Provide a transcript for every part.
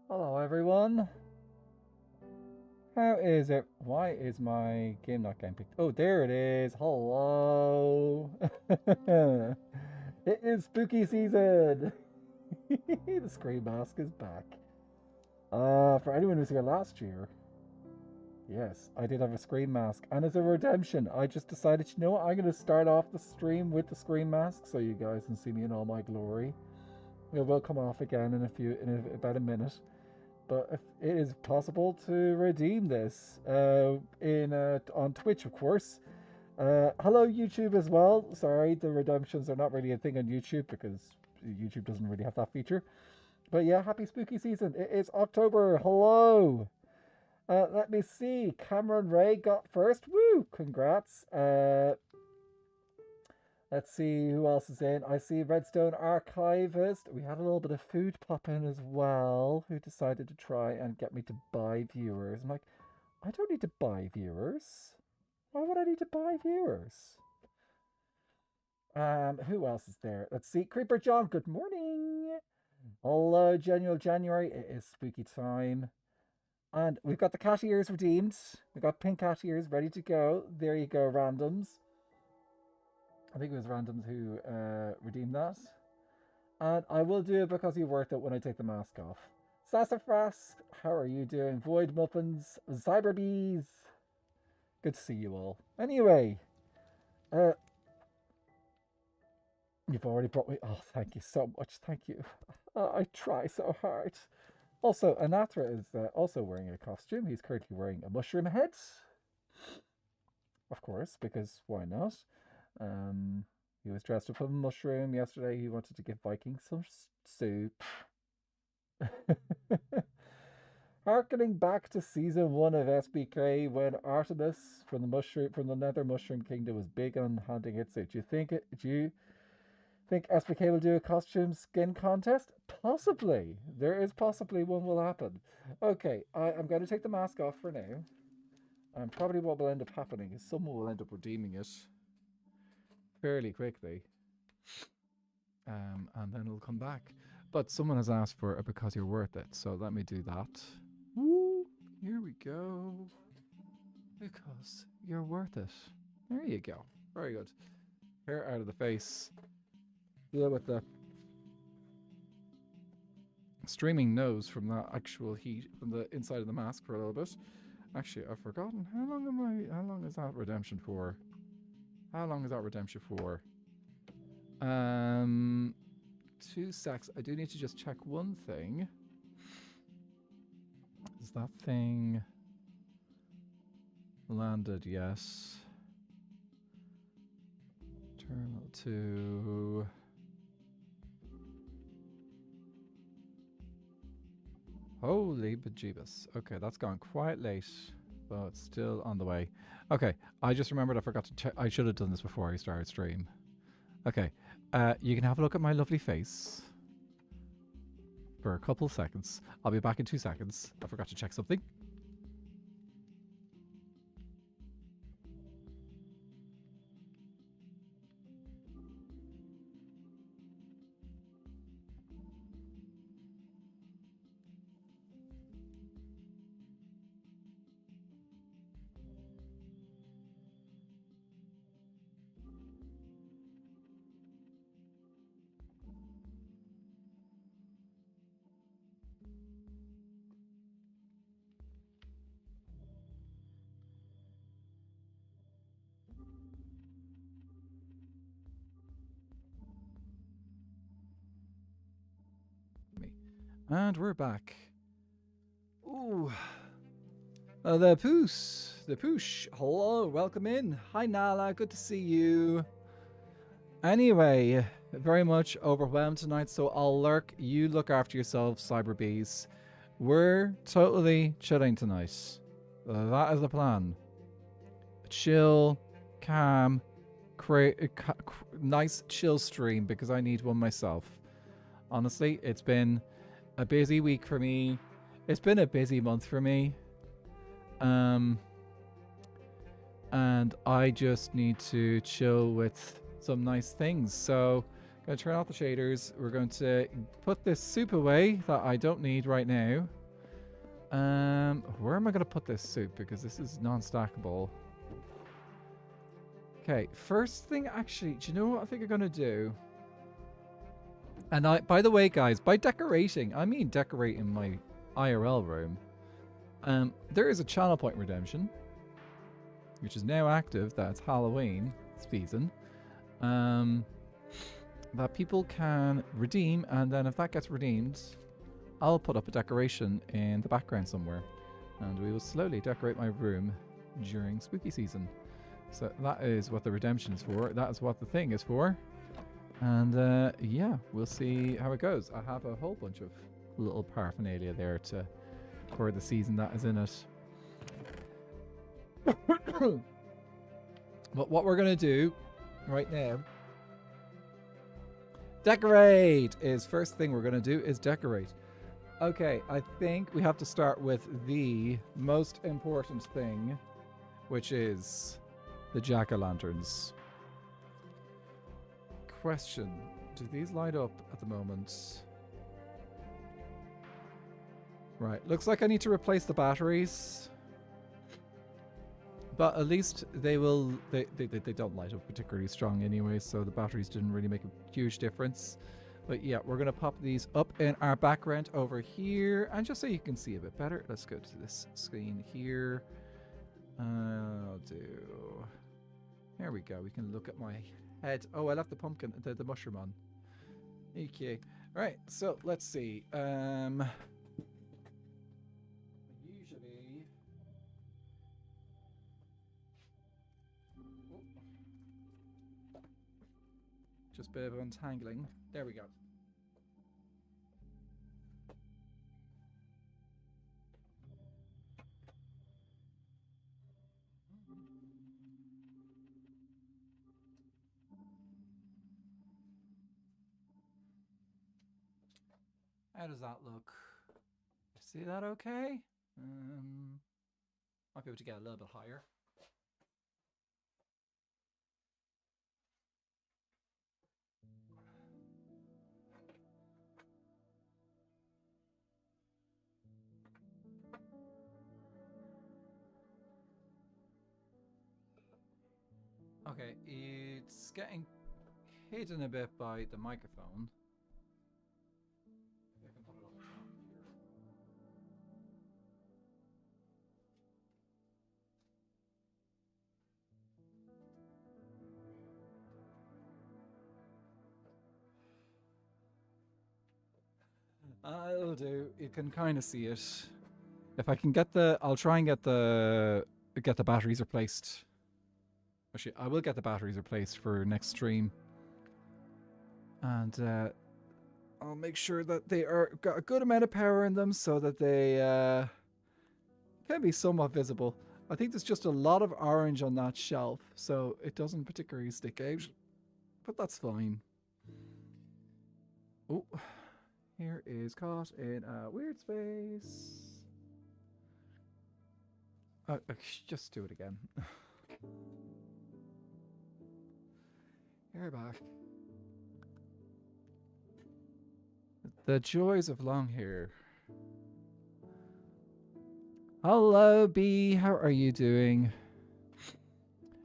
Hello everyone. How is it? Why is my game not getting picked? Oh, there it is. Hello. It is spooky season. The Scream Mask is back. For anyone who's here last year, yes, I did have a Scream Mask, and as a redemption, I just decided, you know what, I'm going to start off the stream with the Scream Mask, so you guys can see me in all my glory. It will come off again in about a minute. But if it is possible to redeem this on Twitch, of course. Hello, YouTube as well. Sorry, the redemptions are not really a thing on YouTube because YouTube doesn't really have that feature. But yeah, happy spooky season. It is October. Hello. Let me see. Cameron Ray got first. Woo! Congrats. Let's see who else is in. I see Redstone Archivist. We had a little bit of food pop in as well, who decided to try and get me to buy viewers. I'm like, I don't need to buy viewers. Why would I need to buy viewers? Who else is there? Let's see. Creeper John, good morning. Hello, January. It is spooky time. And we've got the cat ears redeemed. We've got pink cat ears ready to go. There you go, randoms. I think it was randoms who redeemed that. And I will do it because you're worth it when I take the mask off. Sassafras, how are you doing? Void Muffins, Cyber Bees. Good to see you all. Anyway, you've already brought me. Oh, thank you so much. Thank you. I try so hard. Also, Anathra is also wearing a costume. He's currently wearing a mushroom head. Of course, because why not? He was dressed up as a mushroom yesterday. He wanted to give Vikings some soup. Harkening back to season 1 of SBK when Artemis from the Nether Mushroom Kingdom was big on hunting its suit. Do you think SBK will do a costume skin contest? Possibly. There is possibly one will happen. Okay, I'm going to take the mask off for now. And probably what will end up happening is someone will end up redeeming it fairly quickly. And then it'll come back. But someone has asked for it because you're worth it. So let me do that. Woo! Here we go. Because you're worth it. There you go. Very good. Hair out of the face. Deal with the streaming nose from that actual heat from the inside of the mask for a little bit. Actually, I've forgotten. How long is that redemption for? How long is that redemption for? 2 secs. I do need to just check one thing. Is that thing landed? Yes. Terminal 2. Holy bejeebus. Okay, that's gone quite late, but it's still on the way. Okay, I just remembered I forgot to check. I should have done this before I started stream. Okay, you can have a look at my lovely face for a couple seconds. I'll be back in 2 seconds. I forgot to check something. And we're back. Ooh. The Poosh. Hello, welcome in. Hi, Nala. Good to see you. Anyway, very much overwhelmed tonight, so I'll lurk. You look after yourselves, Cyber Bees. We're totally chilling tonight. That is the plan. Chill, calm, nice chill stream because I need one myself. Honestly, it's been a busy week for me. It's been a busy month for me. And I just need to chill with some nice things. So I'm Going to turn off the shaders. We're going to put this soup away that I don't need right now. Where am I going to put this soup? Because this is non-stackable. Okay, first thing, actually, do you know what I think I'm going to do? And by the way, guys, by decorating, I mean decorating my IRL room. There is a channel point redemption, which is now active. That's Halloween season. That people can redeem, and then if that gets redeemed, I'll put up a decoration in the background somewhere, and we will slowly decorate my room during spooky season. So that is what the redemption is for. That is what the thing is for. And yeah, we'll see how it goes. I have a whole bunch of little paraphernalia there for the season that is in it. But what we're going to do right now, decorate is first thing we're going to do is decorate. Okay, I think we have to start with the most important thing, which is the jack-o'-lanterns. Question, do these light up at the moment? Right, looks like I need to replace the batteries. But at least they will, they don't light up particularly strong anyway, so the batteries didn't really make a huge difference. But yeah, we're going to pop these up in our background over here. And just so you can see a bit better, let's go to this screen here. I'll do... There we go, we can look at my head. Oh, I left the pumpkin, the mushroom on. Okay, right, so let's see. Usually... Just a bit of untangling. There we go. How does that look? See that okay? Might be able to get a little bit higher. Okay, it's getting hidden a bit by the microphone. I can put it up top here. I'll do. You can kind of see it. If I can get the, I'll try and get the batteries replaced. Actually, I will get the batteries replaced for next stream, and I'll make sure that they are got a good amount of power in them so that they can be somewhat visible. I think there's just a lot of orange on that shelf, so it doesn't particularly stick out, but that's fine. Oh, here is caught in a weird space. Just do it again. You're back. The joys of long hair. Hello, B. How are you doing?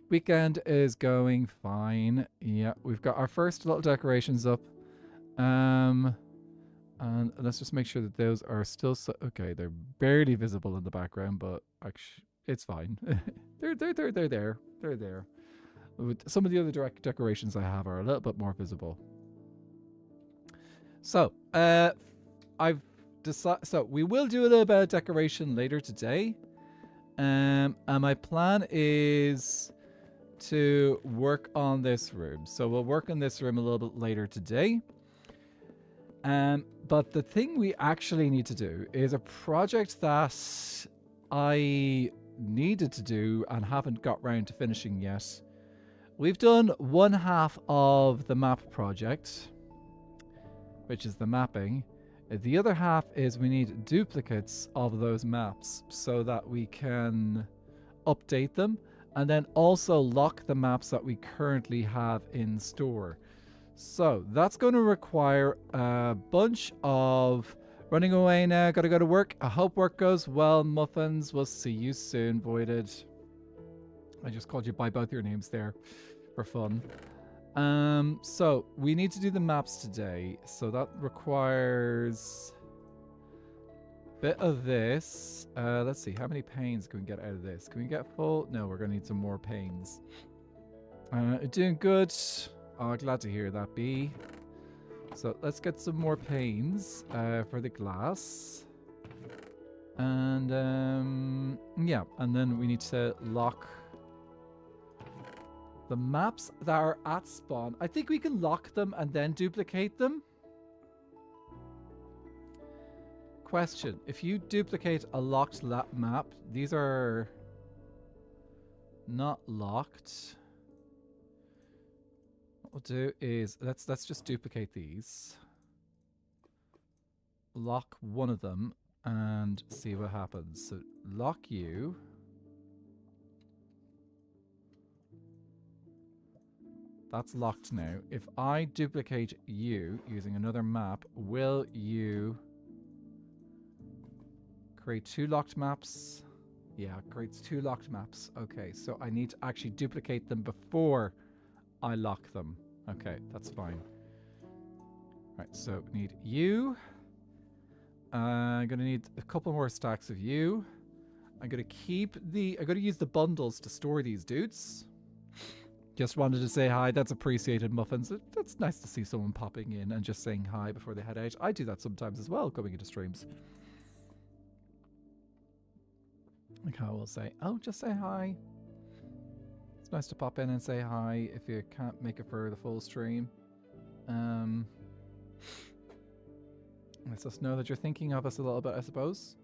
Weekend is going fine. Yeah, we've got our first little decorations up. And let's just make sure that those are still okay, they're barely visible in the background, but actually it's fine. They're there. They're there. Some of the other decorations I have are a little bit more visible. So, I've decided. So we will do a little bit of decoration later today, and my plan is to work on this room. So we'll work on this room a little bit later today. But the thing we actually need to do is a project that I needed to do and haven't got round to finishing yet. We've done one half of the map project, which is the mapping. The other half is we need duplicates of those maps so that we can update them and then also lock the maps that we currently have in store. So that's going to require a bunch of running away now. Gotta go to work. I hope work goes well, Muffins. We'll see you soon, Voided. I just called you by both your names there for fun. So we need to do the maps today. So that requires a bit of this. Let's see, how many panes can we get out of this? Can we get full? No, we're gonna need some more panes. Doing good. Oh, glad to hear that, B. So let's get some more panes for the glass. And yeah, and then we need to lock the maps that are at spawn. I think we can lock them and then duplicate them. Question, if you duplicate a locked map, these are not locked. What we'll do is let's just duplicate these, lock one of them, and see what happens. So lock you. That's locked now. If I duplicate you using another map, will you create two locked maps? Yeah, it creates two locked maps. Okay, so I need to actually duplicate them before I lock them. Okay, that's fine. Right, so we need you. I'm gonna need a couple more stacks of you. I'm gonna use the bundles to store these dudes. Just wanted to say hi. That's appreciated, Muffins. It's nice to see someone popping in and just saying hi before they head out. I do that sometimes as well, coming into streams. Like how I will say, oh, just say hi. It's nice to pop in and say hi if you can't make it for the full stream. Lets us know that you're thinking of us a little bit, I suppose.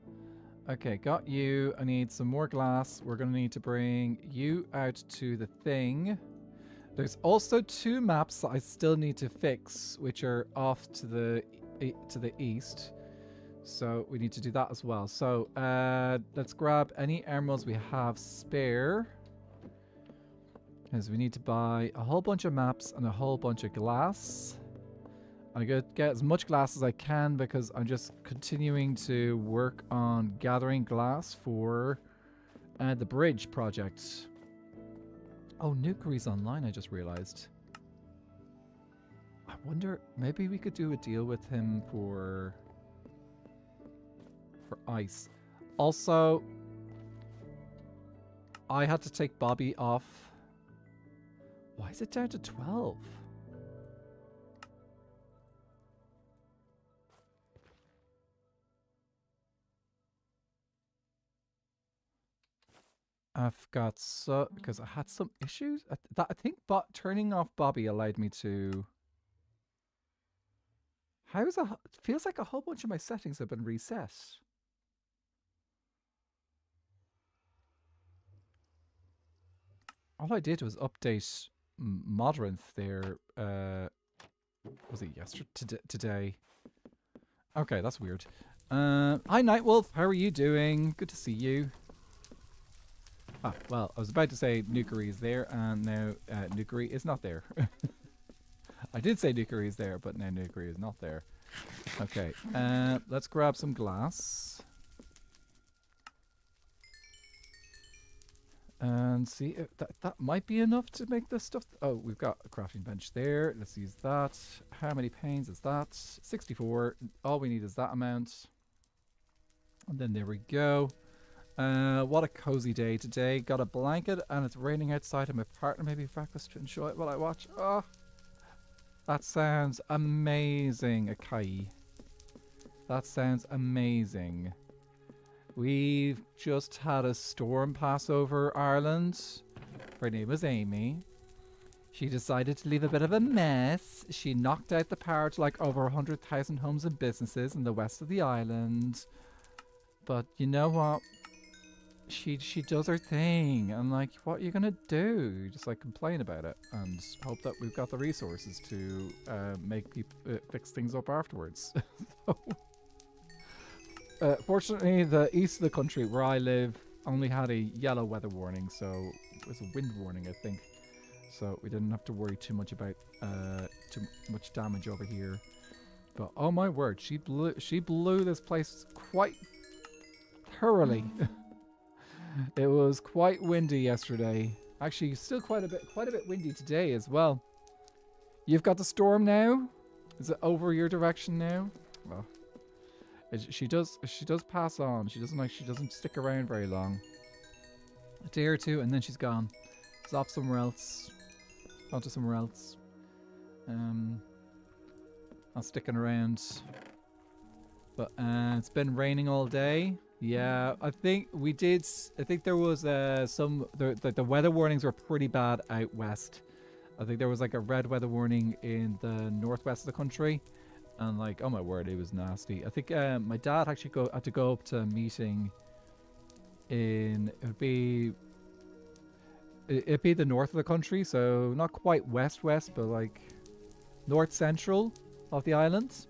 Okay, got you. I need some more glass. We're going to need to bring you out to the thing. There's also two maps that I still need to fix, which are off to the east. So we need to do that as well. So let's grab any emeralds we have spare, because we need to buy a whole bunch of maps and a whole bunch of glass. I'm going to get as much glass as I can because I'm just continuing to work on gathering glass for the bridge project. Oh, Nukery's online, I just realized. I wonder, maybe we could do a deal with him for ice. Also, I had to take Bobby off. Why is it down to 12? I've got because I had some issues. I think turning off Bobby allowed me to. It feels like a whole bunch of my settings have been reset. All I did was update Modrinth there. Was it yesterday? Today? Okay, that's weird. Hi, Nightwolf. How are you doing? Good to see you. Ah, well, I was about to say Nukery is there, and now Nukery is not there. I did say Nukery is there, but now Nukery is not there. Okay, let's grab some glass. And see if that might be enough to make this stuff. Oh, we've got a crafting bench there. Let's use that. How many panes is that? 64. All we need is that amount. And then there we go. What a cozy day today. Got a blanket and it's raining outside, and my partner made me breakfast to enjoy it while I watch. Oh, that sounds amazing, Akai. That sounds amazing. We've just had a storm pass over Ireland. Her name was Amy. She decided to leave a bit of a mess. She knocked out the power to like over 100,000 homes and businesses in the west of the island. But you know what? She does her thing, and like, what are you gonna do? You just like complain about it and hope that we've got the resources to make people fix things up afterwards. Fortunately, the east of the country where I live only had a yellow weather warning, so it was a wind warning, I think. so we didn't have to worry too much about too much damage over here. But oh my word, she blew this place quite thoroughly. It was quite windy yesterday. Actually, still quite a bit windy today as well. You've got the storm now. Is it over your direction now? Well, she does pass on. She doesn't stick around very long. A day or two, and then she's gone. It's off somewhere else. Onto somewhere else. Not sticking around. But it's been raining all day. Yeah, I think we did. I think there was the weather warnings were pretty bad out west. I think there was like a red weather warning in the northwest of the country, and like, oh my word, it was nasty. I think my dad actually had to go up to a meeting in it'd be the north of the country, so not quite west, but like north central of the island.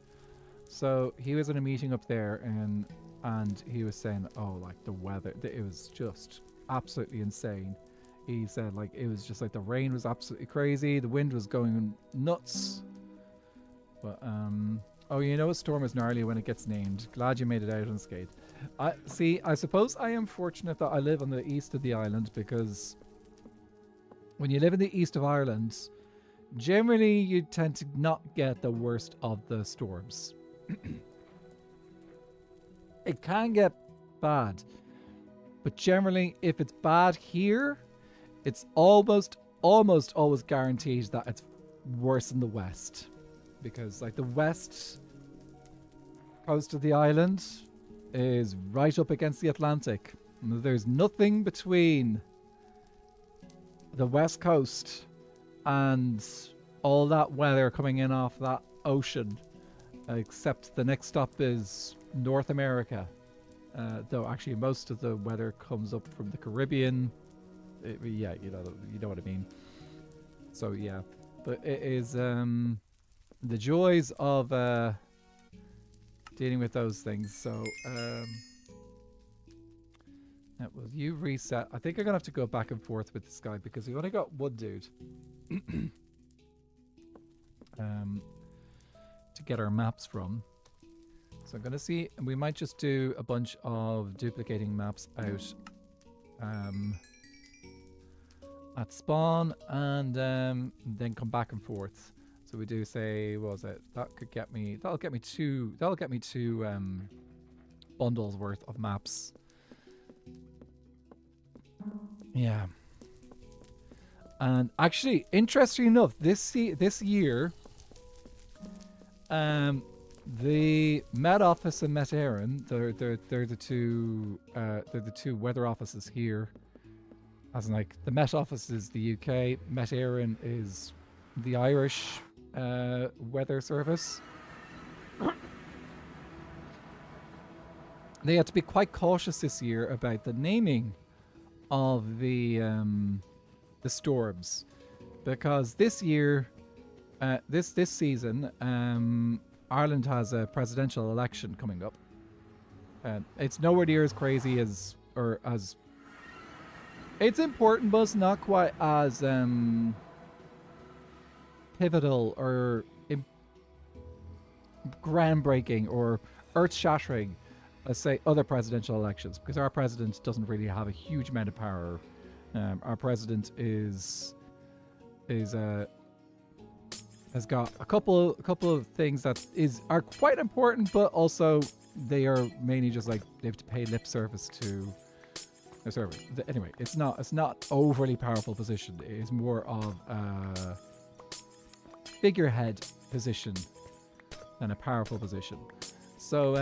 So he was in a meeting up there, and he was saying, oh, like the weather, it was just absolutely insane. He said like it was just like the rain was absolutely crazy, the wind was going nuts. But oh, you know, a storm is gnarly when it gets named. Glad you made it out unscathed. I suppose I am fortunate that I live on the east of the island, because when you live in the east of Ireland, generally you tend to not get the worst of the storms. It can get bad, but generally if it's bad here, it's almost always guaranteed that it's worse in the west, because like the west coast of the island is right up against the Atlantic. There's nothing between the west coast and all that weather coming in off that ocean, except the next stop is North America. Though actually most of the weather comes up from the Caribbean. Yeah, you know what I mean. So yeah, but it is the joys of dealing with those things. So will you reset? I think I'm gonna have to go back and forth with this guy, because we've only got one dude to get our maps from. So I'm gonna see, and we might just do a bunch of duplicating maps out at spawn, and then come back and forth. So we do say, what was it? That'll get me two bundles worth of maps. Yeah. And actually, interestingly enough, this year, the Met Office and Met Éireann, they're the two weather offices here. As in, like, the Met Office is the UK, Met Éireann is the Irish weather service. They had to be quite cautious this year about the naming of the storms, because this year, this season, Ireland has a presidential election coming up, and it's nowhere near as crazy as it's important, but it's not quite as pivotal or groundbreaking or earth-shattering as, say, other presidential elections, because our president doesn't really have a huge amount of power. Our president has got a couple of things that are quite important, but also they are mainly just like they have to pay lip service to their service. Anyway, it's not overly powerful position. It is more of a figurehead position than a powerful position. So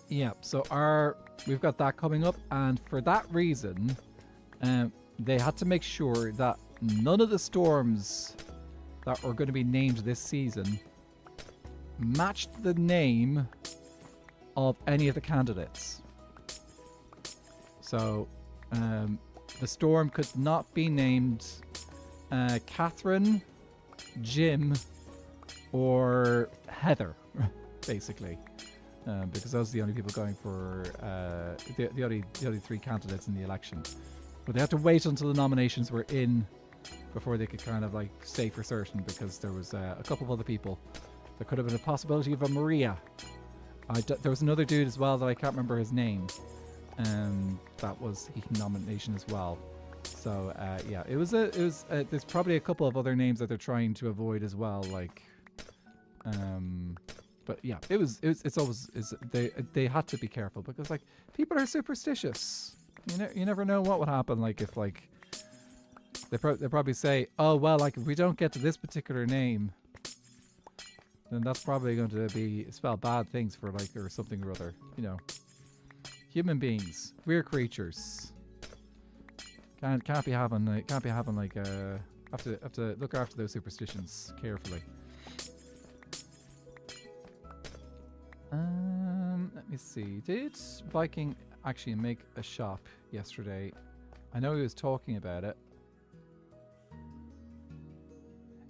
yeah, so we've got that coming up, and for that reason, they had to make sure that none of the storms that are going to be named this season matched the name of any of the candidates. So the storm could not be named Catherine, Jim, or Heather, basically, because those are the only people going for the only three candidates in the election. But they had to wait until the nominations were in before they could kind of like say for certain, because there was a couple of other people. There could have been a possibility of a Maria. There was another dude as well that I can't remember his name. That was he nomination as well. So yeah, it was there's probably a couple of other names that they're trying to avoid as well, like but yeah, it's always they had to be careful because like people are superstitious. You never know what would happen, like if like they probably say, oh well, like if we don't get to this particular name, then that's probably going to be spell bad things for like or something or other, you know. Human beings, weird creatures. Can't be having like have to look after those superstitions carefully. Let me see. Did Viking actually make a shop yesterday? I know he was talking about it.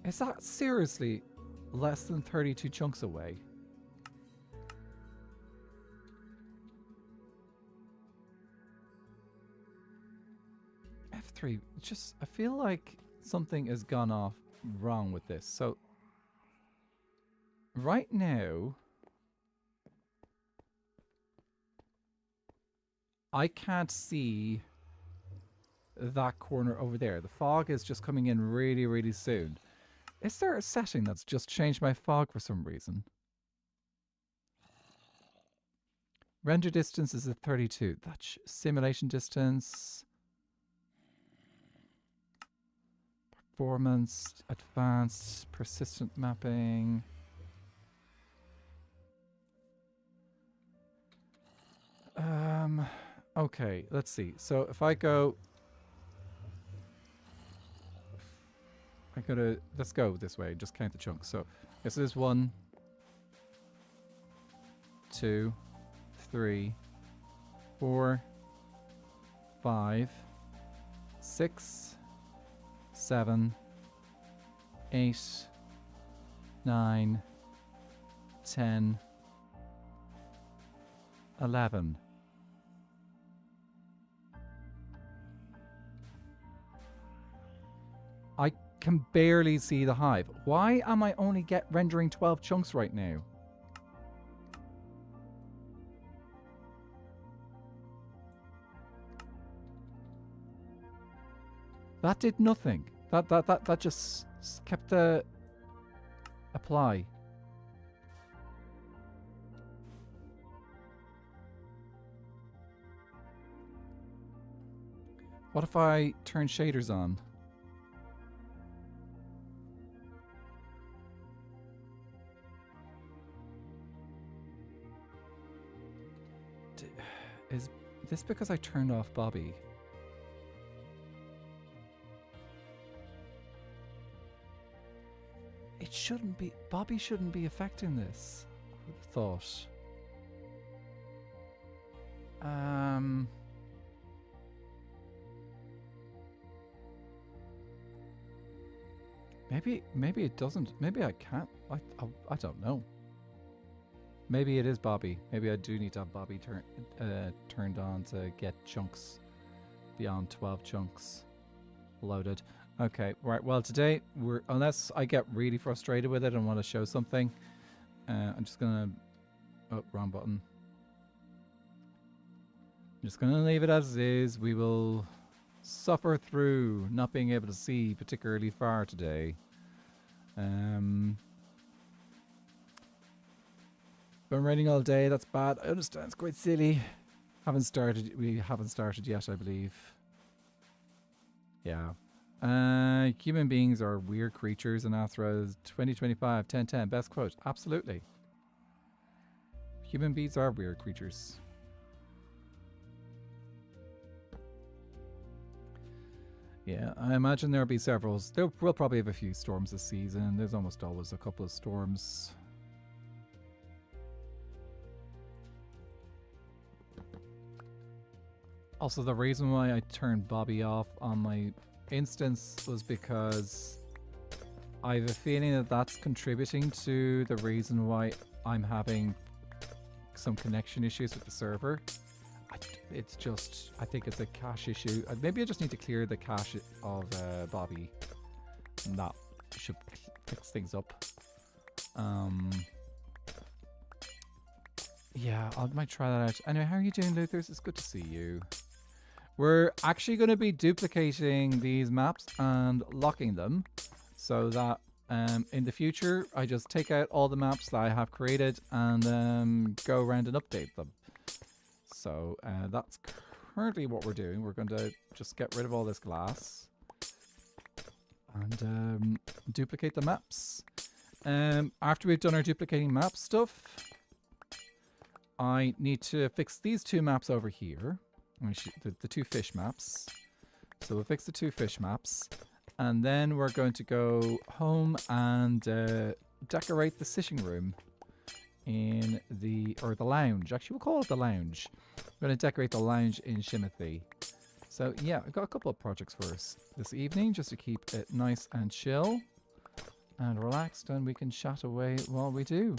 Is that seriously less than 32 chunks away? F3, just I feel like something has gone off wrong with this. So right now I can't see that corner over there. The fog is just coming in really, really soon. Is there a setting that's just changed my fog for some reason? Render distance is at 32. That's simulation distance. Performance, advanced, persistent mapping. Okay, let's see. So if I go... let's go this way, just count the chunks. So, this is 1, 2, 3, 4, 5, 6, 7, 8, 9, 10, 11. I can barely see the hive. Why am I only rendering 12 chunks right now? That did nothing. That just kept the apply. What if I turn shaders on? Is this because I turned off Bobby? It shouldn't be. Bobby shouldn't be affecting this, I would have thought. Maybe it doesn't. Maybe I can't. I don't know. Maybe it is Bobby. Maybe I do need to have Bobby turned on to get chunks beyond 12 chunks loaded. Okay, right. Well, today unless I get really frustrated with it and want to show something, I'm just gonna. Oh, wrong button. I'm just gonna leave it as is. We will suffer through not being able to see particularly far today. Been raining all day. That's bad. I understand. It's quite silly. We haven't started yet, I believe. Yeah. Human beings are weird creatures. And Athra's 2025 1010 best quote. Absolutely. Human beings are weird creatures. Yeah, I imagine there'll be several. We'll probably have a few storms this season. There's almost always a couple of storms. Also, the reason why I turned Bobby off on my instance was because I have a feeling that that's contributing to the reason why I'm having some connection issues with the server. it's just, I think it's a cache issue. Maybe I just need to clear the cache of Bobby. And that should fix things up. Yeah, I might try that out. Anyway, how are you doing, Luthers? It's good to see you. We're actually going to be duplicating these maps and locking them so that in the future I just take out all the maps that I have created and go around and update them. So that's currently what we're doing. We're going to just get rid of all this glass and duplicate the maps. After we've done our duplicating map stuff, I need to fix these two maps over here. The two fish maps. So we'll fix the two fish maps. And then we're going to go home and decorate the sitting room in the lounge. Actually, we'll call it the lounge. We're going to decorate the lounge in Shimothy. So yeah, I've got a couple of projects for us this evening just to keep it nice and chill and relaxed, and we can chat away while we do.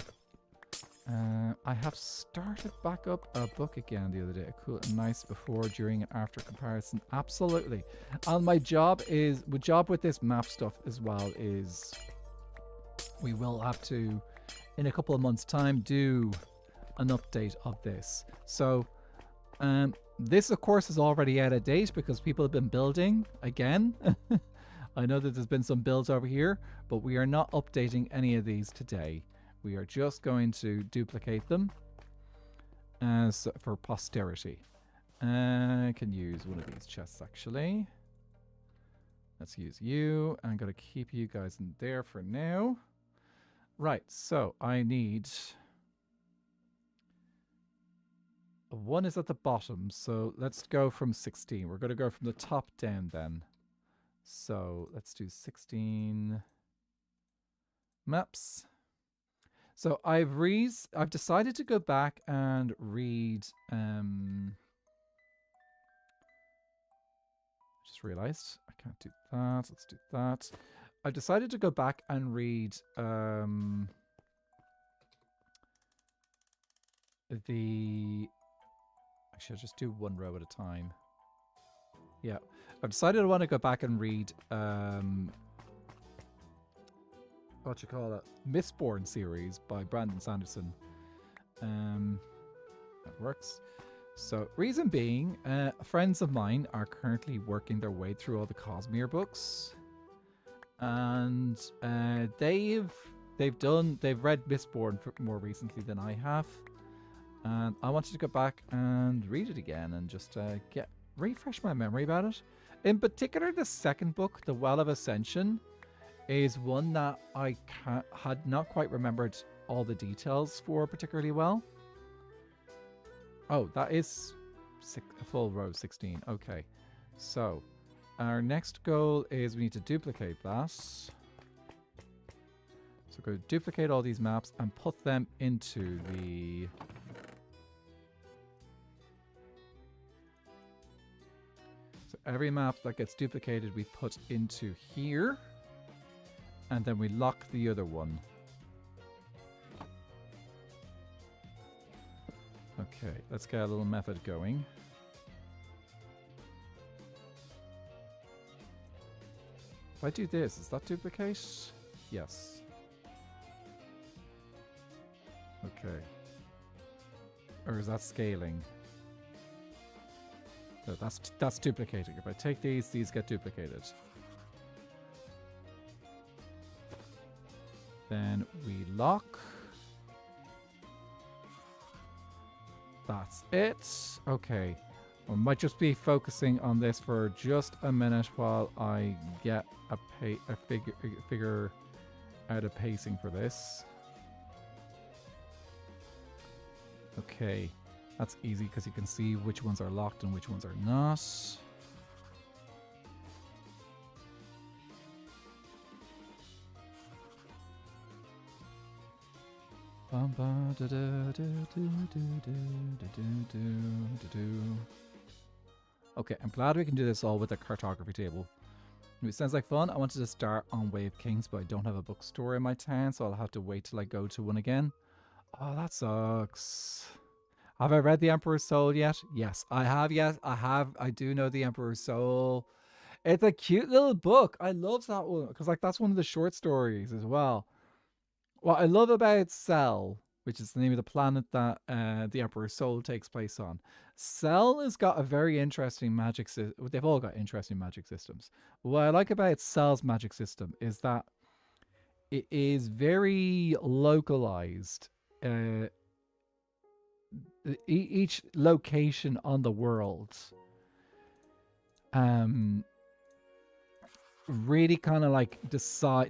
I have started back up a book again the other day. A cool and nice before, during, and after comparison. Absolutely. And my job with this map stuff as well is we will have to, in a couple of months' time, do an update of this. So this, of course, is already out of date because people have been building again. I know that there's been some builds over here, but we are not updating any of these today. We are just going to duplicate them as for posterity. I can use one of these chests, actually. Let's use you. I'm going to keep you guys in there for now. Right, so I need... One is at the bottom, so let's go from 16. We're going to go from the top down then. So let's do 16 maps. So I've decided to go back and read. Just realized I can't do that. Let's do that. I've decided to go back and read actually, I'll just do one row at a time. Yeah, I've decided I want to go back and read what you call it, Mistborn series by Brandon Sanderson. That works. So, reason being, friends of mine are currently working their way through all the Cosmere books, and they've read Mistborn more recently than I have, and I wanted to go back and read it again and just refresh my memory about it. In particular, the second book, The Well of Ascension, is one that I had not quite remembered all the details for particularly well. Oh, that is a full row 16. Okay, so our next goal is we need to duplicate that. So we're going to duplicate all these maps and put them into the... So every map that gets duplicated we put into here. And then we lock the other one. Okay, let's get a little method going. If I do this, is that duplicate? Yes. Okay. Or is that scaling? No, that's duplicating. If I take these get duplicated. Then we lock. That's it. Okay. I might just be focusing on this for just a minute while I get figure out a pacing for this. Okay. That's easy because you can see which ones are locked and which ones are not. Okay, I'm glad we can do this all with a cartography table. It sounds like fun. I wanted to start on Way of Kings, but I don't have a bookstore in my town, so I'll have to wait till I go to one again. Oh, that sucks. Have I read The Emperor's Soul yet? Yes, I have. Yes, I have. I do know The Emperor's Soul. It's a cute little book. I love that one because like that's one of the short stories as well. What I love about Cell, which is the name of the planet that the Emperor's Soul takes place on, Cell has got a very interesting magic system. They've all got interesting magic systems. What I like about Cell's magic system is that it is very localized. Uh, each location on the world um, really kind of like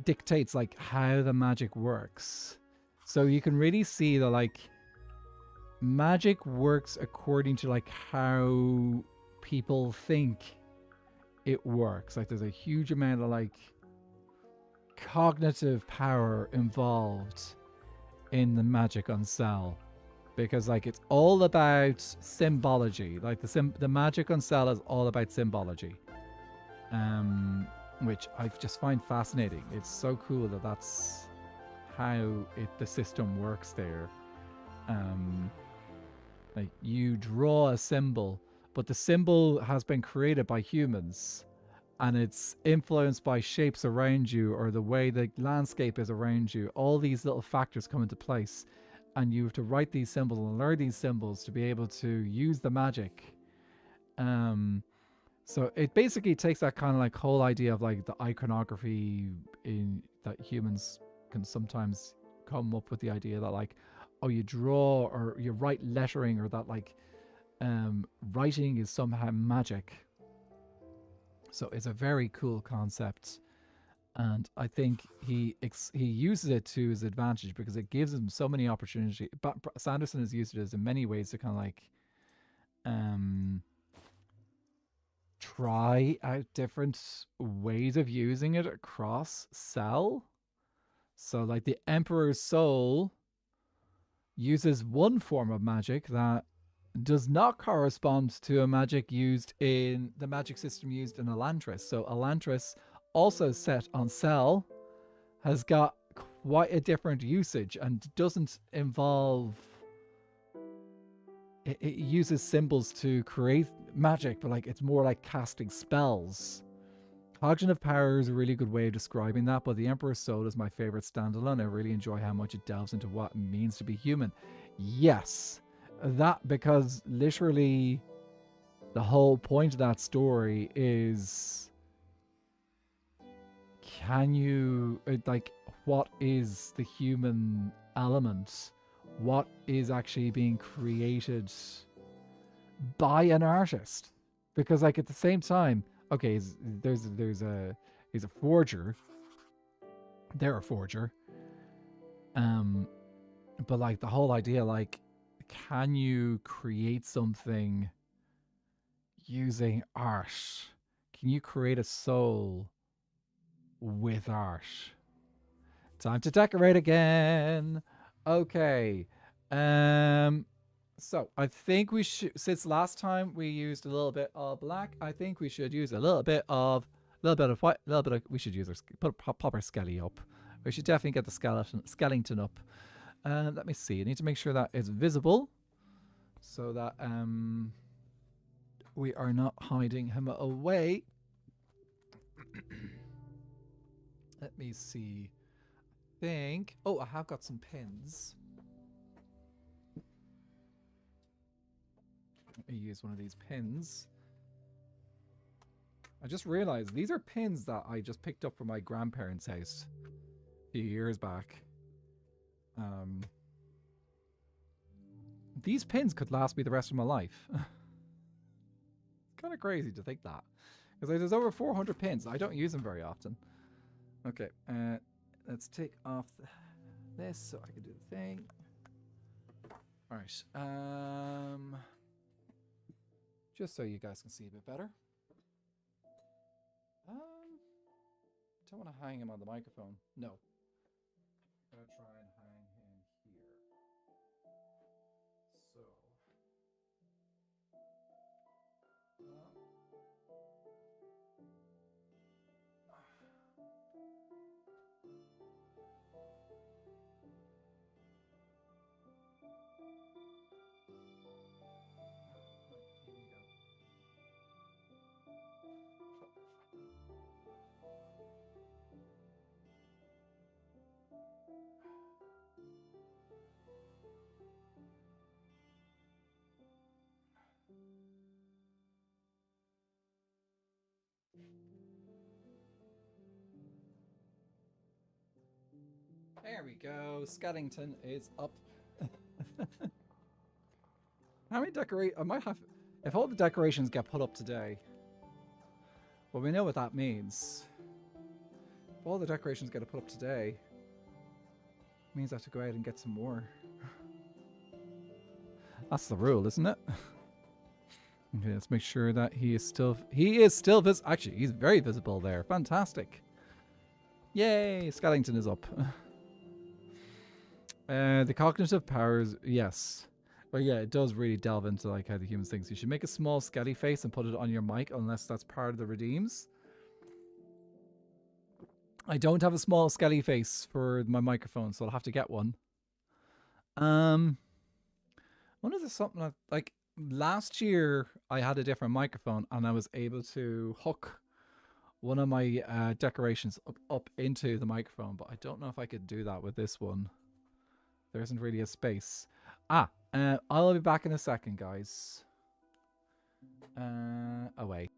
dictates like how the magic works. So you can really see that like magic works according to like how people think it works. Like there's a huge amount of like cognitive power involved in the magic on Cell because like it's all about symbology. Like the magic on Cell is all about symbology. Which I just find fascinating. It's so cool that that's how the system works there. Um, like you draw a symbol, but the symbol has been created by humans, and it's influenced by shapes around you or the way the landscape is around you. All these little factors come into place, and you have to write these symbols and learn these symbols to be able to use the magic. Um, So it basically takes that kind of like whole idea of like the iconography in that humans can sometimes come up with the idea that like, oh, you draw or you write lettering or that like writing is somehow magic. So it's a very cool concept. And I think he uses it to his advantage because it gives him so many opportunities. But Sanderson has used it as in many ways to kind of like um try out different ways of using it across Cell. So, like the Emperor's Soul uses one form of magic that does not correspond to a magic used in the magic system used in Elantris. So, Elantris, also set on Cell, has got quite a different usage and doesn't involve. It uses symbols to create magic, but like it's more like casting spells. Cognitive power is a really good way of describing that, but the Emperor's Soul is my favorite standalone. I really enjoy how much it delves into what it means to be human. Yes, that because literally the whole point of that story is can you, like, what is the human element? What is actually being created by an artist? Because, like, at the same time, okay, he's a forger. They're a forger. Um, but like the whole idea, like, can you create something using art? Can you create a soul with art? Time to decorate again. Okay. Um. So I think we should. Since last time we used a little bit of black, I think we should use a little bit of white, a little bit of. We should use pop our skelly up. We should definitely get the skeleton up. Let me see. I need to make sure that it's visible, so that we are not hiding him away. Let me see. Think. Oh, I have got some pins. Let me use one of these pins. I just realized these are pins that I just picked up from my grandparents' house a few years back. These pins could last me the rest of my life. It's kind of crazy to think that. Because there's over 400 pins. I don't use them very often. Okay, let's take off this so I can do the thing. All right. Just so you guys can see a bit better. Don't want to hang him on the microphone. No. I'm gonna try and hang him here. So. There we go. Scaddington is up. How many I might have... If all the decorations get put up today... Well, we know what that means. If all the decorations get put up today... It means I have to go out and get some more. That's the rule, isn't it? Okay, let's make sure that he is still visible. Actually, he's very visible there. Fantastic. Yay, Skellington is up. The cognitive powers, yes. But yeah, it does really delve into like how the humans think. So you should make a small skelly face and put it on your mic unless that's part of the redeems. I don't have a small skelly face for my microphone, so I'll have to get one. I wonder if there's something like last year I had a different microphone and I was able to hook one of my decorations up into the microphone, but I don't know if I could do that with this one. There isn't really a space. I'll be back in a second, guys. Away.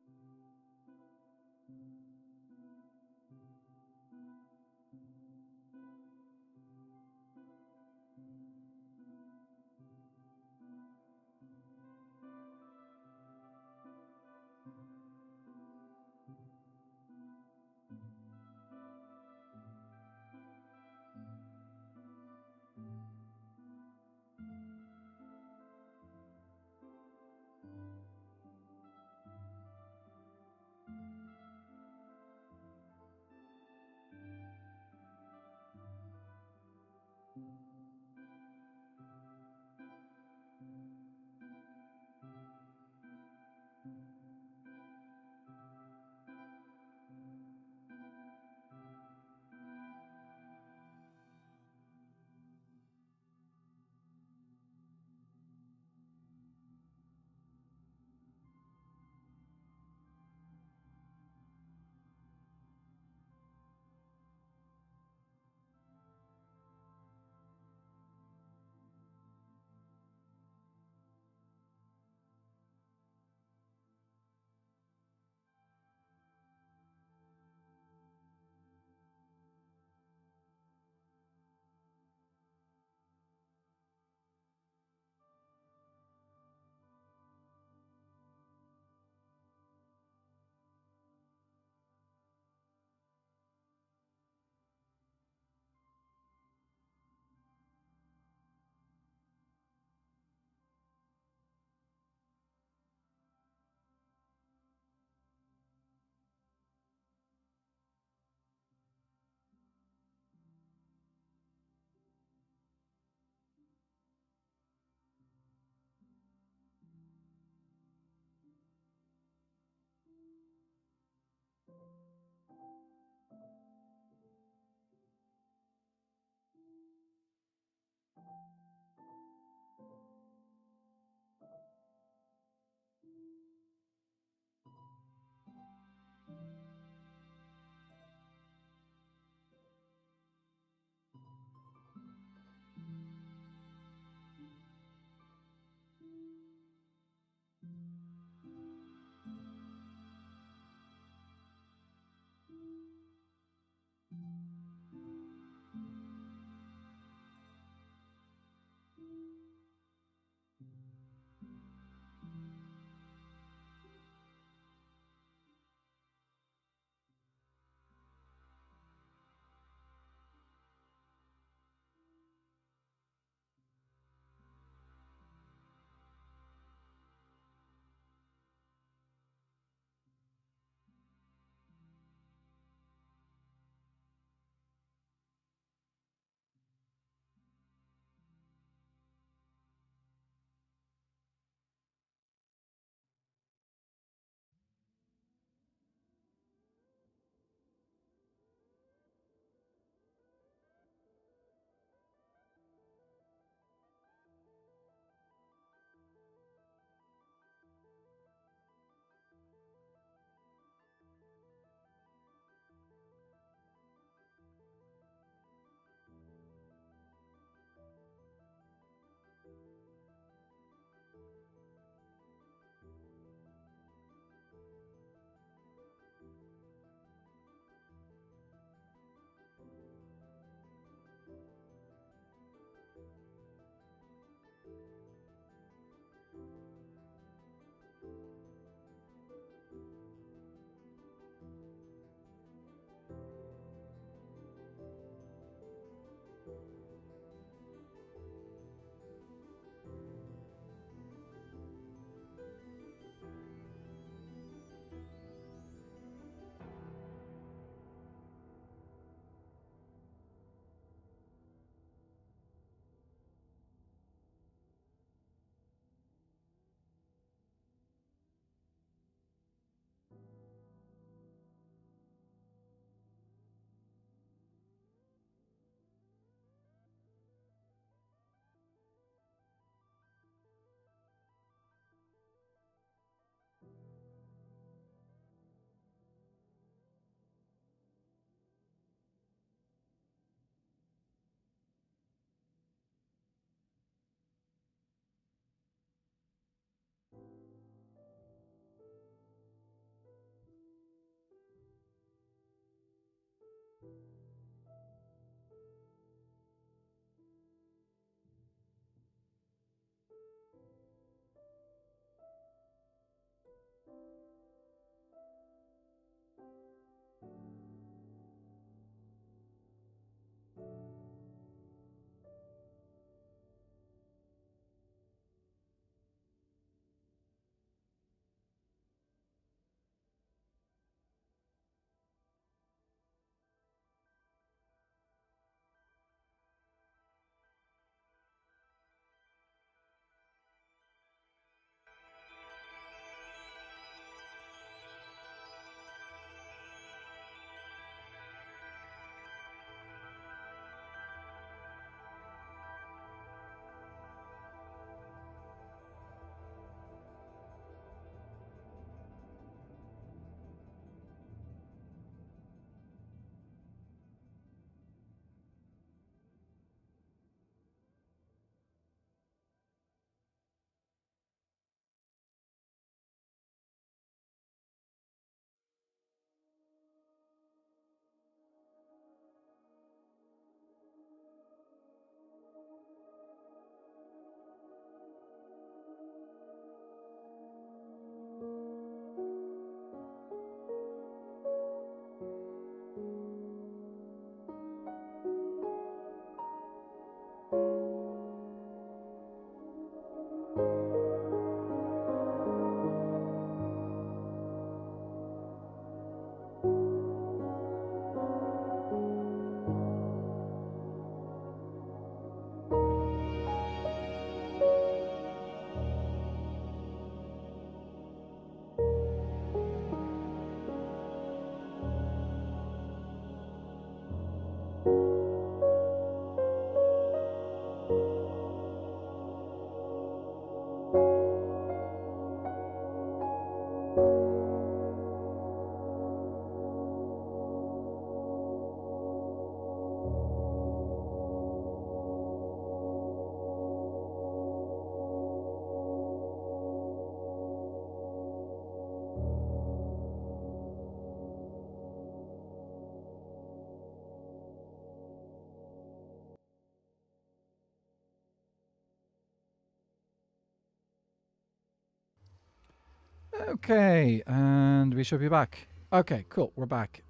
Okay, and we should be back. Okay, cool. We're back.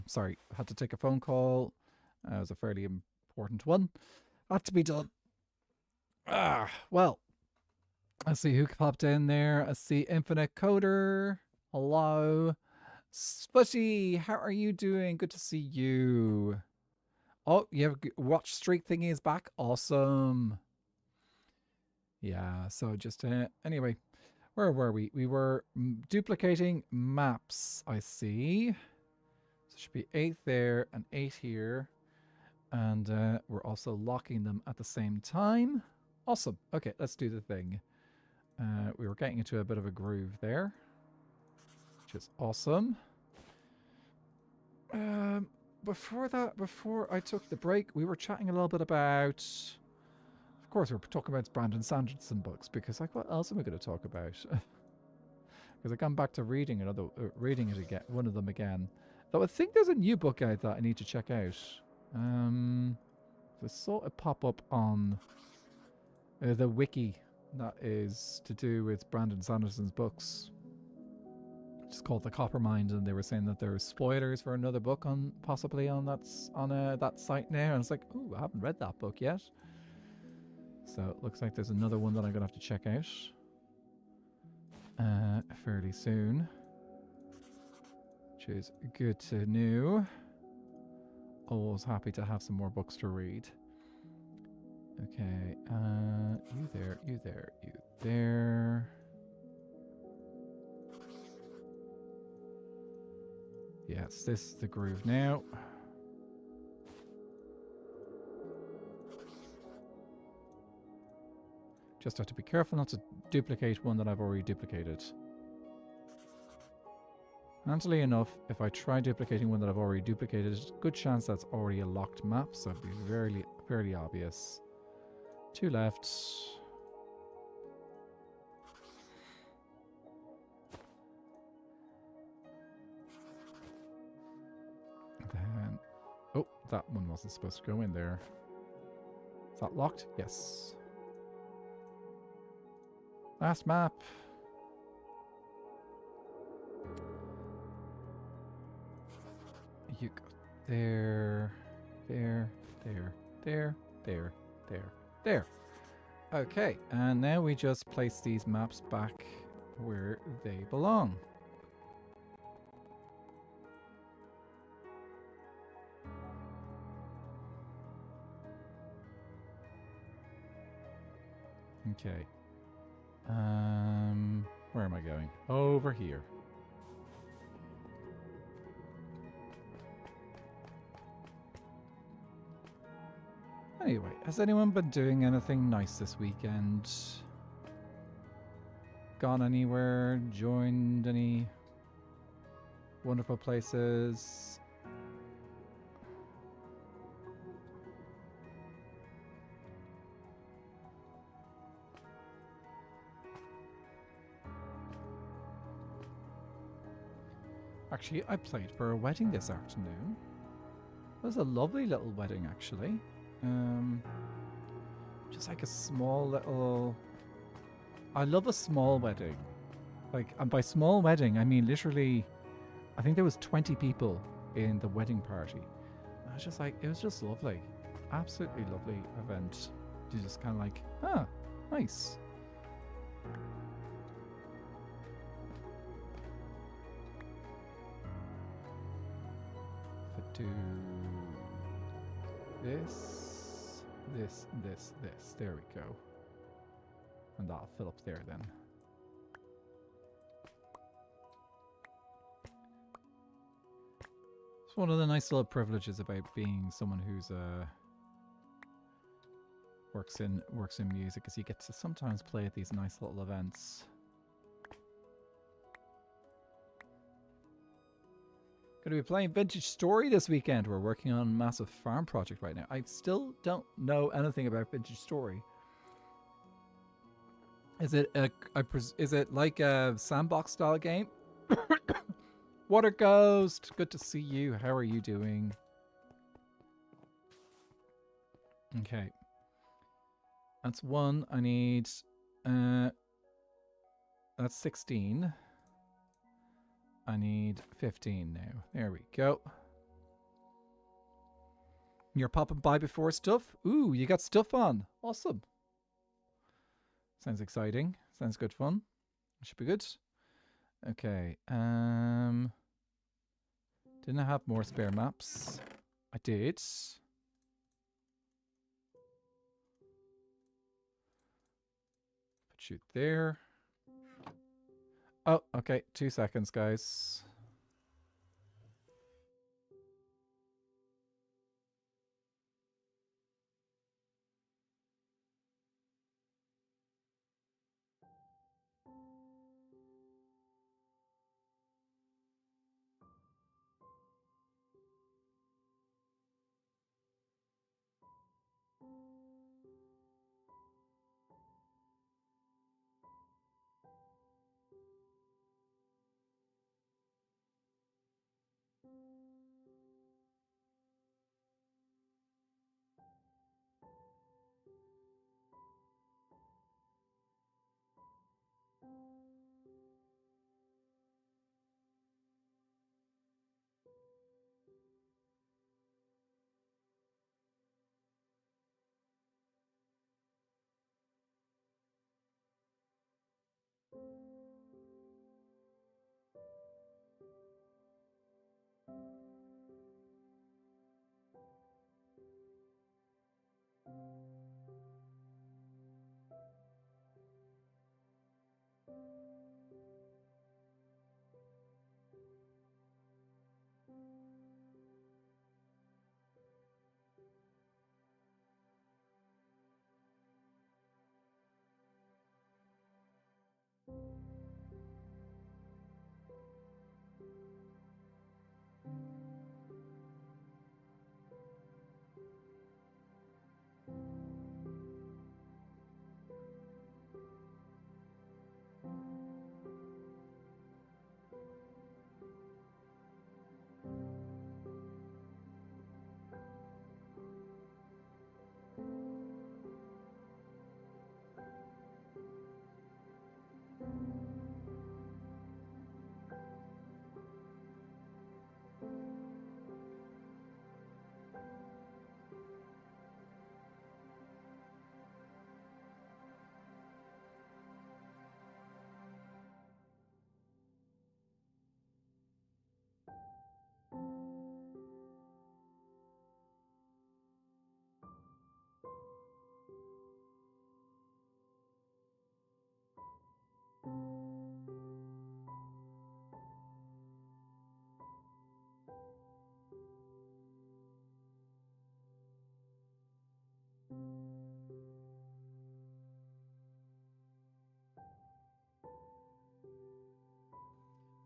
Sorry, had to take a phone call. It was a fairly important one. Had to be done. Well, I see who popped in there. I see Infinite Coder. Hello. Sputty, how are you doing? Good to see you. Oh, you have watch streak thingy is back. Awesome. Yeah, so just anyway, where were we? We were duplicating maps, I see. So it should be 8 there and 8 here. And we're also locking them at the same time. Awesome. Okay, let's do the thing. We were getting into a bit of a groove there, which is awesome. Before I took the break, we were chatting a little bit about... Of course, we were talking about Brandon Sanderson books, because like, what else am I going to talk about? Because I've gone back to reading it again, one of them again. Though I think there's a new book out that I need to check out. I saw it pop up on the wiki that is to do with Brandon Sanderson's books. It's called The Copper Mind, and they were saying that there are spoilers for another book possibly on that site now. And it's like, ooh, I haven't read that book yet. So it looks like there's another one that I'm gonna have to check out fairly soon, which is good to know. Always happy to have some more books to read. Okay, you there, you there, you there. Yes, this is the groove now. Just have to be careful not to duplicate one that I've already duplicated. Handily enough, if I try duplicating one that I've already duplicated, good chance that's already a locked map, so it'd be fairly obvious. 2 left. Then, oh, that one wasn't supposed to go in there. Is that locked? Yes. Last map. You go there, there, there, there, there, there. Okay, and now we just place these maps back where they belong. Okay. Where am I going? Over here. Anyway, has anyone been doing anything nice this weekend? Gone anywhere? Joined any wonderful places? Actually, I played for a wedding this afternoon. It was a lovely little wedding, actually. Just like a small little... I love a small wedding. Like, and by small wedding, I mean literally, I think there was 20 people in the wedding party. I was just like, it was just lovely. Absolutely lovely event. You just kind of like, ah, nice. If I do this... This. There we go. And that'll fill up there then. It's one of the nice little privileges about being someone who's works in music, is you get to sometimes play at these nice little events. Going to be playing Vintage Story this weekend. We're working on a massive farm project right now. I still don't know anything about Vintage Story. Is it like a sandbox style game? Water Ghost, good to see you. How are you doing? Okay. That's 1. I need that's 16. I need 15 now. There we go. You're popping by before stuff? Ooh, you got stuff on. Awesome. Sounds exciting. Sounds good fun. Should be good. Okay. Didn't I have more spare maps? I did. Put you there. Oh, okay. 2 seconds, guys.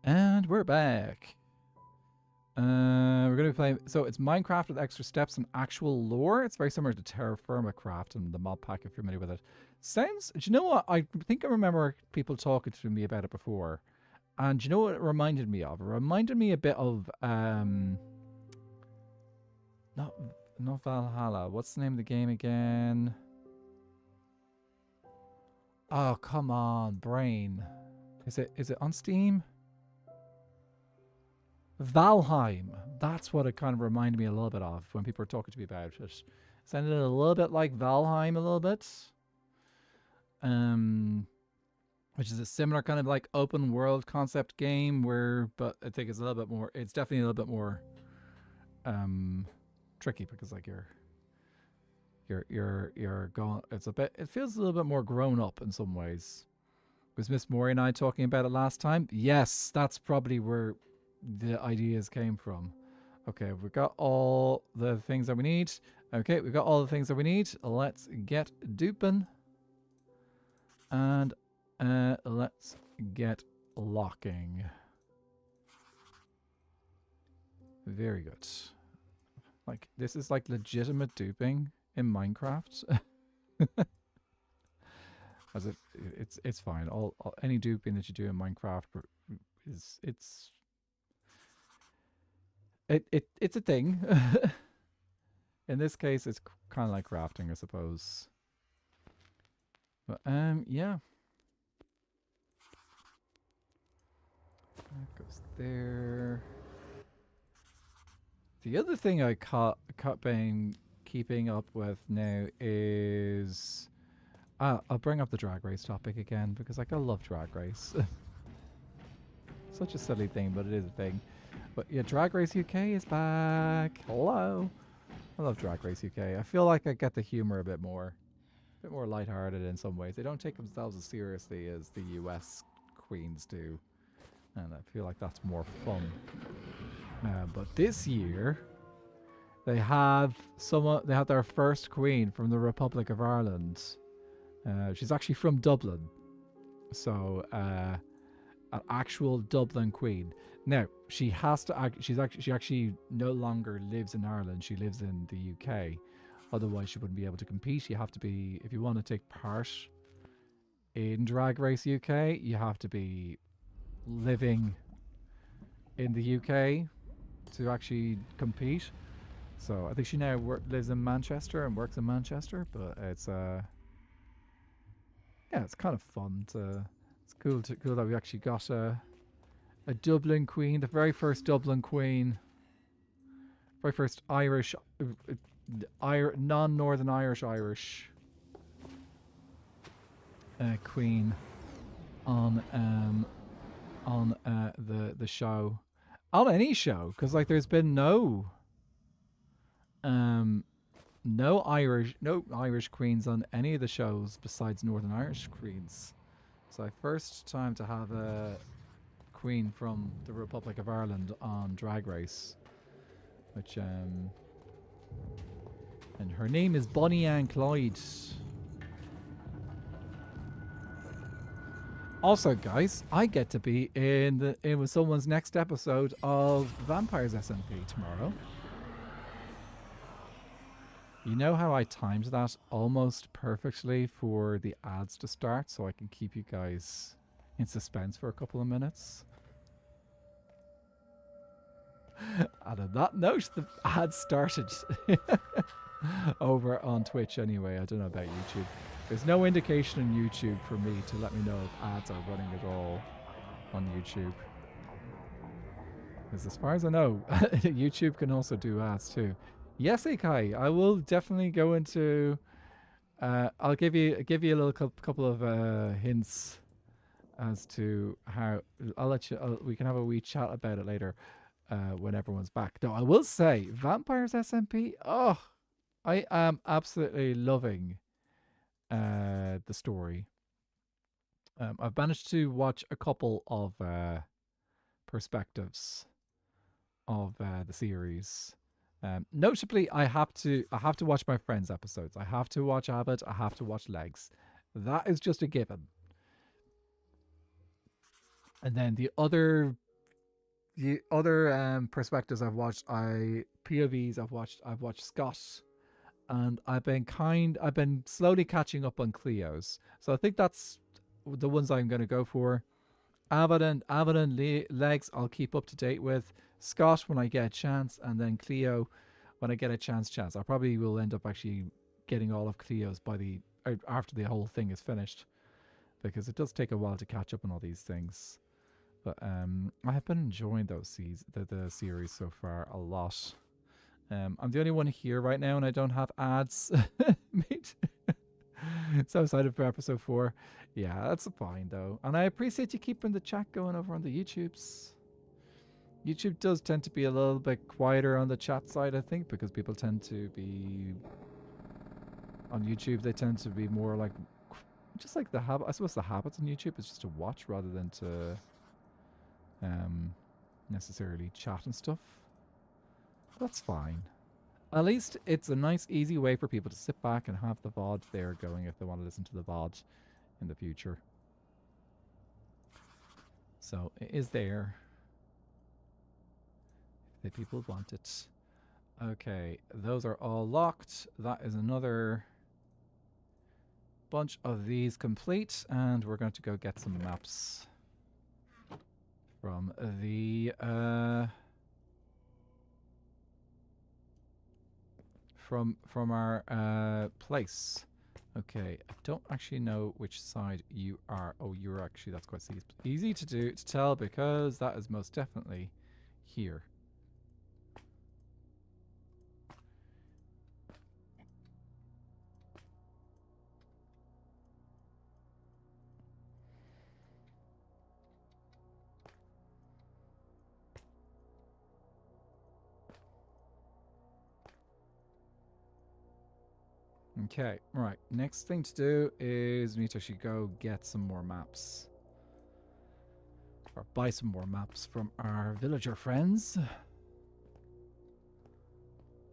And we're back. We're going to be playing... So it's Minecraft with extra steps and actual lore. It's very similar to Terra Firma Craft and the mod pack if you're familiar with it. Sounds... Do you know what? I think I remember people talking to me about it before. And do you know what it reminded me of? It reminded me a bit of... Not Valhalla. What's the name of the game again? Oh, come on. Brain. Is it on Steam? Valheim. That's what it kind of reminded me a little bit of when people were talking to me about it. It sounded a little bit like Valheim a little bit. Which is a similar kind of like open world concept game where, but I think it's a little bit more, it's definitely a little bit more tricky because like you're going, it's a bit, it feels a little bit more grown up in some ways. Was Miss Mori and I talking about it last time? Yes, that's probably where the ideas came from. Okay, we've got all the things that we need. Okay, we've got all the things that we need. Let's get duping. And let's get locking. Very good. Like, this is like legitimate duping in Minecraft. As it's fine. All any duping that you do in Minecraft is it's a thing. In this case, it's kind of like crafting, I suppose. But yeah. That goes there. The other thing I been keeping up with now is I'll bring up the drag race topic again because like I love drag race. Such a silly thing, but it is a thing. But yeah, Drag Race UK is back. Hello. I love Drag Race UK. I feel like I get the humor a bit more lighthearted in some ways. They don't take themselves as seriously as the US queens do, and I feel like that's more fun. But this year, they have their first queen from the Republic of Ireland. She's actually from Dublin, so an actual Dublin queen. Now she has to. She actually no longer lives in Ireland. She lives in the UK. Otherwise, she wouldn't be able to compete. You have to be, if you want to take part in Drag Race UK, you have to be living in the UK to actually compete. So I think she now lives in Manchester and works in Manchester. But it's yeah, it's kind of fun to. It's cool that we actually got a Dublin queen, the very first Dublin queen, very first Irish, non-Northern Irish queen on the show, on any show, because like there's been no Irish queens on any of the shows besides Northern Irish queens. So first time to have a queen from the Republic of Ireland on Drag Race, which and her name is Bonnie Ann Clyde. Also, guys, I get to be in with someone's next episode of Vampires SMP tomorrow. You know how I timed that almost perfectly for the ads to start so I can keep you guys in suspense for a couple of minutes? And on that note, the ads started over on Twitch anyway. I don't know about YouTube. There's no indication on YouTube for me to let me know if ads are running at all on YouTube. Because as far as I know, YouTube can also do ads too. Yes, Ikai, I will definitely go into. I'll give you a little couple of hints as to how. I'll let you. We can have a wee chat about it later when everyone's back. Though I will say, Vampires SMP. Oh, I am absolutely loving the story. I've managed to watch a couple of perspectives of the series. Notably, I have to watch my friends' episodes. I have to watch Abbott. I have to watch Legs. That is just a given. And then the other perspectives I've watched, POVs I've watched Scott, and I've been slowly catching up on Cleo's. So I think that's the ones I'm going to go for. Abbott and Legs I'll keep up to date with. Scott when I get a chance, and then Cleo when I get a chance. I probably will end up actually getting all of Cleo's after the whole thing is finished, because it does take a while to catch up on all these things. But I have been enjoying the series so far a lot. I'm the only one here right now, and I don't have ads. So excited for episode 4. Yeah, that's fine though, and I appreciate you keeping the chat going over on the YouTubes. YouTube does tend to be a little bit quieter on the chat side, I think, because people tend to be on YouTube. They tend to be more like, just like the habit. I suppose the habits on YouTube is just to watch rather than to necessarily chat and stuff. That's fine. At least it's a nice, easy way for people to sit back and have the VOD there going if they want to listen to the VOD in the future. So it is there if the people want it. Okay, those are all locked. That is another bunch of these complete, and we're going to go get some maps from the from our place. Okay, I don't actually know which side you are. Oh, you're actually, that's quite easy to tell because that is most definitely here. Okay, right. Next thing to do is we need to actually go get some more maps. Or buy some more maps from our villager friends.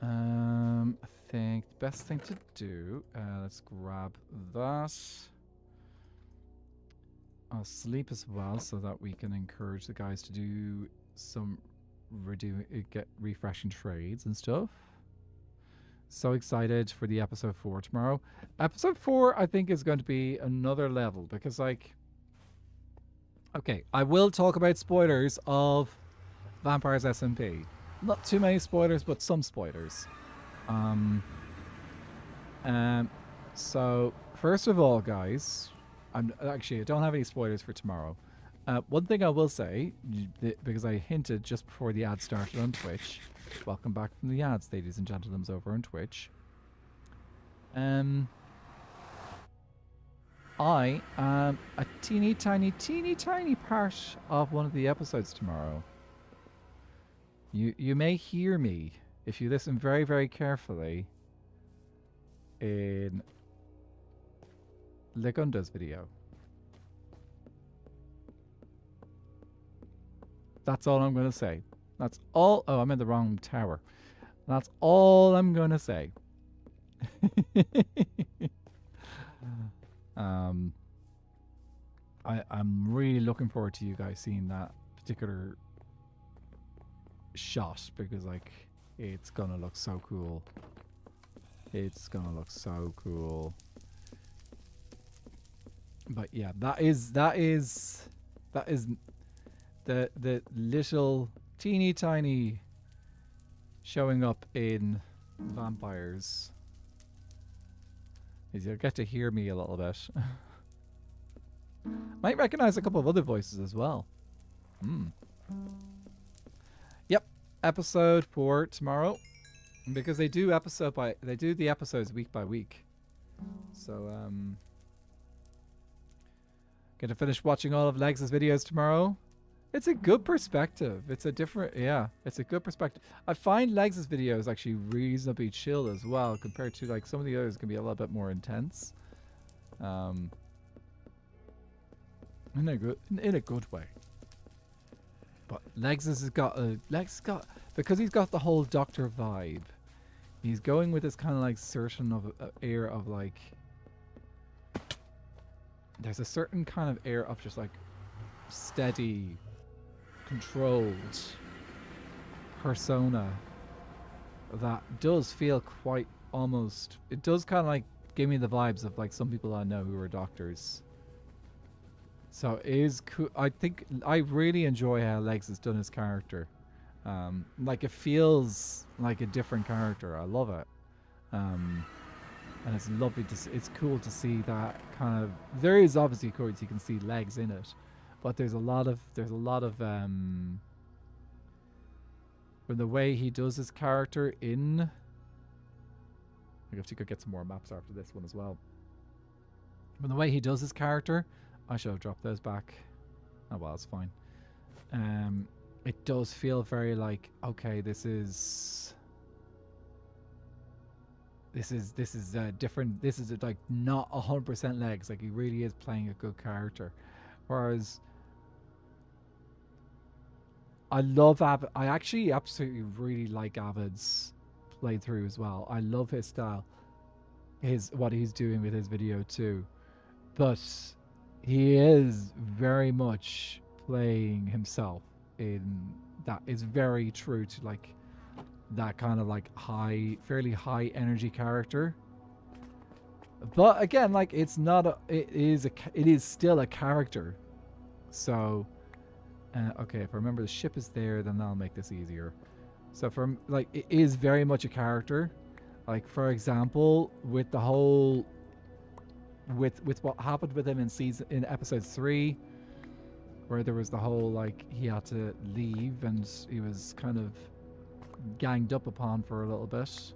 I think the best thing to do, let's grab that. I'll sleep as well so that we can encourage the guys to do some get refreshing trades and stuff. So excited for the episode 4 tomorrow. Episode 4 I think is going to be another level because like okay, I will talk about spoilers of Vampires SMP. Not too many spoilers, but some spoilers. So first of all, guys, I don't have any spoilers for tomorrow. One thing I will say, because I hinted just before the ad started on Twitch, welcome back from the ads, ladies and gentlemen, over on Twitch. I am a teeny tiny part of one of the episodes tomorrow. You may hear me if you listen very, very carefully in Legunda's video. That's all I'm going to say. That's all. Oh, I'm in the wrong tower. That's all I'm going to say. I'm really looking forward to you guys seeing that particular shot because like it's gonna look so cool. It's gonna look so cool. But yeah, that is the little teeny tiny showing up in Vampires. Is you'll get to hear me a little bit. Might recognize a couple of other voices as well. Yep, episode 4 tomorrow, because they do the episodes week by week. So gonna finish watching all of Legs' videos tomorrow. It's a good perspective. It's a good perspective. I find Legs' videos actually reasonably chill as well compared to like some of the others can be a little bit more intense. In a good way. But Legs has got because he's got the whole Doctor vibe. He's going with this kind of like certain of air of like. There's a certain kind of air of just like steady, controlled persona that does feel quite almost. It does kind of like give me the vibes of like some people I know who are doctors. So it is cool. I think I really enjoy how Legs has done his character. Like it feels like a different character. I love it. And it's lovely to see. It's cool to see that kind of. There is obviously, of course, you can see Legs in it, but there's a lot of from the way he does his character in. I have to go get some more maps after this one as well. From the way he does his character. I should have dropped those back. Oh well, it's fine. It does feel very like, okay, this is different. This is like not 100% Legs. Like he really is playing a good character. Whereas I love Avid. I actually absolutely really like Avid's playthrough as well. I love his style. What he's doing with his video too. But he is very much playing himself in that is very true to like that kind of like fairly high energy character. But again, like it's not it is still a character. So okay, if I remember the ship is there, then that'll make this easier. So from like it is very much a character. Like for example, with the whole with what happened with him in episode 3, where there was the whole like he had to leave and he was kind of ganged up upon for a little bit.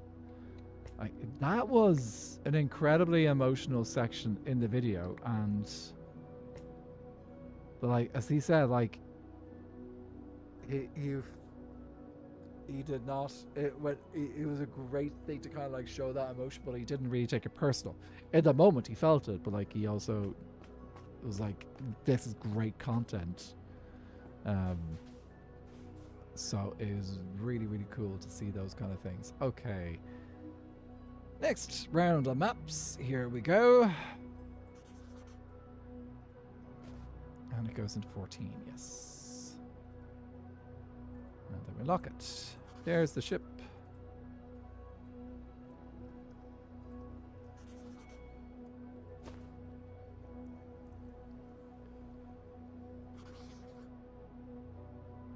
Like that was an incredibly emotional section in the video, but like as he said, like he did not. It was a great thing to kind of like show that emotion, but he didn't really take it personal. In the moment, he felt it, but like he also was like, "This is great content." So it was really, really cool to see those kind of things. Okay, next round on maps. Here we go, and it goes into 14. Yes, and then we lock it. There's the ship.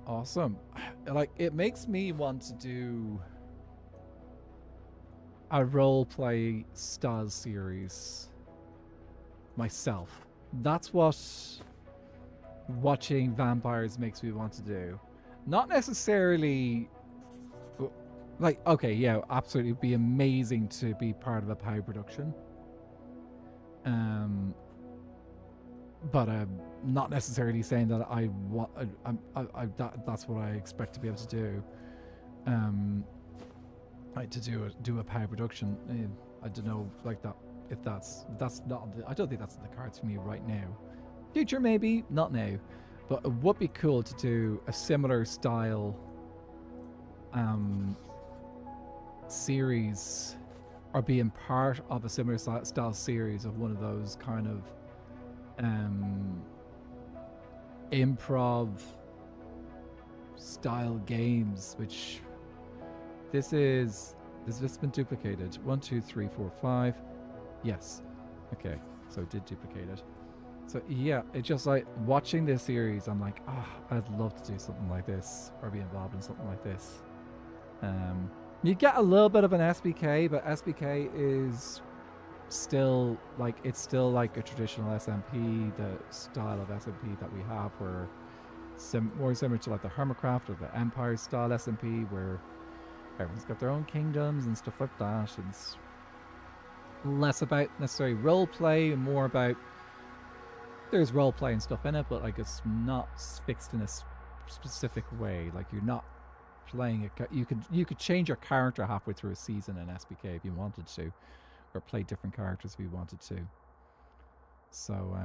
Awesome. Like, it makes me want to do a roleplay style series myself. That's what watching vampires makes me want to do. Not necessarily like, okay, yeah, absolutely, it'd be amazing to be part of a POW production. But I'm not necessarily saying that I want. That's what I expect to be able to do. Like to do a POW production. I don't know, like that. If that's not. I don't think that's in the cards for me right now. Future maybe, not now. But it would be cool to do a similar style series, or being part of a similar style series of one of those kind of improv style games, which this has been duplicated. 1 2 3 4 5. Yes, okay, so it did duplicate it. So yeah, it's just like watching this series, I'm like, oh, I'd love to do something like this or be involved in something like this. You get a little bit of an SBK, but SBK is still like, it's still like a traditional SMP, the style of SMP that we have, where more similar to like the Hermitcraft or the Empire style SMP, where everyone's got their own kingdoms and stuff like that. It's less about necessarily role play and more about, there's role play and stuff in it, but like it's not fixed in a specific way. Like you're not playing it. You could change your character halfway through a season in SBK if you wanted to, or play different characters if you wanted to. So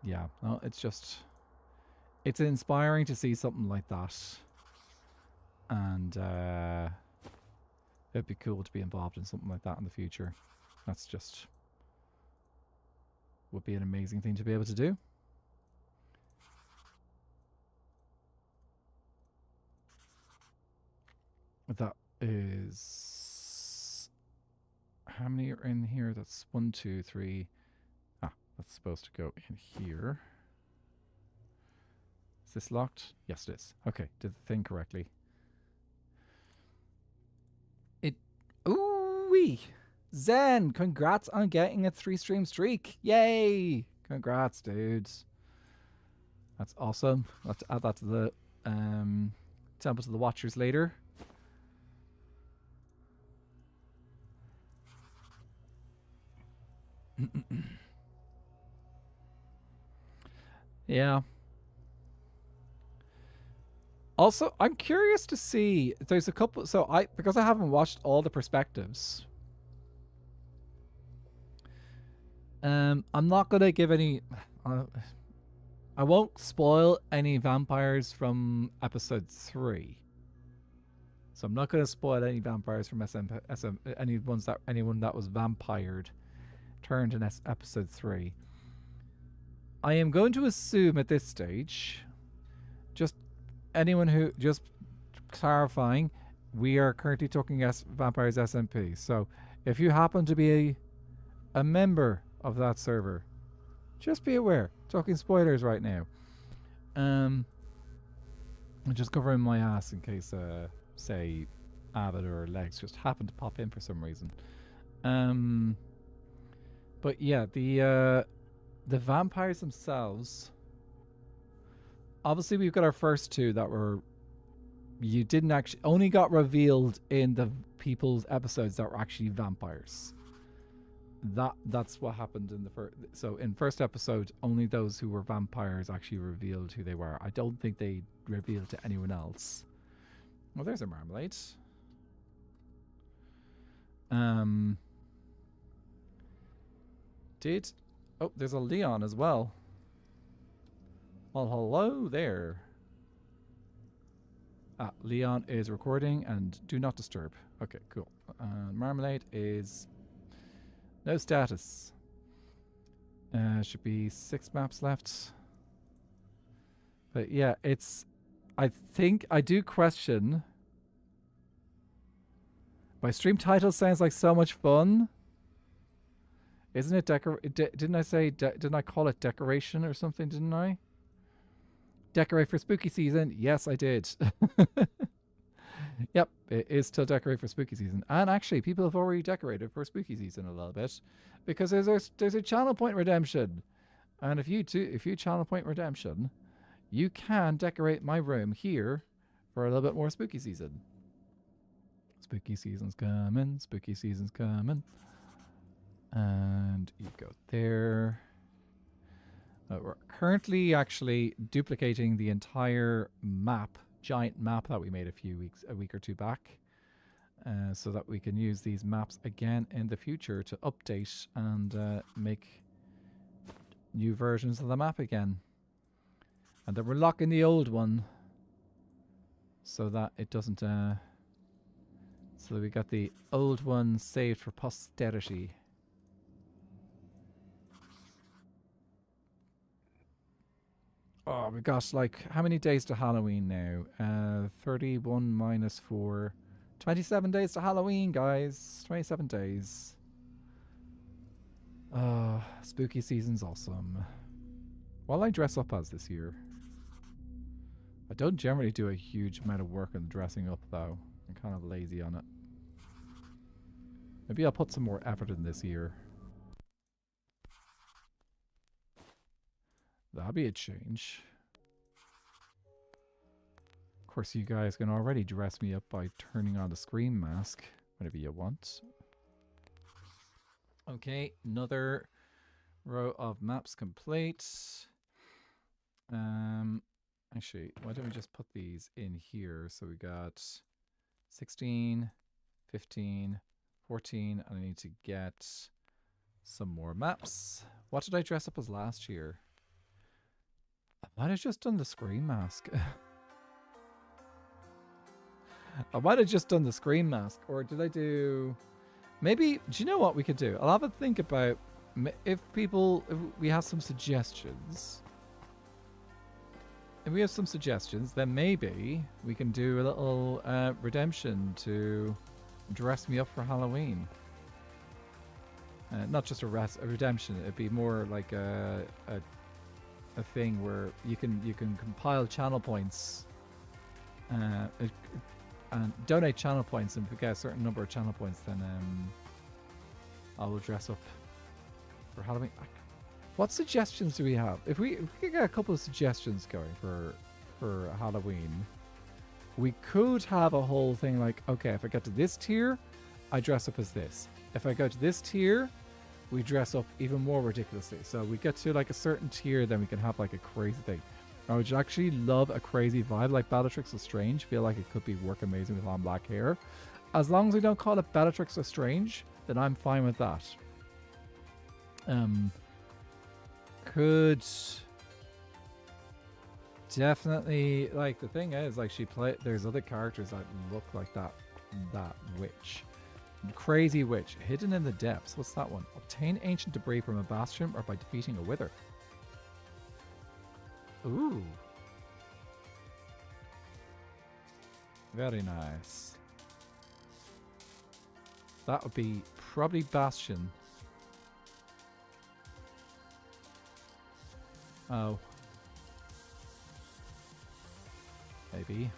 yeah, no, it's inspiring to see something like that, and it'd be cool to be involved in something like that in the future. That's just would be an amazing thing to be able to do. That is, how many are in here? That's 1 2 3. That's supposed to go in here. Is this locked? Yes, it is. Okay, did the thing correctly. Ooh-wee! Zen, congrats on getting a 3-stream streak. Yay! Congrats, dudes. That's awesome. Let's add that to the temple to the watchers later. Yeah. Also, I'm curious to see, there's a couple, because I haven't watched all the perspectives, I'm not gonna give any, I won't spoil any vampires from episode 3. So I'm not gonna spoil any vampires from anyone that was vampired turned in episode 3. I am going to assume at this stage, just clarifying, we are currently talking Vampires SMP. So if you happen to be a member of that server, just be aware. Talking spoilers right now. I'm just covering my ass in case, say, Avid or Legs just happen to pop in for some reason. But yeah, the vampires themselves. Obviously, we've got our first two that were you didn't actually only got revealed in the people's episodes that were actually vampires. That's what happened in the first. So in first episode, only those who were vampires actually revealed who they were. I don't think they revealed to anyone else. Well, there's a marmalade. Oh, there's a Leon as well. Well, hello there. Leon is recording and do not disturb. Okay, cool. Marmalade is no status. Should be 6 maps left. But yeah, I think I do question. My stream title sounds like so much fun. Isn't it didn't I call it decoration or something, didn't I? Decorate for spooky season. Yes, I did. Yep, it is still decorate for spooky season. And actually, people have already decorated for spooky season a little bit. Because there's a channel point redemption. And if you channel point redemption, you can decorate my room here for a little bit more spooky season. Spooky season's coming. Spooky season's coming. And you go there. We're currently actually duplicating the entire map, giant map that we made a week or two back, so that we can use these maps again in the future to update and make new versions of the map again. And then we're locking the old one so that it doesn't. So that we got the old one saved for posterity. Oh, we got like how many days to Halloween now? 31 minus 4. 27 days to Halloween, guys. 27 days. Spooky season's awesome. What'll I dress up as this year? I don't generally do a huge amount of work on dressing up, though. I'm kind of lazy on it. Maybe I'll put some more effort in this year. That'll be a change. Of course, you guys can already dress me up by turning on the screen mask whenever you want. Okay, another row of maps complete. Actually, why don't we just put these in here? So we got 16, 15, 14, and I need to get some more maps. What did I dress up as last year? I might have just done the screen mask. I might have just done the screen mask. Or did I do... Maybe... Do you know what we could do? I'll have a think about... If we have some suggestions... If we have some suggestions, then maybe we can do a little redemption to dress me up for Halloween. Not just a redemption. It'd be more like a thing where you can compile channel points and donate channel points, and if we get a certain number of channel points, then I will dress up for Halloween. What suggestions do we have? If we could get a couple of suggestions going for Halloween, we could have a whole thing like, okay, if I get to this tier, I dress up as this. If I go to this tier, we dress up even more ridiculously. So we get to like a certain tier, then we can have like a crazy thing. I would actually love a crazy vibe like Bellatrix Lestrange. Feel like it could be work amazing with long black hair. As long as we don't call it Bellatrix Lestrange, then I'm fine with that. Could definitely, like, the thing is, like, there's other characters that look like that witch. Crazy witch, hidden in the depths. What's that one? Obtain ancient debris from a bastion or by defeating a wither. Ooh. Very nice. That would be probably bastion. Oh. Maybe.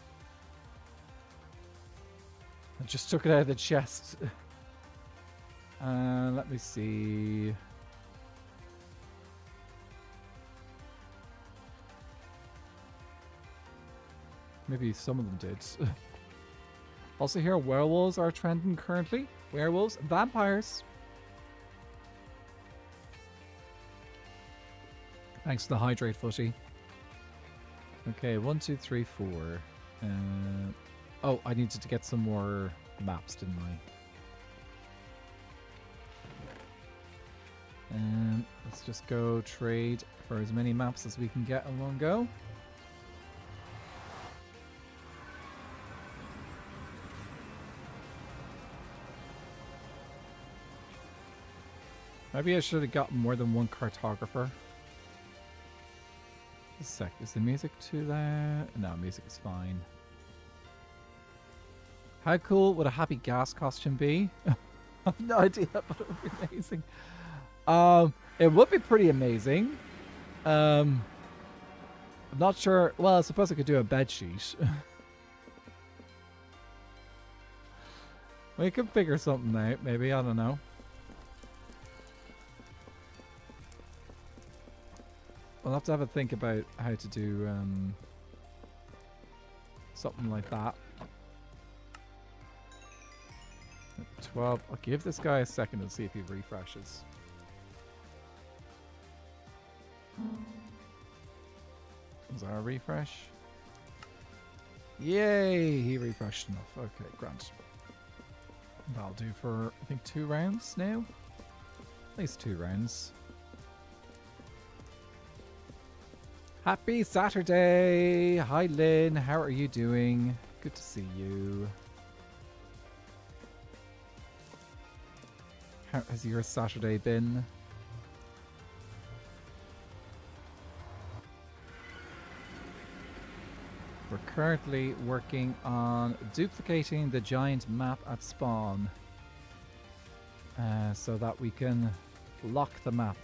I just took it out of the chest. Let me see. Maybe some of them did. Also here, werewolves are trending currently. Werewolves and vampires. Thanks for the hydrate, footy. Okay, 1, 2, 3, 4. Oh, I needed to get some more maps, didn't I? Let's just go trade for as many maps as we can get in one go. Maybe I should have gotten more than one cartographer. A sec, is the music too loud? No, music is fine. How cool would a happy gas costume be? I have no idea, but it would be amazing. It would be pretty amazing. I'm not sure. Well, I suppose I could do a bed sheet. We could figure something out, maybe. I don't know. We'll have to have a think about how to do something like that. 12. I'll give this guy a second to see if he refreshes. Was that a refresh? Yay! He refreshed enough. Okay, grand. That'll do for, I think, 2 rounds now. At least 2 rounds. Happy Saturday! Hi Lynn, how are you doing? Good to see you. How has your Saturday been? We're currently working on duplicating the giant map at spawn so that we can lock the map.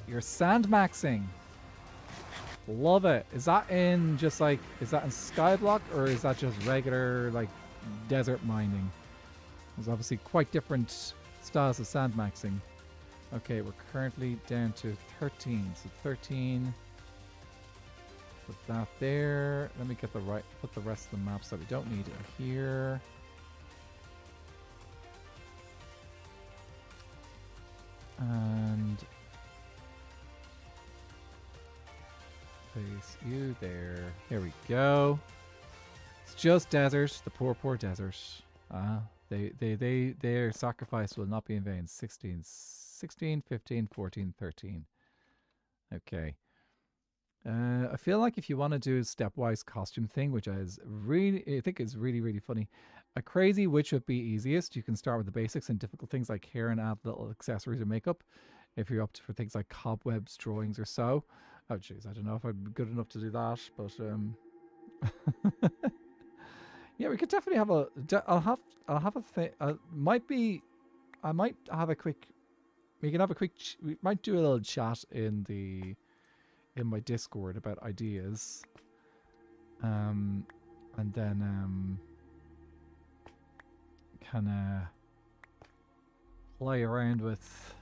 You're sand maxing. Love it. Is that in just like, is that in Skyblock or is that just regular like desert mining? There's obviously quite different styles of sand maxing. Okay, we're currently down to 13. So 13. Put that there. Let me get the right, put the rest of the maps that we don't need in here. And place you there. Here we go. It's just desert. The poor, poor desert. Their sacrifice will not be in vain. 16, 15, 14, 13. Okay. I feel like if you want to do a stepwise costume thing, which I think is really, really funny. A crazy which would be easiest. You can start with the basics and difficult things like hair and add little accessories or makeup. If you're up for things like cobwebs, drawings, or so. Oh jeez, I don't know if I'm good enough to do that, but yeah, we could definitely have a. I'll have a thing. I might have a quick. We can have a quick. We might do a little chat in my Discord about ideas. And then kind of play around with.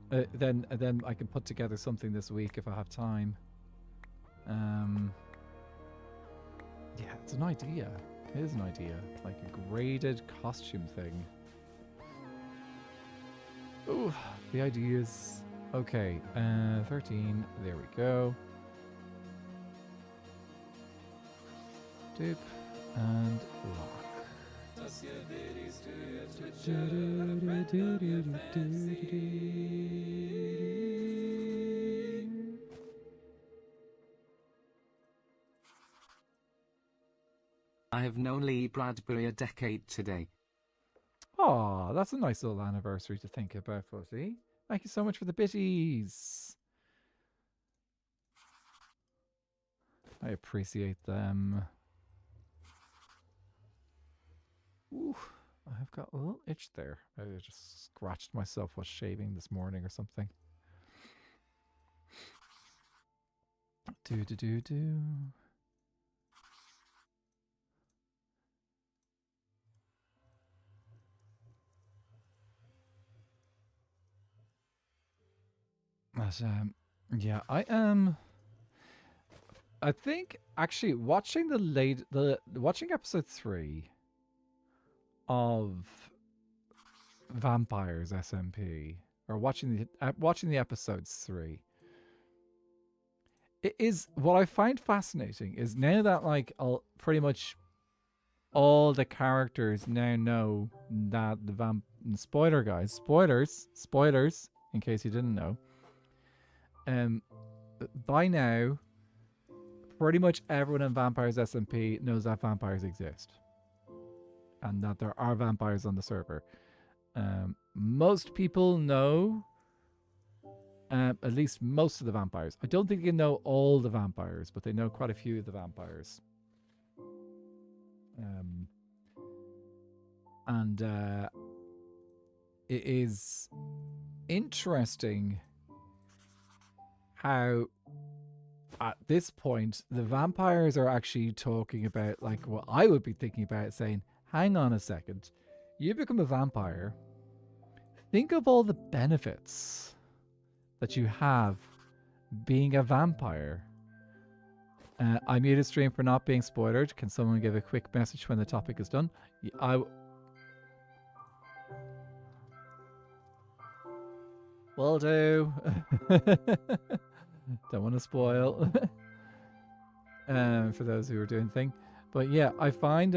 Then I can put together something this week if I have time. Yeah, it's an idea. It is an idea. Like a graded costume thing. Ooh, the ideas. Okay, 13. There we go. Dip and lock. I have known Lee Bradbury a decade today. Oh, that's a nice little anniversary to think about, Fuzzy. Thank you so much for the bitties. I appreciate them. Ooh, I've got a little itch there. I just scratched myself while shaving this morning or something. Do. But, Yeah, I am. I think actually watching watching episode 3 of Vampires SMP, or watching the episodes 3, it is what I find fascinating is now that like pretty much all the characters now know that the spoiler guys, spoilers in case you didn't know, um by now pretty much everyone in Vampires SMP knows that vampires exist and that there are vampires on the server. Most people know at least most of the vampires. I don't think they know all the vampires, but they know quite a few of the vampires. And it is interesting how at this point the vampires are actually talking about like what I would be thinking about, saying, hang on a second, you become a vampire, think of all the benefits that you have being a vampire. I muted stream for not being spoiled. Can someone give a quick message when the topic is done? Will do. Don't want to spoil. For those who are doing thing, but yeah, I find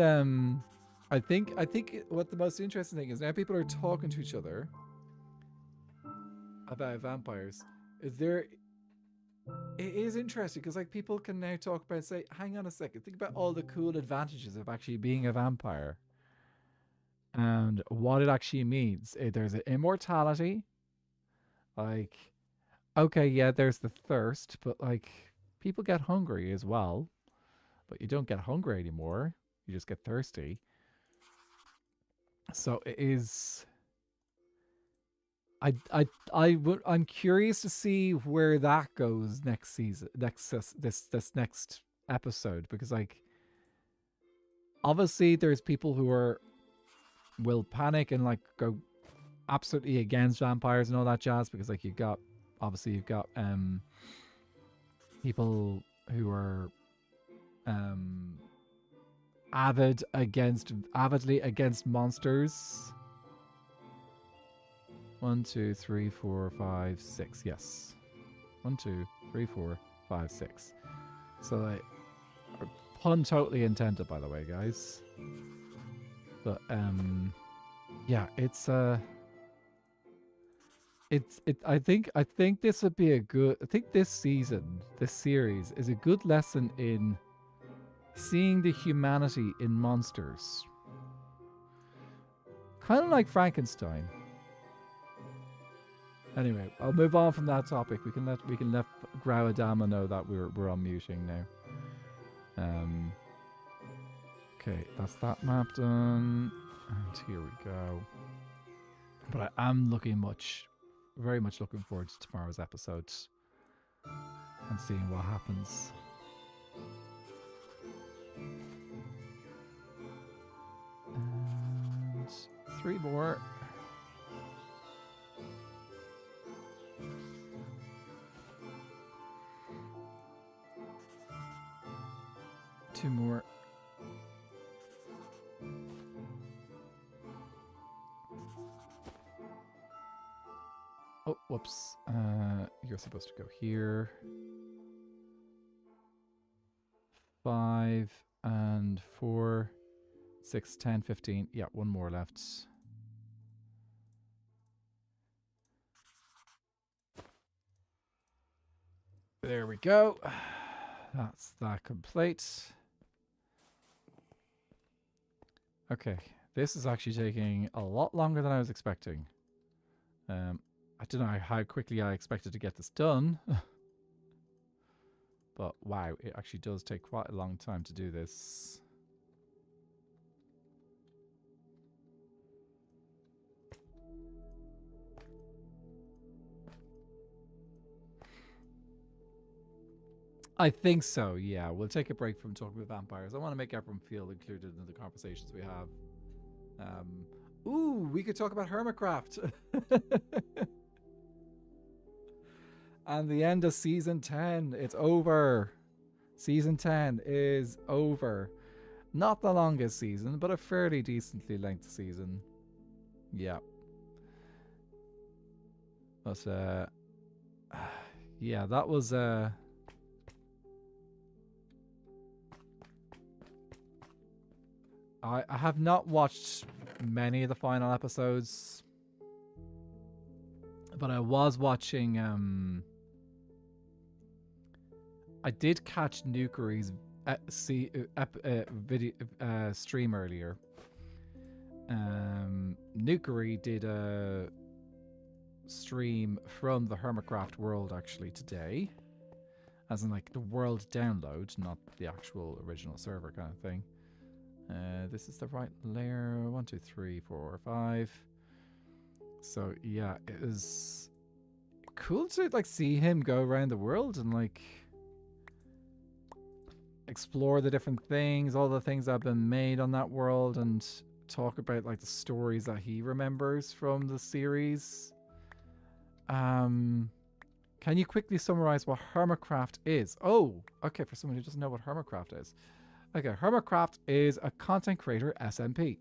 I think what the most interesting thing is now people are talking to each other about vampires. It is interesting because like people can now talk about, say, hang on a second, think about all the cool advantages of actually being a vampire and what it actually means. There's an immortality, like, okay, yeah, there's the thirst, but like people get hungry as well, but you don't get hungry anymore, you just get thirsty. So it is, I'm curious to see where that goes next season, this next episode, because like obviously there's people who will panic and like go absolutely against vampires and all that jazz, because like you've got people who are avidly against monsters. 1, 2, 3, 4, 5, 6. Yes. 1, 2, 3, 4, 5, 6. So like, pun totally intended, by the way, guys. But yeah, I think this would be I think this series is a good lesson in seeing the humanity in monsters. Kind of like Frankenstein. Anyway, I'll move on from that topic. We can let Grauadama know that we're unmuting now. Okay, that's that map done. And here we go. But I am very much looking forward to tomorrow's episode and seeing what happens. And 3 more. Two more. Oh, whoops. You're supposed to go here. 5 and 4, 6, 10, 15. Yeah, 1 more left. There we go. That's that complete. Okay, this is actually taking a lot longer than I was expecting. I don't know how quickly I expected to get this done. But wow, it actually does take quite a long time to do this. I think so, yeah. We'll take a break from talking about vampires. I want to make everyone feel included in the conversations we have. Ooh, we could talk about Hermitcraft. And the end of season 10. It's over. Season 10 is over. Not the longest season, but a fairly decently length season. Yeah. But, yeah, that was, I have not watched many of the final episodes, but I was watching, I did catch Nukery's video stream earlier. Nukery did a stream from the Hermitcraft world actually today, as in like the world download, not the actual original server kind of thing. This is the right layer. 1, 2, 3, 4, 5. So yeah, it was cool to like see him go around the world and like explore the different things, all the things that have been made on that world, and talk about like the stories that he remembers from the series. Can you quickly summarize what Hermitcraft is? Oh, okay, for someone who doesn't know what Hermitcraft is. Okay, Hermitcraft is a content creator SMP.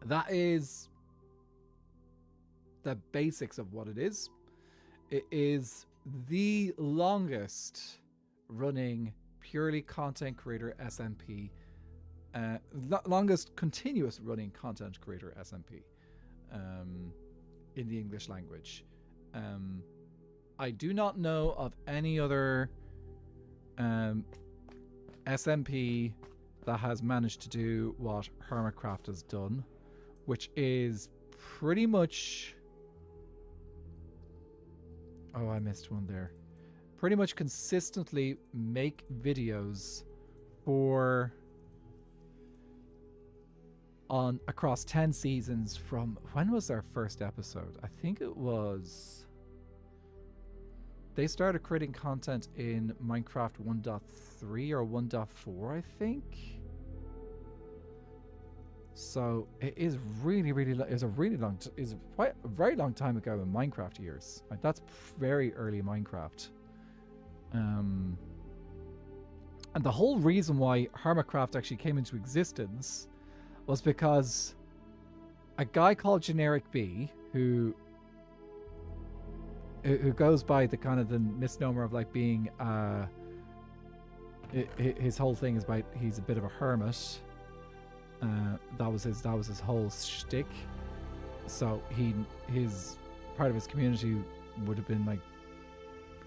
That is the basics of what it is. It is the longest running purely content creator SMP, longest continuous running content creator SMP in the English language. I do not know of any other SMP that has managed to do what Hermitcraft has done, which is pretty much... Oh, I missed one there. Pretty much consistently make videos for across 10 seasons from... When was their first episode? I think it was... They started creating content in Minecraft 1.3 or 1.4, I think. So it is really, really, is a really long, is quite a very long time ago in Minecraft years. Like that's very early Minecraft. And the whole reason why Hermitcraft actually came into existence was because a guy called Generic B, who goes by the kind of the misnomer of like being his whole thing is about he's a bit of a hermit. That was his whole shtick. So his part of his community would have been like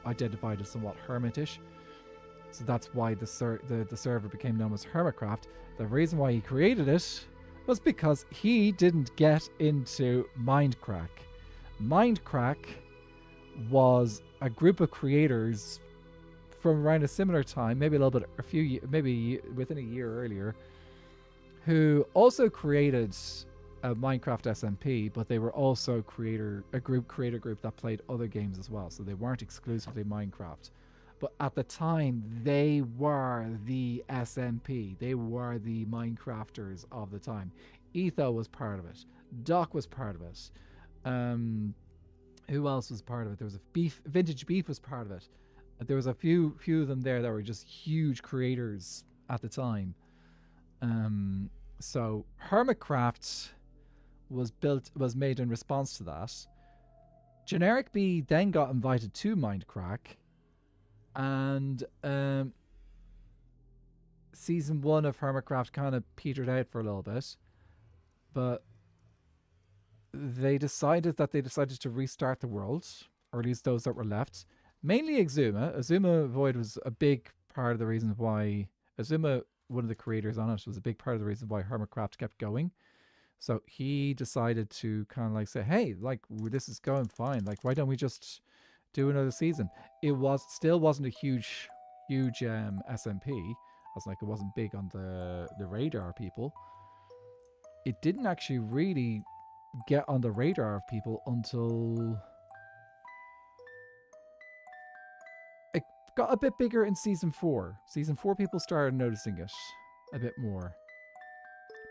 identified as somewhat hermitish. So that's why the server became known as Hermitcraft. The reason why he created it was because he didn't get into Mindcrack. Mindcrack was a group of creators from around a similar time, maybe a little bit, maybe within a year earlier, who also created a Minecraft SMP, but they were also creator group that played other games as well. So they weren't exclusively Minecraft. But at the time, they were the SMP. They were the Minecrafters of the time. Etho was part of it. Doc was part of it. Who else was part of it? There was Vintage Beef was part of it. There was a few of them there that were just huge creators at the time. So Hermitcraft was made in response to that. Generic B then got invited to Mindcrack, and season 1 of Hermitcraft kind of petered out for a little bit, but they decided to restart the world, or at least those that were left. Mainly Exuma. Exuma Void was a big part of the reason why... Exuma, one of the creators on it, was a big part of the reason why Hermitcraft kept going. So he decided to kind of like say, hey, like, this is going fine. Like, why don't we just do another season? It still wasn't a huge SMP. I was like, it wasn't big on the radar of people. It didn't actually really get on the radar of people until it got a bit bigger in season 4. Season 4 people started noticing it a bit more.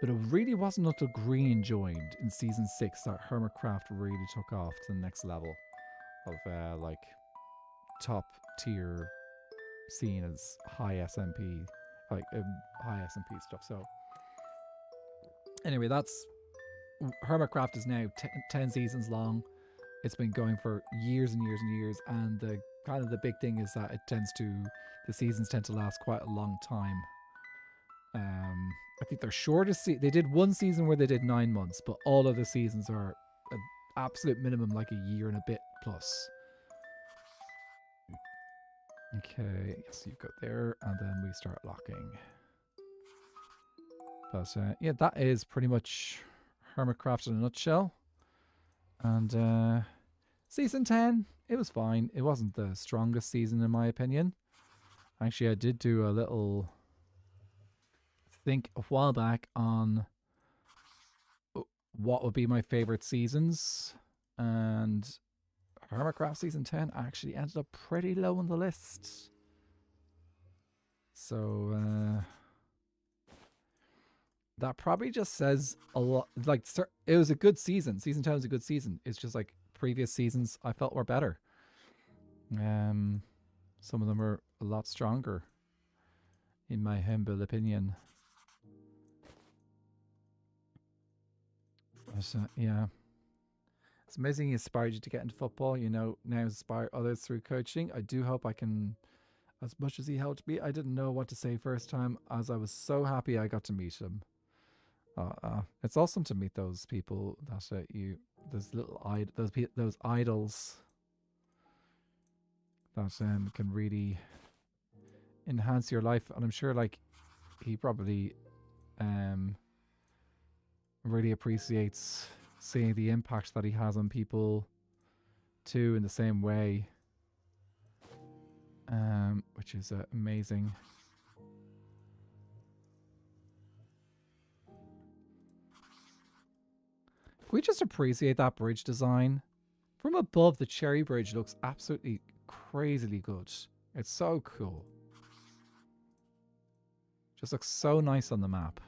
But it really wasn't until Green joined in season 6 that Hermitcraft really took off to the next level. of like top tier seen as high SMP, like high SMP stuff. So anyway, that's Hermitcraft is now 10 seasons long. It's been going for years and years and years, and the kind of the big thing is that the seasons tend to last quite a long time. I think their shortest they did one season where they did 9 months, but all of the seasons are an absolute minimum like a year and a bit plus. Okay, so you go there, and then we start locking. But yeah, that is pretty much Hermitcraft in a nutshell. And season 10, it was fine. It wasn't the strongest season in my opinion. Actually, I did do a little think a while back on what would be my favorite seasons, and Hermitcraft season 10 actually ended up pretty low on the list. So that probably just says a lot. Like, it was a good season. Season 10 was a good season. It's just like previous seasons I felt were better. Some of them are a lot stronger, in my humble opinion. But, yeah. It's amazing he inspired you to get into football. You know, now inspire others through coaching. I do hope I can, as much as he helped me. I didn't know what to say first time, as I was so happy I got to meet him. It's awesome to meet those people that those idols that can really enhance your life. And I'm sure, like, he probably really appreciates seeing the impact that he has on people too, in the same way, which is amazing. Can we just appreciate that bridge design? From above, the cherry bridge looks absolutely crazily good. It's so cool. Just looks so nice on the map.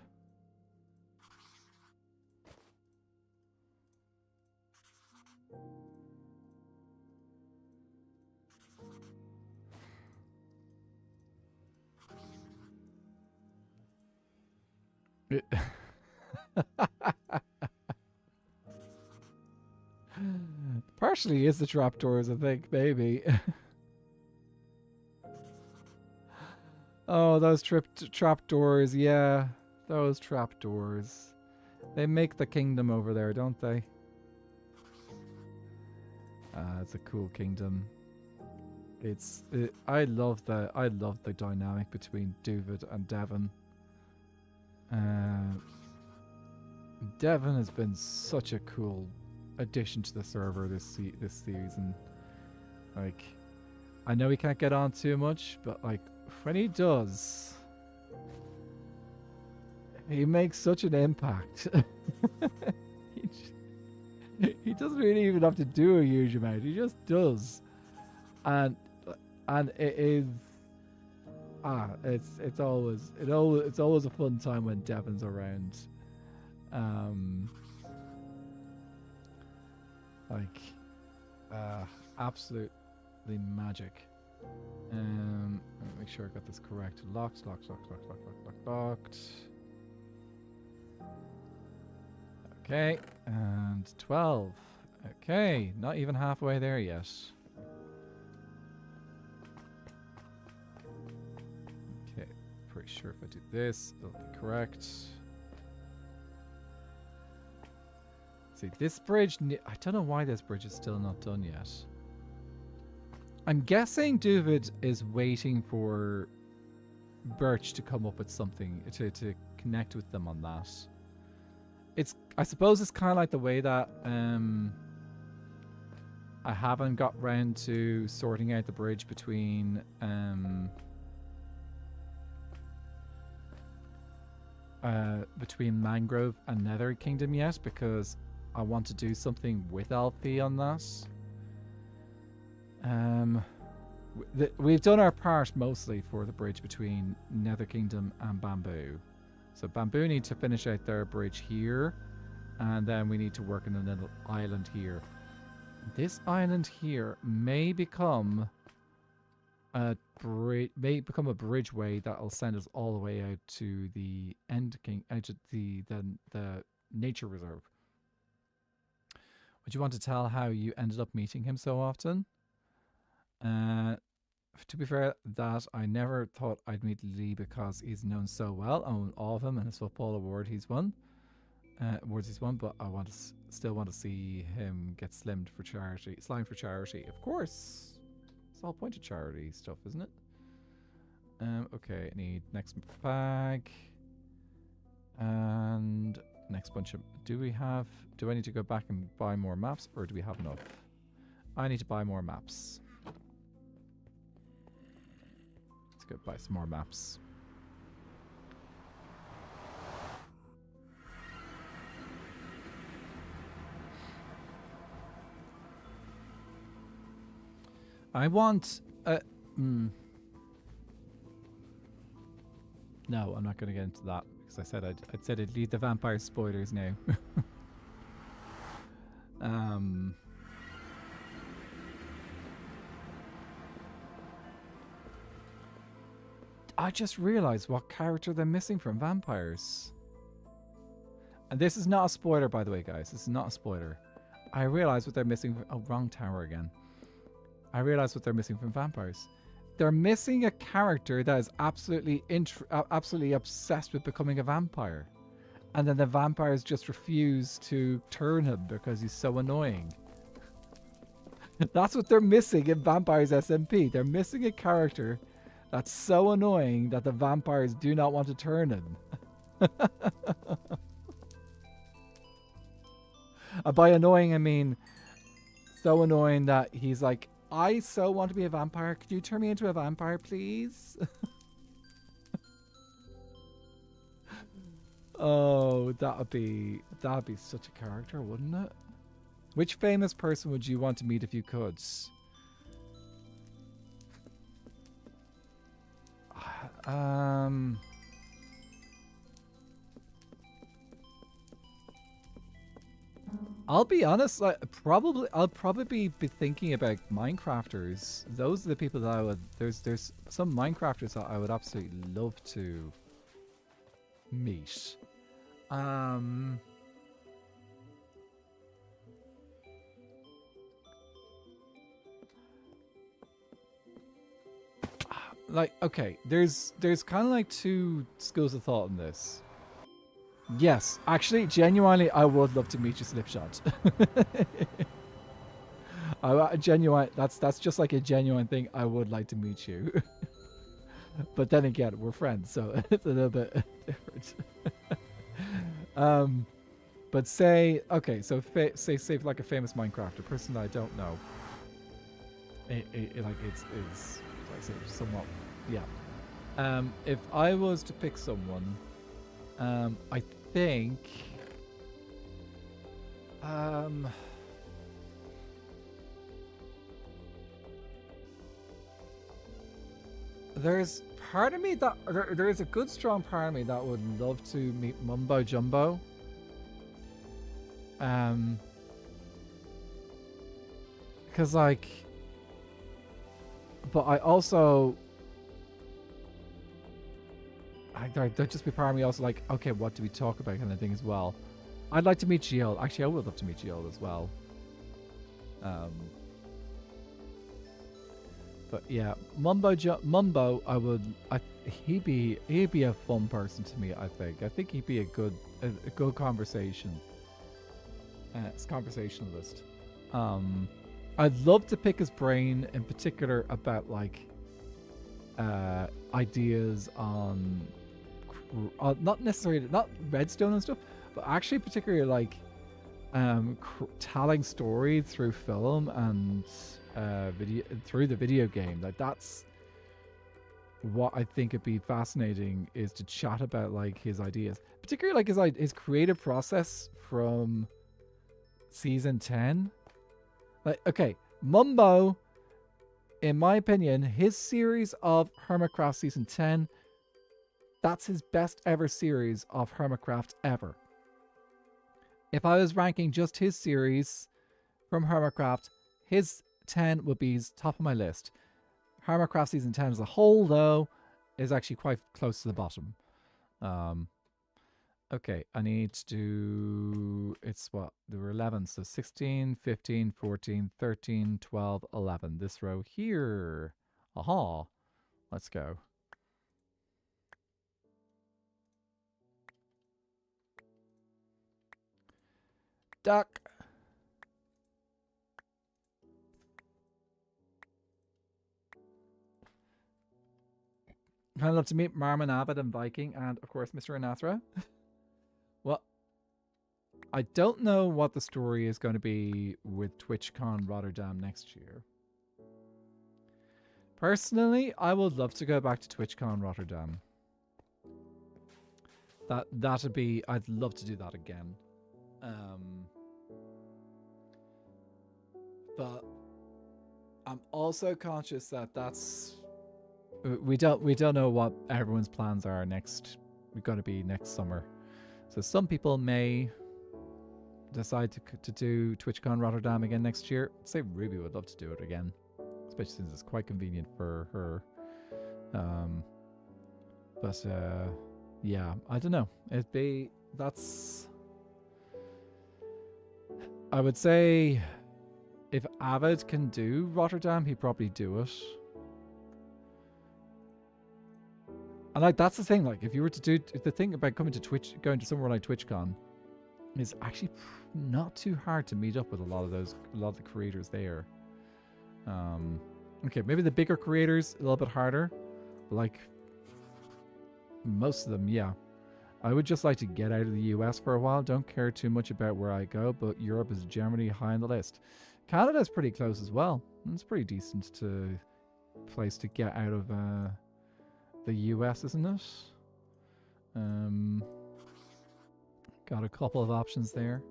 Partially is the trapdoors, I think, maybe. Oh, those trapdoors, yeah. Those trapdoors. They make the kingdom over there, don't they? It's a cool kingdom. I love the dynamic between Duvid and Devon. Devon has been such a cool addition to the server this season. Like, I know he can't get on too much, but like when he does, he makes such an impact. He doesn't really even have to do a huge amount. He just does, and it is it's always a fun time when Devon's around. Absolutely magic. Let me make sure I got this correct. Locked. Okay, and 12. Okay, not even halfway there yet. Okay, pretty sure if I do this, it'll be correct. See, this bridge, I don't know why this bridge is still not done yet. I'm guessing Duvid is waiting for Birch to come up with something to connect with them on that. I suppose it's kind of like the way that I haven't got round to sorting out the bridge between Mangrove and Nether Kingdom yet, because I want to do something with Alfie on that. We've done our part mostly for the bridge between Nether Kingdom and Bamboo. So Bamboo need to finish out their bridge here, and then we need to work on a little island here. This island here may become a bridgeway that'll send us all the way out to the out to the nature reserve. Would you want to tell how you ended up meeting him so often? To be fair, that I never thought I'd meet Lee because he's known so well. I own all of him and his football award he's won. Awards he's won, but I still want to see him get slimed for charity. Slimed for charity, of course. It's all point of charity stuff, isn't it? Okay, I need next bag. And next bunch of... Do I need to go back and buy more maps, or do we have enough? I need to buy more maps. Let's go buy some more maps. I want no, I'm not going to get into that because I said I'd leave the vampire spoilers now. I just realized what character they're missing from vampires. And this is not a spoiler, by the way, guys. This is not a spoiler. I realized what they're missing. Oh, wrong tower again. I realized what they're missing from vampires. They're missing a character that is absolutely obsessed with becoming a vampire. And then the vampires just refuse to turn him because he's so annoying. That's what they're missing in Vampires SMP. They're missing a character that's so annoying that the vampires do not want to turn him. By annoying, I mean so annoying that he's like, I so want to be a vampire. Could you turn me into a vampire, please? Oh, that'd be such a character, wouldn't it? Which famous person would you want to meet if you could? I'll be honest, I'll probably be thinking about Minecrafters. Those are the people that I would there's some Minecrafters that I would absolutely love to meet. Like, okay, there's kind of like two schools of thought in this. Yes, actually, genuinely, I would love to meet you, Slipshot. That's just like a genuine thing. I would like to meet you. But then again, we're friends, so it's a little bit different. But say, okay, so say like a famous Minecrafter, person that I don't know. It's like say somewhat, yeah. If I was to pick someone, I think there's part of me that there is a good strong part of me that would love to meet Mumbo Jumbo. Because like, but I also there'd just be part of me also like, okay, what do we talk about kind of thing as well. I'd like to meet Gaeilge. Actually, I would love to meet Gaeilge as well. But yeah, Mumbo, he'd be a fun person to meet. I think he'd be a good conversation. Conversationalist. I'd love to pick his brain in particular about like ideas on not necessarily not redstone and stuff, but actually particularly like telling stories through film and video through the video game. Like that's what I think would be fascinating, is to chat about like his ideas, particularly like his creative process from season 10. Like, okay, Mumbo, in my opinion, his series of Hermitcraft season 10, that's his best ever series of Hermitcraft ever. If I was ranking just his series from Hermitcraft, his 10 would be top of my list. Harmacraft Season 10 as a whole, though, is actually quite close to the bottom. Okay, I need to do... It's what? There were 11. So 16, 15, 14, 13, 12, 11. This row here. Aha. Let's go. Duck. I'd love to meet Marmon Abbott and Viking and, of course, Mr. Anathra. Well, I don't know what the story is going to be with TwitchCon Rotterdam next year. Personally, I would love to go back to TwitchCon Rotterdam. That'd be... I'd love to do that again. But I'm also conscious that that's... We don't know what everyone's plans are next. We've got to be next summer. So some people may decide to do TwitchCon Rotterdam again next year. I'd say Ruby would love to do it again, especially since it's quite convenient for her. But yeah, I don't know. I would say if Avid can do Rotterdam, he'd probably do it. And like that's the thing, like if you were to do the thing about going to somewhere like TwitchCon is actually not too hard to meet up with a lot of the creators there. Okay, maybe the bigger creators a little bit harder, but like most of them, yeah. I would just like to get out of the US for a while. Don't care too much about where I go, but Europe is generally high on the list. Canada's pretty close as well. It's pretty decent place to get out of the US, isn't it? Got a couple of options there.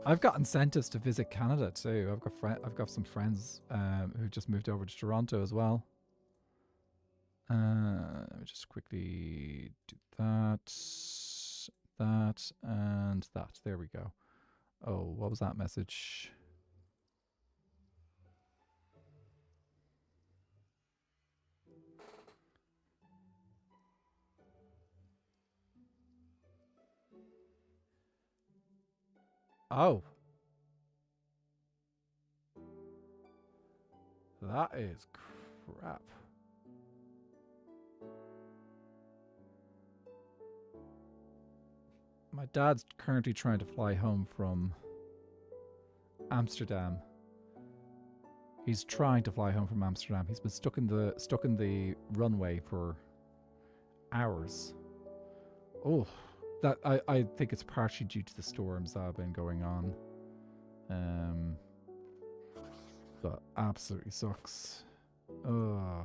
I've got incentives to visit Canada too. I've got some friends who just moved over to Toronto as well. Let me just quickly do that, and that. There we go. Oh, what was that message? Oh. That is crap. My dad's currently trying to fly home from Amsterdam. He's trying to fly home from Amsterdam. He's been stuck in the runway for hours. Oh, that I think it's partially due to the storms that have been going on. But absolutely sucks. Oh.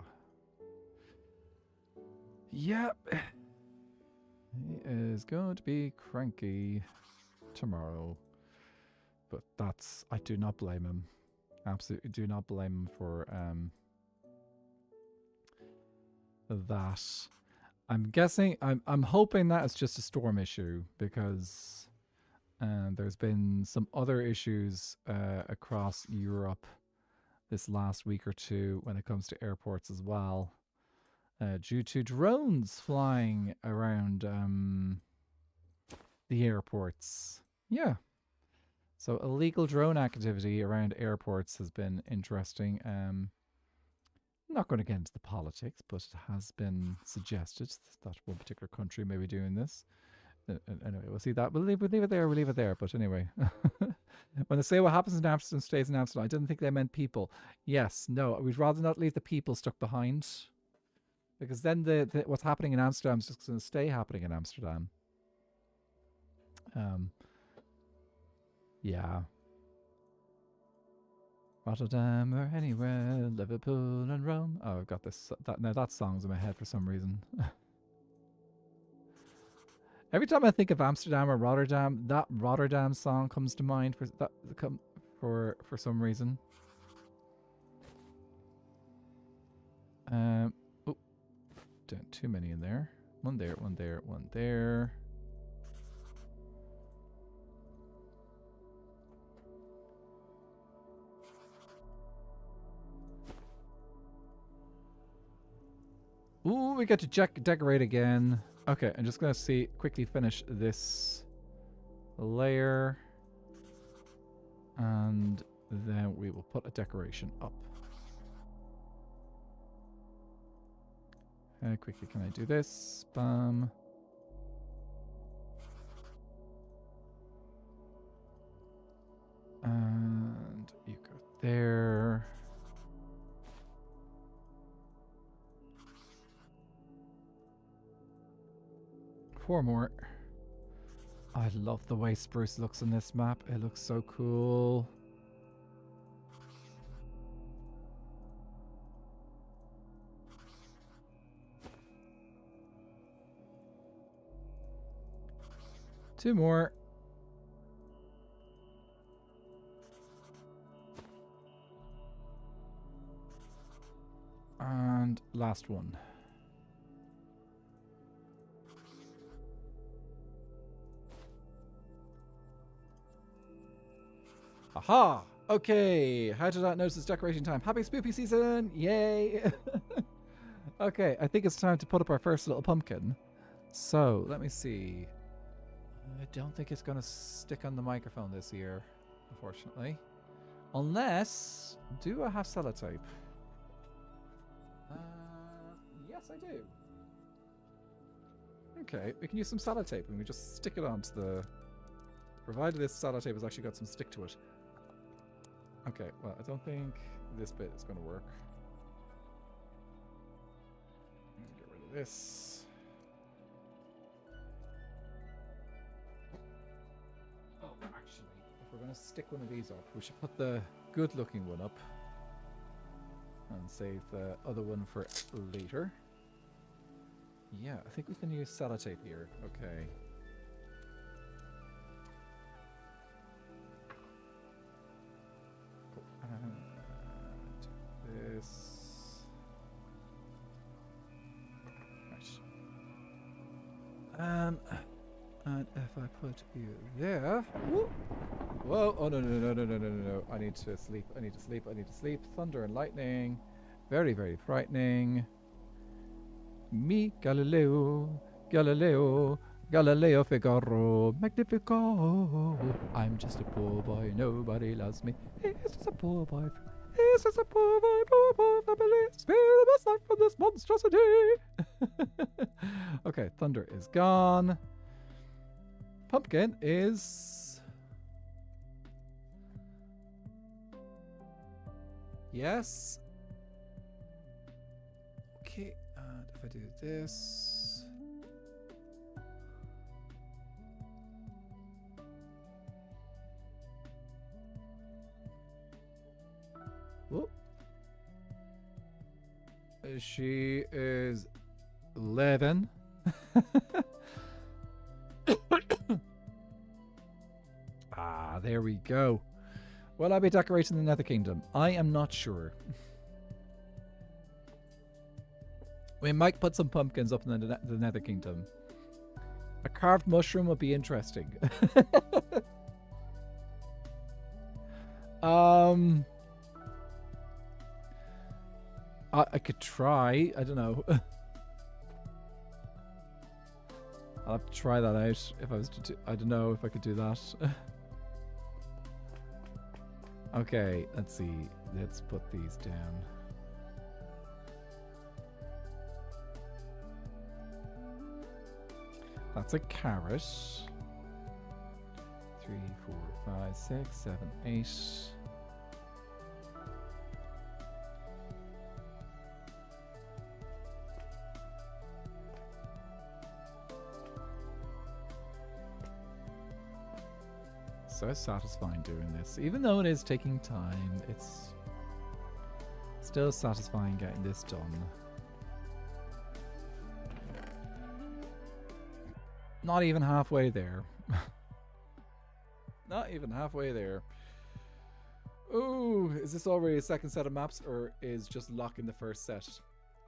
Yep. He is going to be cranky tomorrow. But I do not blame him. Absolutely do not blame him for that. I'm hoping that it's just a storm issue because there's been some other issues across Europe this last week or two when it comes to airports as well. Due to drones flying around the airports. Yeah. So illegal drone activity around airports has been interesting. I'm not going to get into the politics, but it has been suggested that one particular country may be doing this. Anyway, we'll see that. We'll leave it there. But anyway, when they say what happens in Amsterdam stays in Amsterdam, I didn't think they meant people. Yes, no, we'd rather not leave the people stuck behind. Because then what's happening in Amsterdam is just going to stay happening in Amsterdam. Yeah. Rotterdam or anywhere, Liverpool and Rome. Oh, I've got this. That song's in my head for some reason. Every time I think of Amsterdam or Rotterdam, that Rotterdam song comes to mind for some reason. Oh, don't too many in there. One there, one there, one there. Ooh, we get to decorate again. Okay, I'm just going to quickly finish this layer. And then we will put a decoration up. How quickly can I do this? Bam. And you go there. Four more. I love the way spruce looks in this map. It looks so cool. Two more. And last one. Aha! Okay, how did I notice it's decoration time? Happy spooky season! Yay! Okay, I think it's time to put up our first little pumpkin. So, let me see. I don't think it's going to stick on the microphone this year, unfortunately. Unless, do I have sellotape? Yes, I do. Okay, we can use some sellotape and we just stick it onto the... Provided this sellotape has actually got some stick to it. Okay, well, I don't think this bit is going to work. Get rid of this. Oh, actually, if we're going to stick one of these up, we should put the good-looking one up. And save the other one for later. Yeah, I think we can use sellotape here. Okay. This. Right. And if I put you there. Whoop. Whoa! Oh no! No! I need to sleep. I need to sleep. I need to sleep. Thunder and lightning, very, very frightening. Me, Galileo, Galileo, Galileo Figaro, Magnifico. I'm just a poor boy. Nobody loves me. He's just a poor boy. He's just a poor boy. Poor, poor family. Spare the best life from this monstrosity. Okay, thunder is gone. Pumpkin is... Yes. Okay, and if I do this... Whoop. She is 11. Ah, there we go. Will I be decorating the Nether Kingdom? I am not sure. We might put some pumpkins up in the Nether Kingdom. A carved mushroom would be interesting. I could try. I don't know. I'll have to try that out if I was to do... I don't know if I could do that. Okay, let's see. Let's put these down. That's a carrot. 3, 4, 5, 6, 7, 8. So satisfying doing this. Even though it is taking time, it's still satisfying getting this done. Not even halfway there. Not even halfway there. Ooh, is this already a second set of maps or is just locking the first set?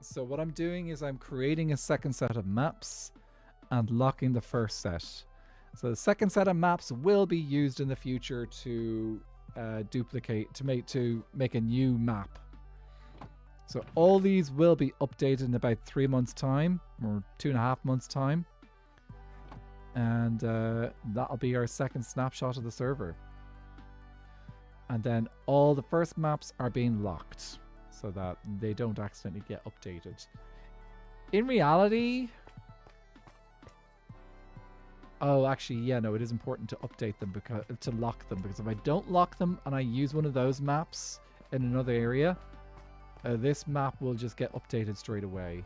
So what I'm doing is I'm creating a second set of maps and locking the first set. So the second set of maps will be used in the future to duplicate, to make a new map. So all these will be updated in about 3 months' time, or 2.5 months' time. And that'll be our second snapshot of the server. And then all the first maps are being locked so that they don't accidentally get updated. In reality... Oh, actually, yeah, no, it is important to update them, because to lock them, because if I don't lock them and I use one of those maps in another area, this map will just get updated straight away.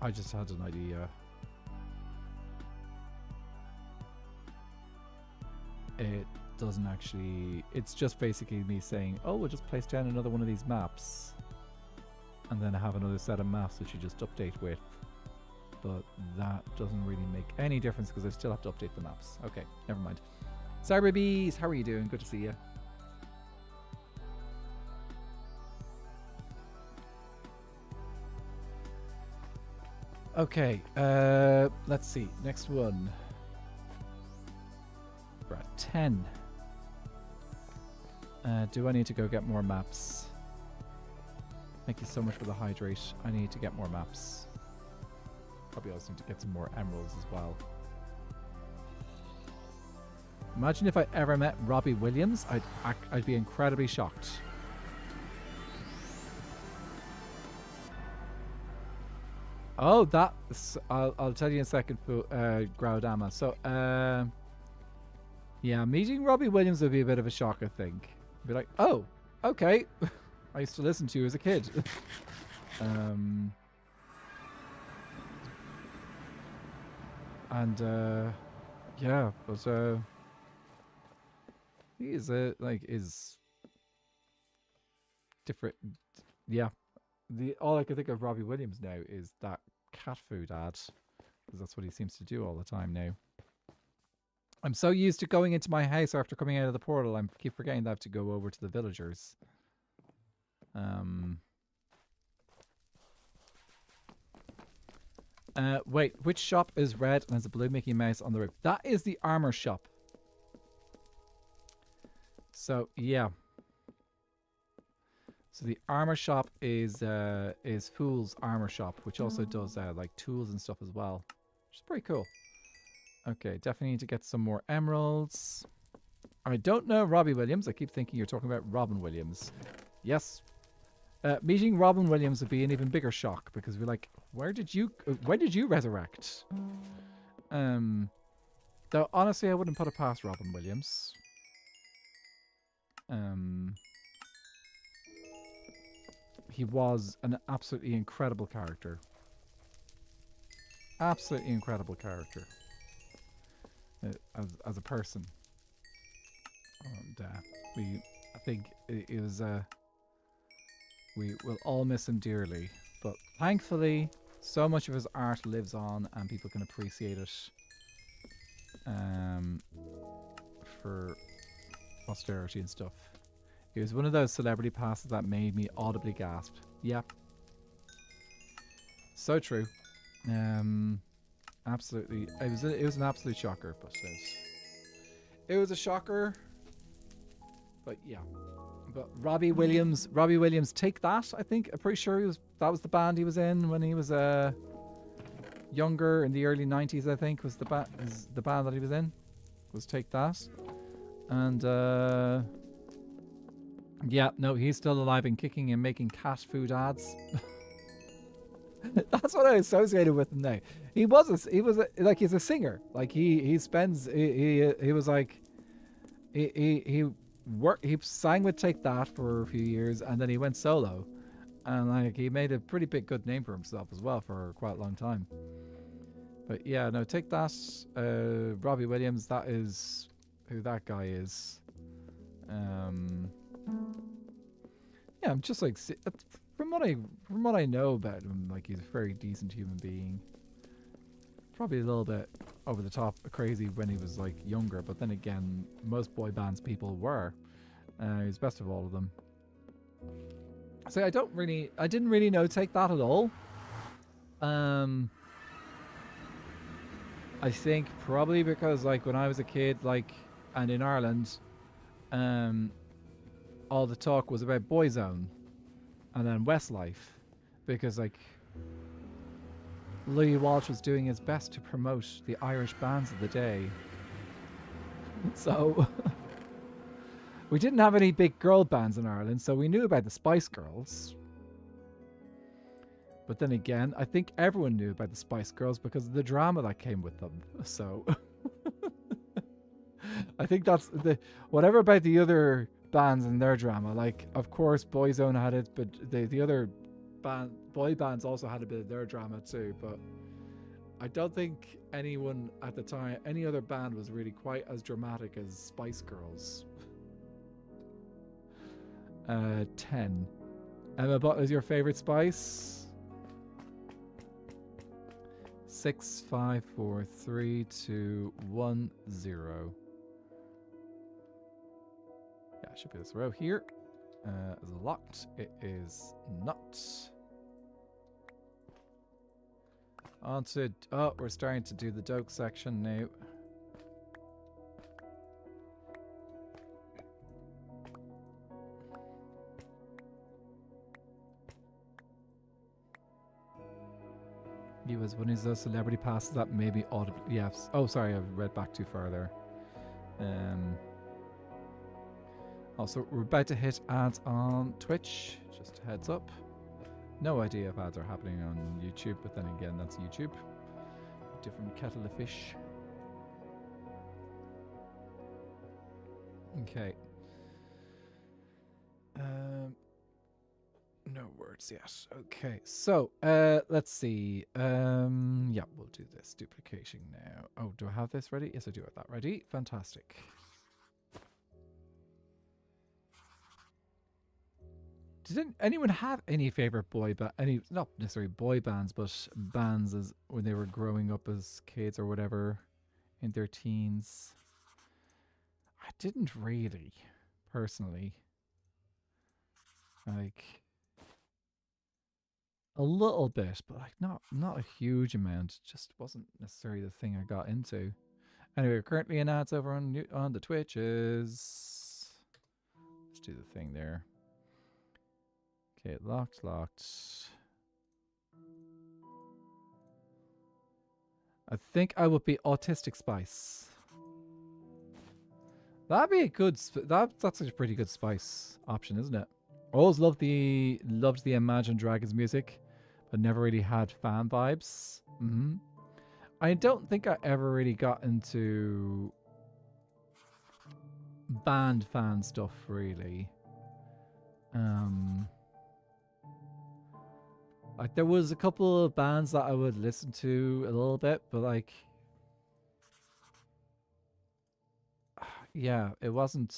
I just had an idea. It doesn't actually... It's just basically me saying, oh, we'll just place down another one of these maps. And then I have another set of maps which you just update with. But that doesn't really make any difference because I still have to update the maps. Okay, never mind. Cyberbees, how are you doing? Good to see you. Okay, let's see. Next one. We're at 10. Do I need to go get more maps? Thank you so much for the hydrate. I need to get more maps. Probably also need to get some more emeralds as well. Imagine if I ever met Robbie Williams. I'd be incredibly shocked. Oh, that's... I'll tell you in a second, Groudama. So, yeah, meeting Robbie Williams would be a bit of a shock, I think. Be like, oh, okay. I used to listen to you as a kid. Yeah, but he is is different. Yeah, all I can think of Robbie Williams now is that cat food ad, because that's what he seems to do all the time now. I'm so used to going into my house after coming out of the portal, I keep forgetting that I have to go over to the villagers. Wait, which shop is red and has a blue Mickey Mouse on the roof? That is the armor shop. So, yeah. So the armor shop is Fool's Armor Shop, which also does like tools and stuff as well, which is pretty cool. Okay, definitely need to get some more emeralds. I don't know Robbie Williams. I keep thinking you're talking about Robin Williams. Yes. Meeting Robin Williams would be an even bigger shock because we're like, when did you resurrect? Though honestly, I wouldn't put it past Robin Williams. He was an absolutely incredible character. Absolutely incredible character. As a person. And I think it was we will all miss him dearly, but thankfully so much of his art lives on and people can appreciate it for posterity and stuff. It was one of those celebrity passes that made me audibly gasp. Yep. So true. Absolutely. It was an absolute shocker, but it was a shocker. But yeah. But Robbie Williams, Take That, I think. I'm pretty sure that was the band he was in when he was younger in the early 90s, I think, was the band that he was in. Was Take That. And yeah, no, he's still alive and kicking and making cat food ads. That's what I associated with him now. He's a singer. Like he was like he sang with Take That for a few years and then he went solo. And like he made a pretty big good name for himself as well for quite a long time. But yeah, no, Take That, Robbie Williams, that is who that guy is. Yeah, I'm just like from what I know about him, like he's a very decent human being. Probably a little bit over the top crazy when he was like younger, but then again, most boy bands people were. He's best of all of them. So I didn't really know Take That at all. I think probably because like when I was a kid, like, and in Ireland, all the talk was about Boyzone and then Westlife, because like Louis Walsh was doing his best to promote the Irish bands of the day. So we didn't have any big girl bands in Ireland, so we knew about the Spice Girls. But then again, I think everyone knew about the Spice Girls because of the drama that came with them. So I think that's the whatever about the other bands and their drama. Like, of course, Boyzone had it, but the other boy bands also had a bit of their drama too. But I don't think anyone at the time, any other band, was really quite as dramatic as Spice Girls. 10. Emma, what is your favorite Spice? 6, 5, 4, 3, 2, 1, 0. Yeah, it should be this row here. Is it locked? It is not. On to... Oh, we're starting to do the doke section now. He was when he's those celebrity passes that maybe audibly. Yes. Oh, sorry, I read back too far there. Also, we're about to hit ads on Twitch. Just a heads up. No idea if ads are happening on YouTube, but then again, that's YouTube. Different kettle of fish. Okay. No words yet. Okay, so let's see. Yeah, we'll do this duplication now. Oh, do I have this ready? Yes, I do have that ready. Fantastic. Did anyone have any favorite boy band? Any, not necessarily boy bands, but bands as when they were growing up as kids or whatever in their teens? I didn't really, personally. Like a little bit, but like not a huge amount. Just wasn't necessarily the thing I got into. Anyway, we're currently in ads over on the Twitches. Let's do the thing there. Okay, locked. I think I would be Autistic Spice. That'd be a good. That's a pretty good Spice option, isn't it? Always loved the Imagine Dragons music, but never really had fan vibes. I don't think I ever really got into band fan stuff really. Like there was a couple of bands that I would listen to a little bit, but like, yeah, it wasn't.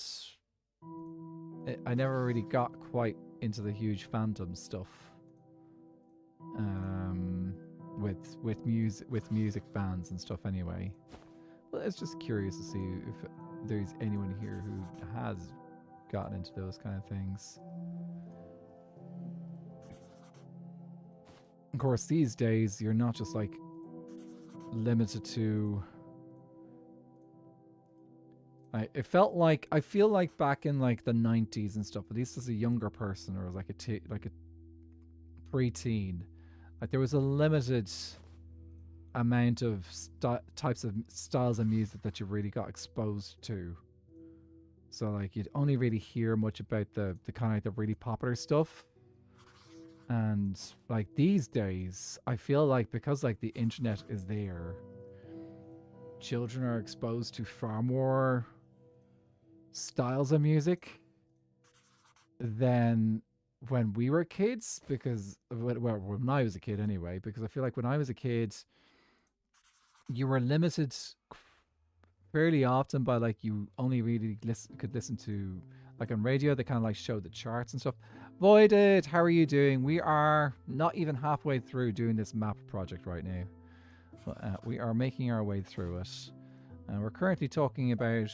I never really got quite into the huge fandom stuff. With music bands and stuff anyway. Well, it's just curious to see if there's anyone here who has gotten into those kind of things. Of course, these days you're not just like limited to. I feel like back in like the 90s and stuff, at least as a younger person or as like a preteen, like there was a limited amount of types of styles of music that you really got exposed to. So like you'd only really hear much about the kind of like the really popular stuff. And like these days, I feel like because like the internet is there, children are exposed to far more styles of music than when we were kids, because well, when I was a kid anyway, because I feel like when I was a kid you were limited fairly often by like you only really could listen to like on radio they kind of like show the charts and stuff. Voided, how are you doing? We are not even halfway through doing this map project right now, but we are making our way through it. We're currently talking about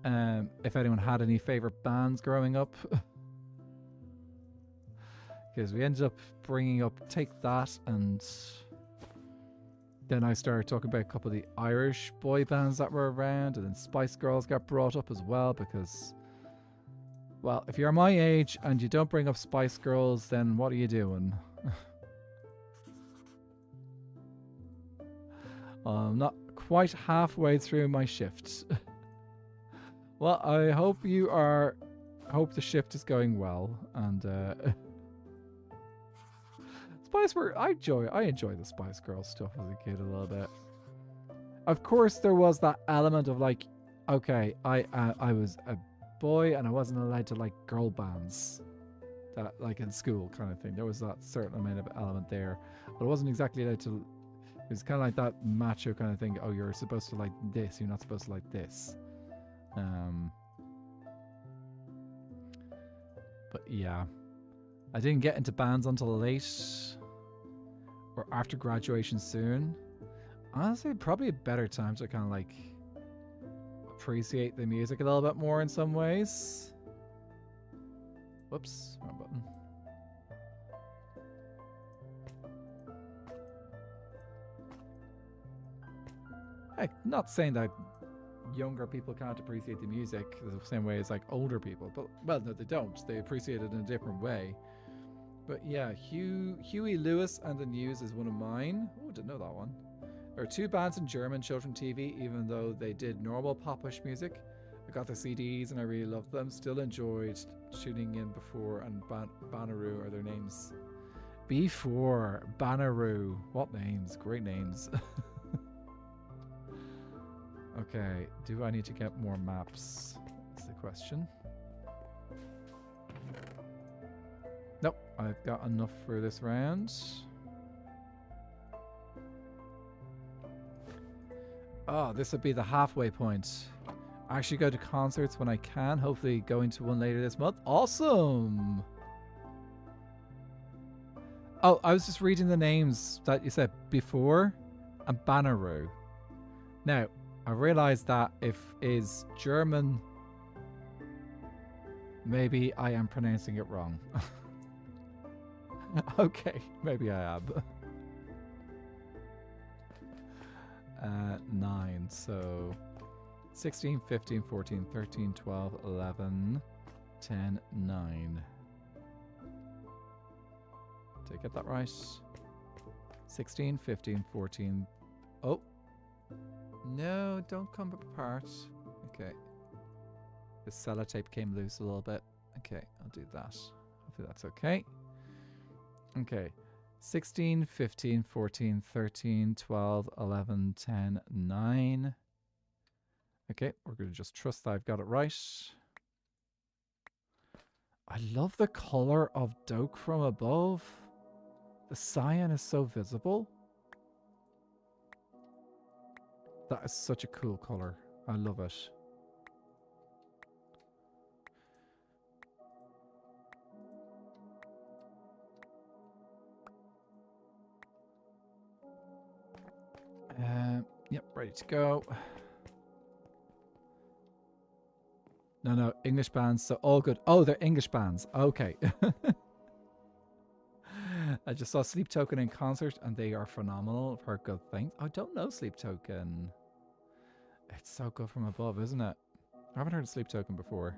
if anyone had any favorite bands growing up. Because we ended up bringing up Take That and then I started talking about a couple of the Irish boy bands that were around, and then Spice Girls got brought up as well because, well, if you're my age and you don't bring up Spice Girls, then what are you doing? I'm not quite halfway through my shift. Well, I hope you are. I hope the shift is going well, and Spice were. I enjoy the Spice Girls stuff as a kid a little bit. Of course, there was that element of like, okay, I was a boy and I wasn't allowed to like girl bands, that like in school kind of thing. There was that certain amount of element there, but I wasn't exactly allowed to. It was kind of like that macho kind of thing. Oh, you're supposed to like this. You're not supposed to like this. But yeah, I didn't get into bands until late or after graduation soon. Honestly, probably a better time to kind of like appreciate the music a little bit more in some ways. Whoops, wrong button. Hey, not saying that younger people can't appreciate the music the same way as like older people, but well, no, they don't. They appreciate it in a different way. But yeah, Huey Lewis and the News is one of mine. Oh, didn't know that one. There are two bands in German children TV, even though they did normal popish music. I got the CDs and I really loved them. Still enjoyed tuning in before, and Bonnaroo are their names. Before Bonnaroo, what names? Great names. Okay, do I need to get more maps? That's the question. Nope, I've got enough for this round. Oh, this would be the halfway point. I actually go to concerts when I can, hopefully going to one later this month. Awesome! Oh, I was just reading the names that you said before, and Bonnaroo. Now, I realized that if is German, maybe I am pronouncing it wrong. Okay, maybe I am. 9, so 16, 15, 14, 13, 12, 11, 10, 9. Did I get that right? 16, 15, 14. Oh. No, don't come apart. Okay. The sellotape came loose a little bit. Okay, I'll do that. Hopefully that's okay. Okay. 16, 15, 14, 13, 12, 11, 10, 9. Okay, we're going to just trust that I've got it right. I love the color of Doke from above. The cyan is so visible. That is such a cool color. I love it. Yep, ready to go. No, English bands. So all good. Oh, they're English bands. Okay. I just saw Sleep Token in concert and they are phenomenal. I've heard good things. I don't know Sleep Token. It's so good from above, isn't it? I haven't heard of Sleep Token before.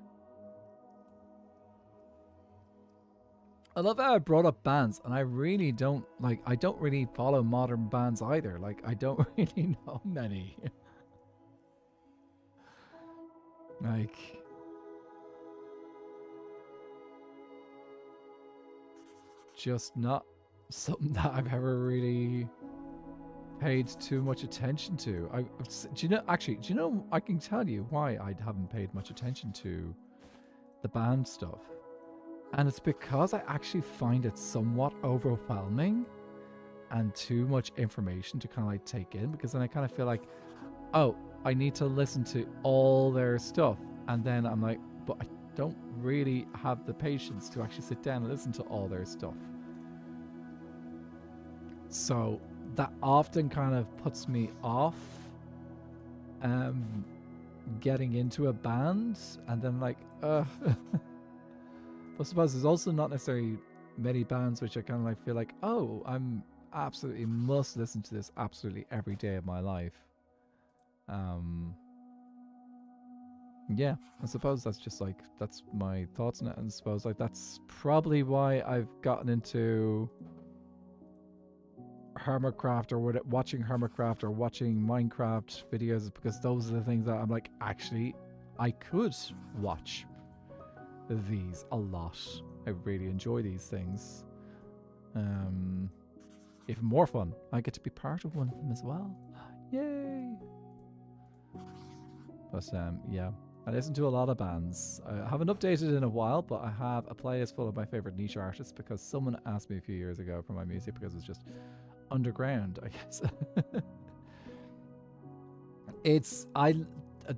I love how I brought up bands, and I really don't, like, I don't really follow modern bands either. Like, I don't really know many. Like, just not something that I've ever really paid too much attention to. Do you know, I can tell you why I haven't paid much attention to the band stuff. And it's because I actually find it somewhat overwhelming and too much information to kind of like take in, because then I kind of feel like, oh, I need to listen to all their stuff. And then I'm like, but I don't really have the patience to actually sit down and listen to all their stuff. So that often kind of puts me off getting into a band, and then like, I suppose there's also not necessarily many bands which I kind of like feel like, oh, I'm absolutely must listen to this absolutely every day of my life. Yeah, I suppose that's just like, that's my thoughts on it. And I suppose like that's probably why I've gotten into Hermitcraft or watching Hermitcraft or watching Minecraft videos, because those are the things that I'm like, actually, I could watch these a lot. I really enjoy these things. Even more fun, I get to be part of one of them as well. Yay! But yeah, I listen to a lot of bands. I haven't updated in a while, but I have a playlist full of my favorite niche artists because someone asked me a few years ago for my music because it's just underground, I guess.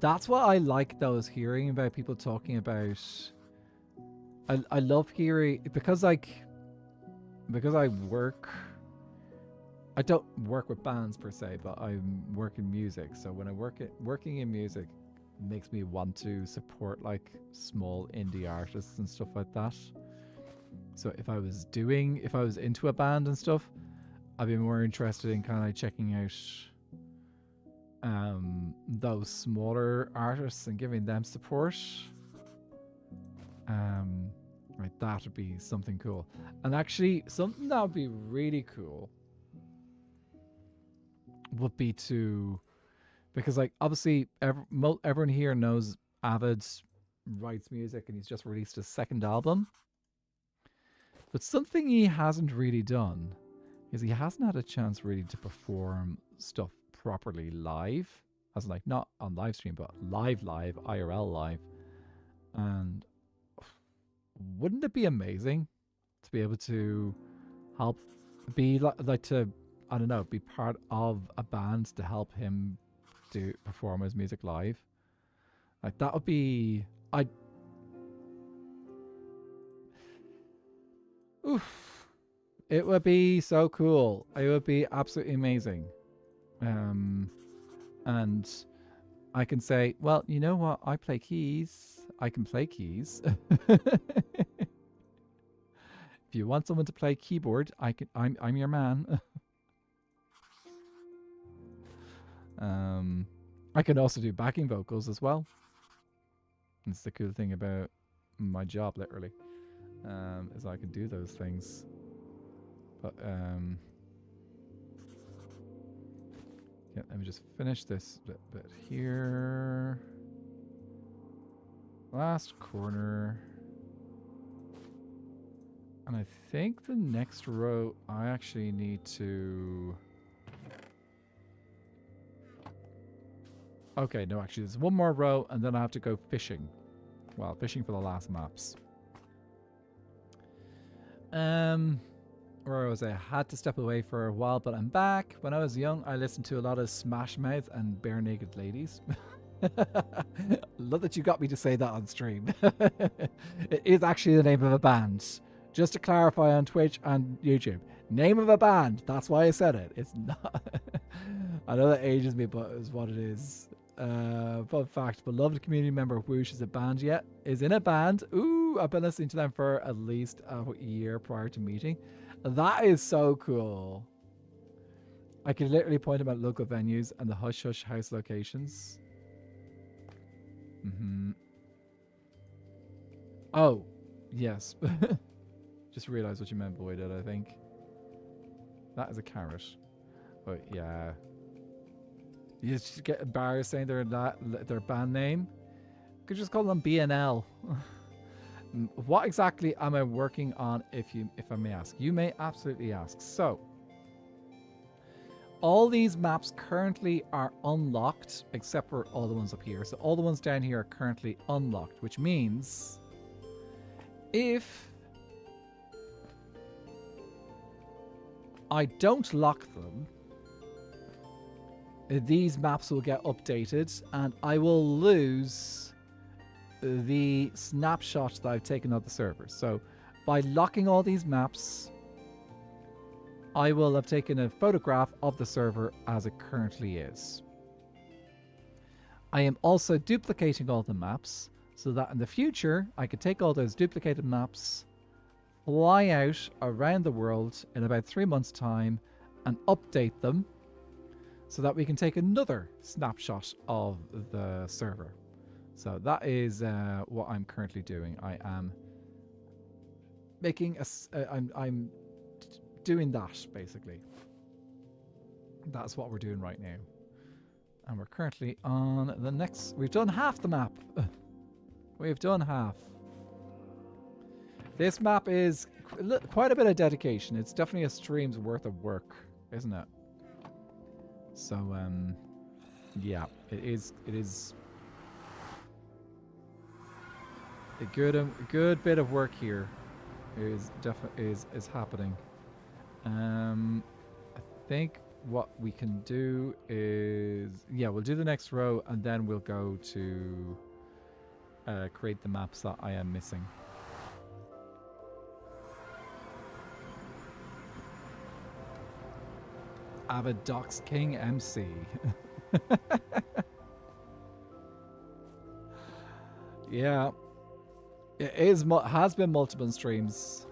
That's what I like though, is hearing about people talking about. I love hearing, because I I don't work with bands per se, but I work in music. So when I working in music makes me want to support like small indie artists and stuff like that. So if I was into a band and stuff, I'd be more interested in kind of checking out those smaller artists and giving them support. Right, that would be something cool. And actually, something that would be really cool would be to, because like obviously everyone here knows Avid writes music and he's just released his second album. But something he hasn't really done is he hasn't had a chance really to perform stuff properly live, as in like not on live stream, but live, IRL live. And wouldn't it be amazing to be able to help be like to, I don't know, be part of a band to help him to perform his music live? Like that would be, it would be so cool. It would be absolutely amazing. And I can say, well, you know what? I play keys. I can play keys. If you want someone to play keyboard, I'm your man. I can also do backing vocals as well. It's the cool thing about my job, literally, is I can do those things. But yeah, let me just finish this bit here. Last corner. And I think the next row I actually need to... Okay, no, actually there's one more row and then I have to go fishing. Well, fishing for the last maps. Where was I? Had to step away for a while, but I'm back. When I was young, I listened to a lot of Smash Mouth and Bare Naked Ladies. Love that you got me to say that on stream. It is actually the name of a band. Just to clarify on Twitch and YouTube. Name of a band. That's why I said it. It's not... I know that ages me, but it's what it is. Fun fact, beloved community member Whoosh is in a band. Ooh, I've been listening to them for at least a year prior to meeting. That is so cool. I can literally point them at local venues and the Hush Hush House locations. Oh, yes. Just realized what you meant, boy, did I think. That is a carrot. But yeah. You just get embarrassed saying their band name. You could just call them BNL. What exactly am I working on, if I may ask? You may absolutely ask. So, all these maps currently are unlocked, except for all the ones up here. So all the ones down here are currently unlocked, which means if I don't lock them, these maps will get updated and I will lose the snapshot that I've taken of the server. So by locking all these maps, I will have taken a photograph of the server as it currently is. I am also duplicating all the maps so that in the future I could take all those duplicated maps, fly out around the world in about 3 months' time and update them so that we can take another snapshot of the server. So that is what I'm currently doing. I am making I'm doing that basically. That's what we're doing right now. And we're currently on the next... We've done half the map. We've done half. This map is quite a bit of dedication. It's definitely a stream's worth of work, isn't it? So, yeah, it is a good bit of work here. Is happening. I think what we can do is, yeah, we'll do the next row and then we'll go to create the maps that I am missing. Avid Docs King MC. Yeah, it is has been multiple streams.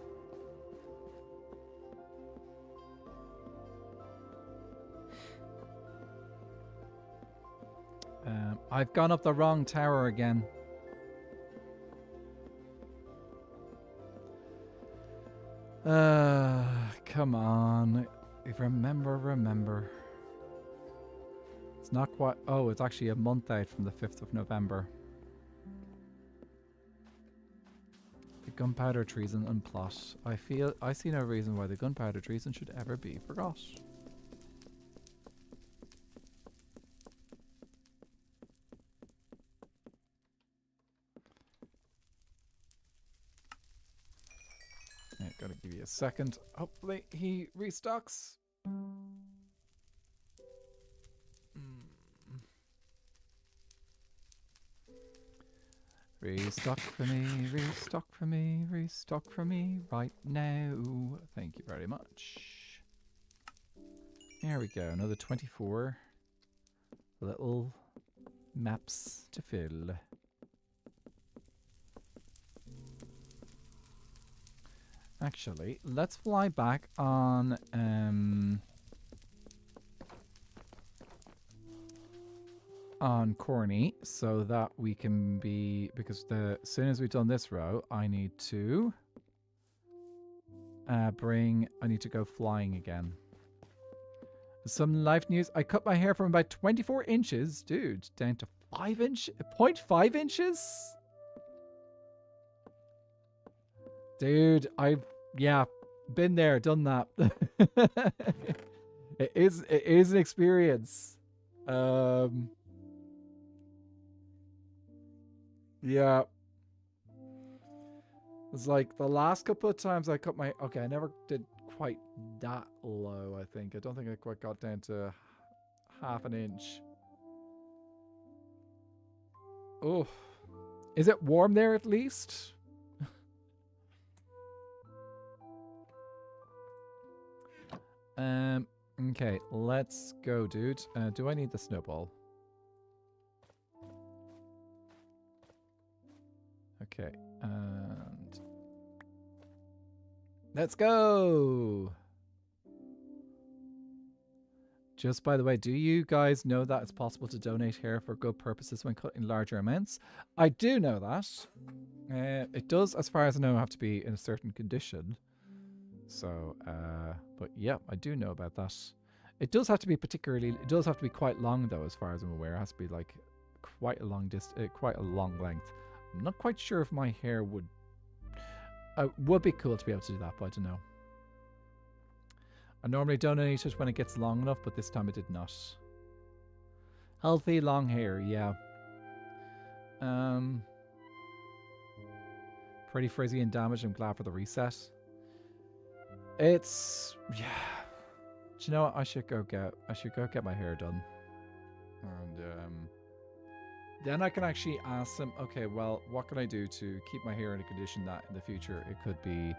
I've gone up the wrong tower again. Come on. Remember. It's not quite... Oh, it's actually a month out from the 5th of November. The gunpowder treason and plot. I see no reason why the gunpowder treason should ever be forgot. Yeah, gotta give you a second. Hopefully he restocks. Restock for me, restock for me, restock for me right now. Thank you very much. There we go, another 24 little maps to fill. Actually, let's fly back on Corny so that we can be, because as soon as we've done this row, I need to go flying again. Some life news. I cut my hair from about 24 inches, dude, down to 0.5 inches. Dude, yeah, been there, done that. It is an experience. Yeah. It's like the last couple of times I cut my... Okay, I never did quite that low, I think. I don't think I quite got down to half an inch. Oh. Is it warm there at least? Okay, let's go, dude. Do I need the snowball? Okay, and let's go! Just by the way, do you guys know that it's possible to donate hair for good purposes when cutting larger amounts? I do know that. It does, as far as I know, have to be in a certain condition. So, but yeah, I do know about that. It does have to be it does have to be quite long though, as far as I'm aware. It has to be like quite a long length. I'm not quite sure if my hair would be cool to be able to do that, but I don't know. I normally donate it when it gets long enough, but this time it did not. Healthy long hair, yeah. Pretty frizzy and damaged. I'm glad for the reset. It's, yeah. Do you know what? I should go get my hair done. And then I can actually ask them, okay, well, what can I do to keep my hair in a condition that in the future it could be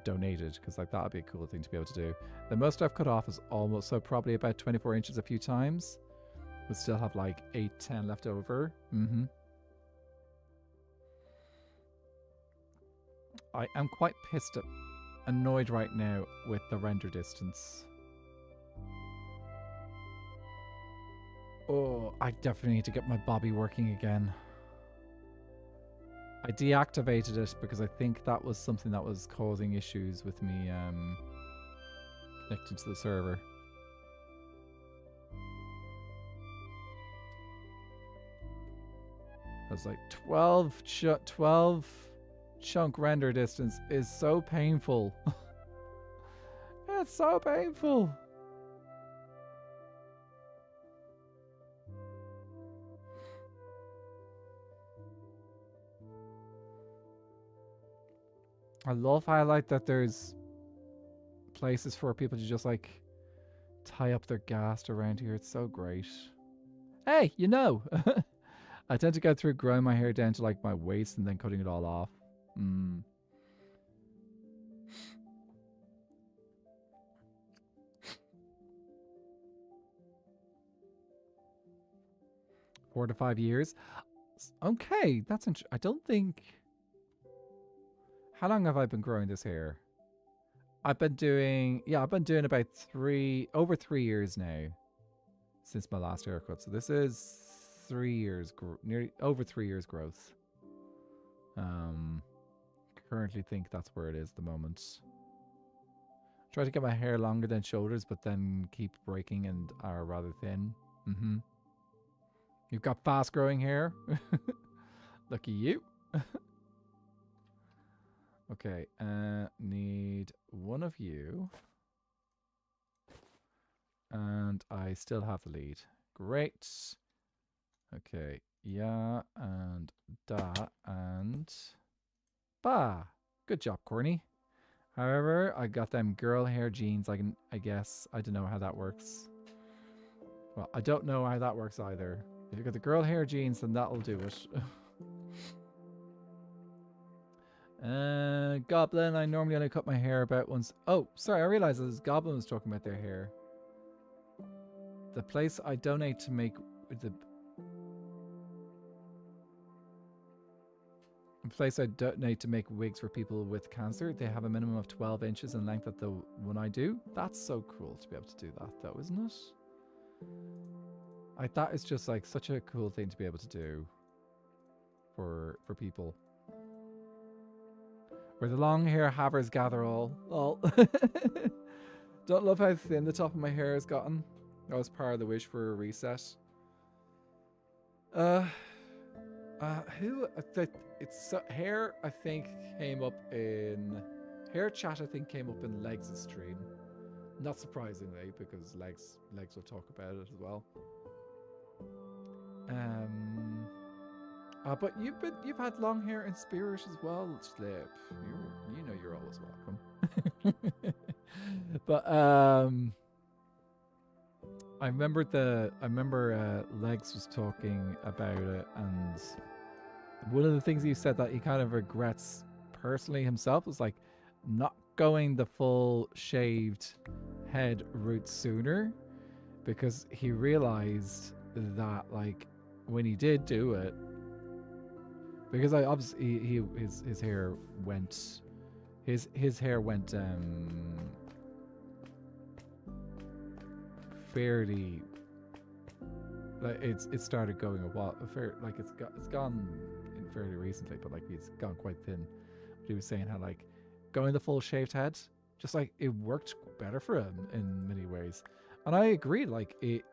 donated? Because like that would be a cool thing to be able to do. The most I've cut off is almost, so probably about 24 inches a few times. We'll still have like 8, 10 left over. I am quite annoyed right now with the render distance. Oh, I definitely need to get my bobby working again. I deactivated it because I think that was something that was causing issues with me connecting to the server. I was like 12 chunk render distance is so painful. It's so painful. I love how I like that there's places for people to just like tie up their gas around here. It's so great. Hey, you know, I tend to go through growing my hair down to like my waist and then cutting it all off. 4 to 5 years. Okay, that's interesting. I don't think... How long have I been growing this hair? I've been doing about over 3 years now since my last haircut. So this is 3 years, nearly over 3 years growth. Currently think that's where it is at the moment. Try to get my hair longer than shoulders, but then keep breaking and are rather thin. You've got fast growing hair. Lucky you. Okay, need one of you. And I still have the lead. Great. Okay, yeah, and da, and ba. Good job, Corny. However, I got them girl hair jeans. I guess, I don't know how that works. Well, I don't know how that works either. If you got the girl hair jeans, then that'll do it. Goblin, I normally only cut my hair about once. Oh, sorry, I realized this Goblin was talking about their hair. The place I donate to make the place I donate to make wigs for people with cancer, they have a minimum of 12 inches in length at the one I do. That's so cool to be able to do that, though, isn't it? Like, that is just like such a cool thing to be able to do for people. Where the long hair havers gather all. Lol. Don't love how thin the top of my hair has gotten. That was part of the wish for a reset. Hair, I think, came up in... Hair chat, I think, came up in Legs' stream. Not surprisingly, because Legs will talk about it as well. But you've had long hair in Spirit as well, Slip. You know you're always welcome. But I remember Legs was talking about it, and one of the things he said that he kind of regrets personally himself was like not going the full shaved head route sooner, because he realized that like when he did do it, because I obviously his hair went fairly, like it started going a while, it's gone in fairly recently, but like it's gone quite thin. But he was saying how like going the full shaved head, just like it worked better for him in many ways, and I agree. Like it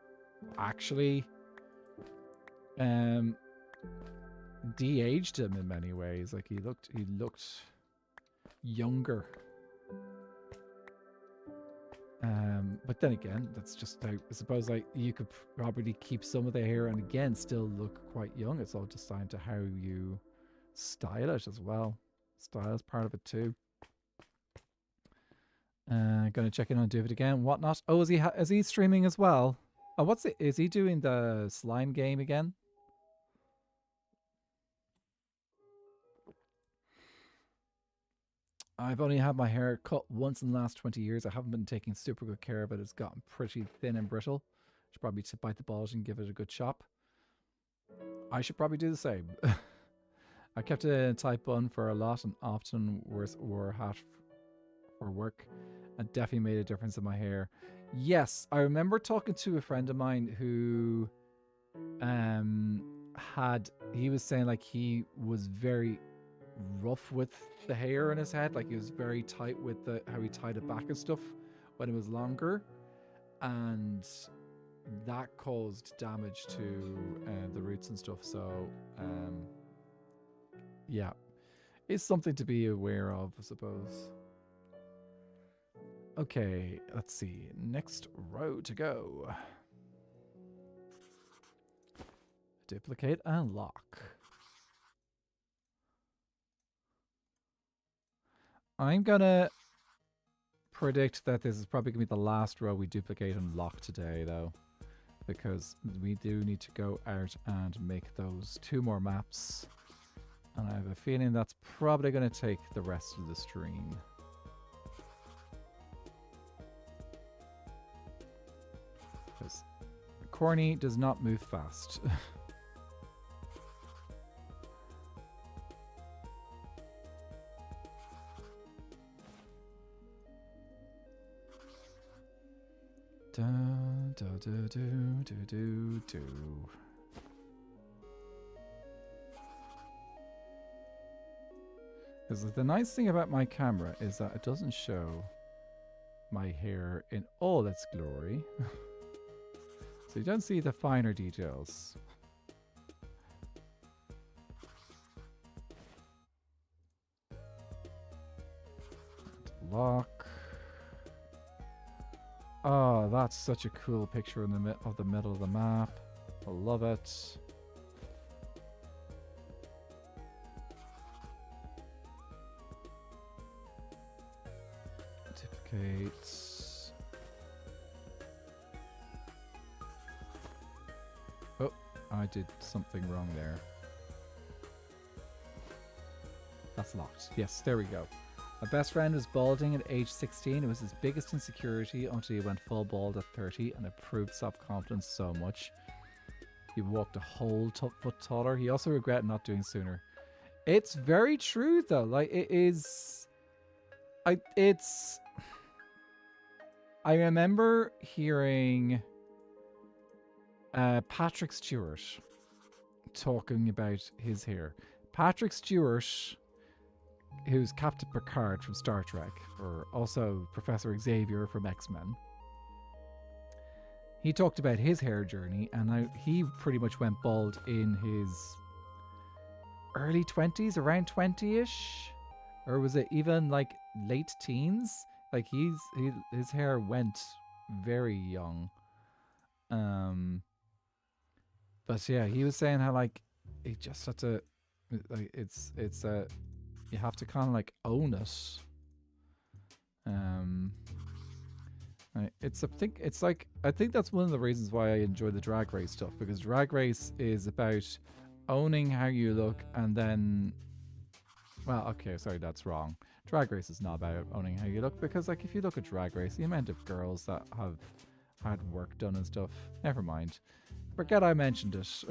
actually de-aged him in many ways. Like he looked younger. But then again, that's just how, I suppose, like you could probably keep some of the hair and again still look quite young. It's all just down to how you style it as well. Style is part of it too. Gonna check in on David again. Whatnot. Oh, is he streaming as well? Oh, is he doing the slime game again? I've only had my hair cut once in the last 20 years. I haven't been taking super good care of it. It's gotten pretty thin and brittle. Should probably bite the bulge and give it a good chop. I should probably do the same. I kept it in a tight bun for a lot and often wore a hat for work, and definitely made a difference in my hair. Yes, I remember talking to a friend of mine who he was saying like he was very rough with the hair in his head, like he was very tight with how he tied it back and stuff when it was longer, and that caused damage to the roots and stuff. So yeah, it's something to be aware of, I suppose. Okay, let's see. Next row to go. Duplicate and lock. I'm gonna predict that this is probably gonna be the last row we duplicate and lock today, though, because we do need to go out and make those 2 more maps, and I have a feeling that's probably gonna take the rest of the stream. Because Corny does not move fast. Because the nice thing about my camera is that it doesn't show my hair in all its glory. So you don't see the finer details. And lock. Oh, that's such a cool picture in the middle of the map. I love it. Duplicate. Oh, I did something wrong there. That's locked. Yes, there we go. My best friend was balding at age 16. It was his biggest insecurity until he went full bald at 30 and improved self-confidence so much. He walked a whole foot taller. He also regretted not doing sooner. It's very true though. Like it is... I remember hearing Patrick Stewart talking about his hair. Patrick Stewart, who's Captain Picard from Star Trek, or also Professor Xavier from X-Men. He talked about his hair journey, and he pretty much went bald in his early 20s, around 20-ish, or was it even like late teens? Like his hair went very young. But yeah, he was saying how like it just had to, like it's you have to kind of like own it. I think that's one of the reasons why I enjoy the Drag Race stuff, because Drag Race is about owning how you look, and then, well, okay, sorry, that's wrong. Drag Race is not about owning how you look, because like if you look at Drag Race, the amount of girls that have had work done and stuff, never mind. Forget I mentioned it.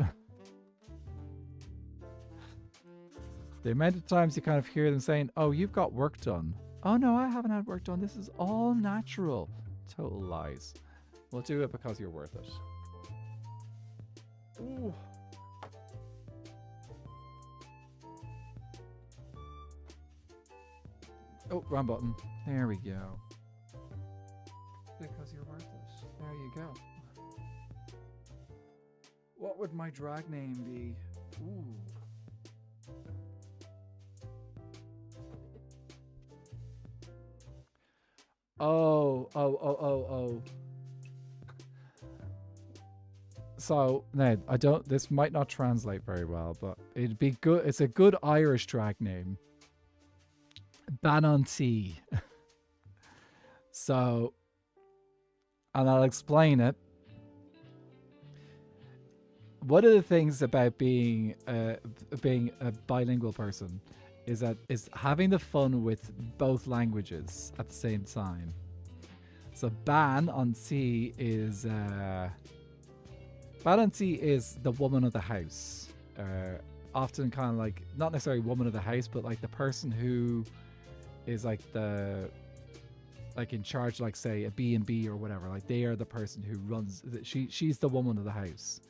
The amount of times you kind of hear them saying, oh, you've got work done. Oh no, I haven't had work done. This is all natural. Total lies. We'll do it because you're worth it. Ooh. Oh, wrong button. There we go. Because you're worth it. There you go. What would my drag name be? Ooh. Oh. So, Ned, this might not translate very well, but it'd be good. It's a good Irish drag name. Bananty. So, and I'll explain it. One of the things about being a bilingual person is having the fun with both languages at the same time. So Ban on C is the woman of the house. Often kind of like, not necessarily woman of the house, but like the person who is like in charge, like say a B&B or whatever. Like they are the person who runs. She's the woman of the house.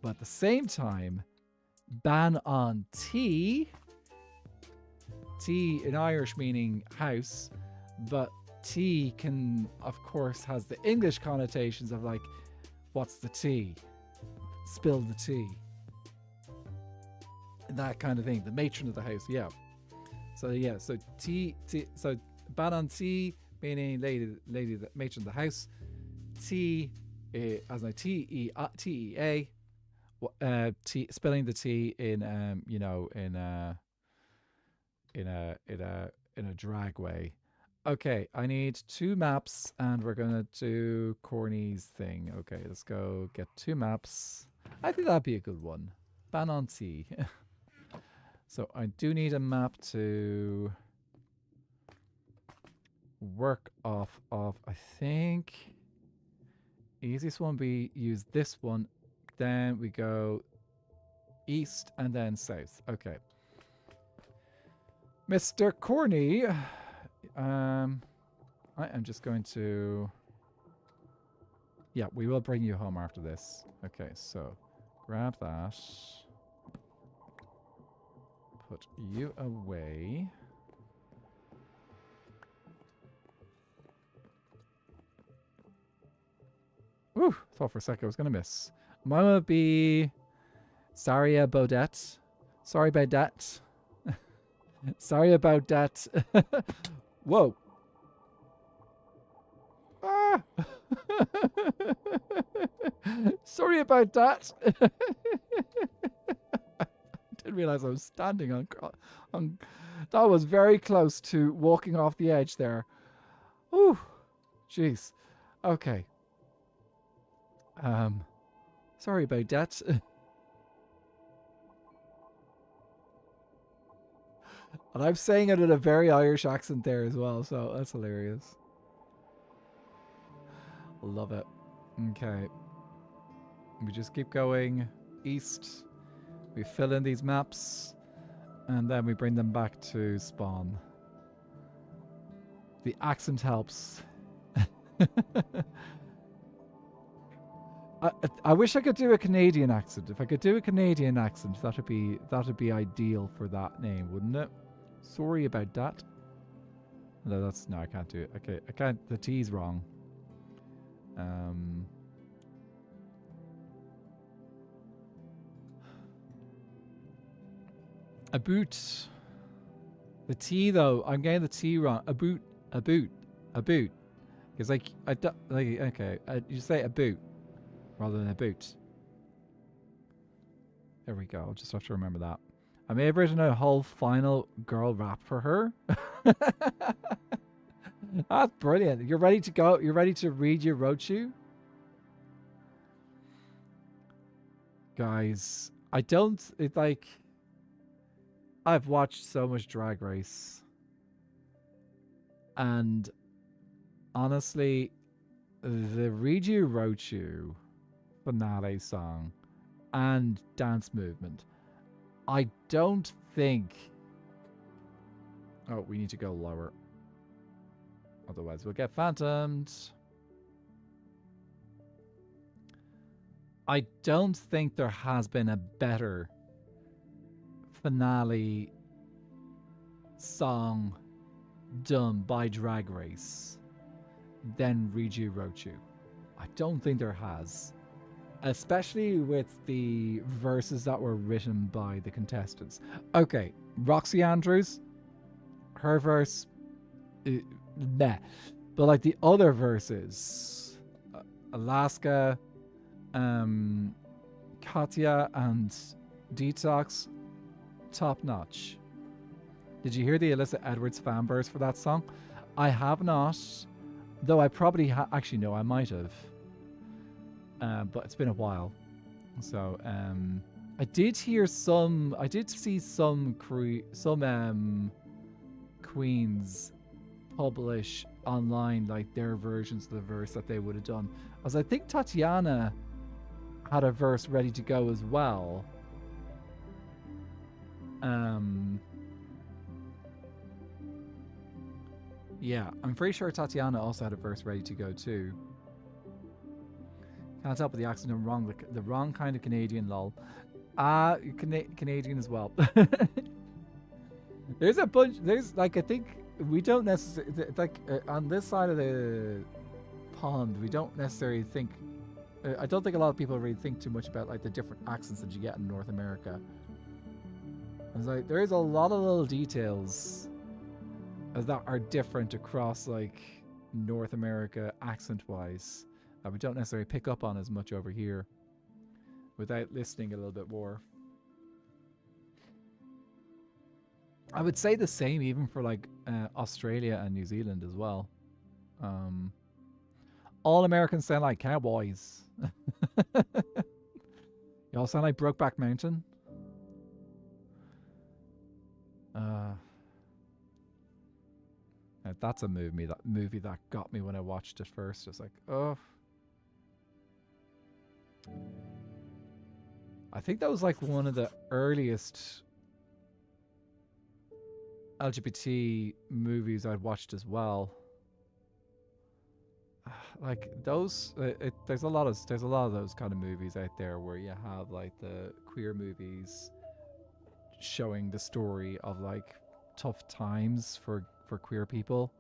But at the same time, ban on tea. Tea in Irish meaning house, but tea can, of course, has the English connotations of like, what's the tea? Spill the tea. That kind of thing. The matron of the house, yeah. So yeah, so tea so ban on tea, meaning lady the matron of the house. Tea, as in TEA, tea, spilling the tea in you know, in a drag way. Okay, I need 2 maps, and we're gonna do Corny's thing. Okay, let's go get 2 maps. I think that'd be a good one. Ban on tea. So I do need a map to work off of. I think easiest one be use this one. Then we go east and then south. Okay. Mr. Corny, I am just going to... Yeah, we will bring you home after this. Okay, so grab that. Put you away. Ooh, thought for a second I was going to miss. Mine will be Saria Baudet. Sorry about that. Sorry about that. Whoa. Ah. Sorry about that. Didn't realize I was standing on. That was very close to walking off the edge there. Ooh. Jeez. Okay. Sorry about that. And I'm saying it in a very Irish accent there as well, so that's hilarious. Love it. Okay. We just keep going east. We fill in these maps, and then we bring them back to spawn. The accent helps. I wish I could do a Canadian accent. If I could do a Canadian accent, that'd be ideal for that name, wouldn't it? Sorry about that. No, I can't do it. Okay, I can't. The T's wrong. A boot. The T though, I'm getting the T wrong. A boot. Because okay, you say a boot rather than a boot. There we go. I'll just have to remember that. I may have written a whole final girl rap for her. That's brilliant. You're ready to go? You're ready to read your roadshoe? Guys, I've watched so much Drag Race. And honestly, the Read You Roadshoe finale song and dance movement, I don't think... Oh, we need to go lower. Otherwise we'll get phantomed. I don't think there has been a better finale song done by Drag Race than Read You Roadshoe. I don't think there has. Especially with the verses that were written by the contestants. Okay, Roxy Andrews, her verse, meh. But like the other verses, Alaska, Katya and Detox, top notch. Did you hear the Alyssa Edwards fan verse for that song? I have not, though I probably actually no, I might have. But it's been a while. So I did see some queens publish online like their versions of the verse that they would have done. As I think Tatiana had a verse ready to go as well. Yeah, I'm pretty sure Tatiana also had a verse ready to go too. Can't help with the accent. I'm wrong. The wrong kind of Canadian, lol. Canadian as well. There's a bunch. There's like, I think we don't necessarily like on this side of the pond. We don't necessarily think. I don't think a lot of people really think too much about like the different accents that you get in North America. It's like there is a lot of little details that are different across like North America accent-wise that we don't necessarily pick up on as much over here without listening a little bit more. I would say the same even for like Australia and New Zealand as well. All Americans sound like cowboys. Y'all sound like Brokeback Mountain. That's a movie that got me when I watched it first. It's like, oh. I think that was like one of the earliest LGBT movies I'd watched as well. Like those, there's a lot of those kind of movies out there where you have like the queer movies showing the story of like tough times for queer people.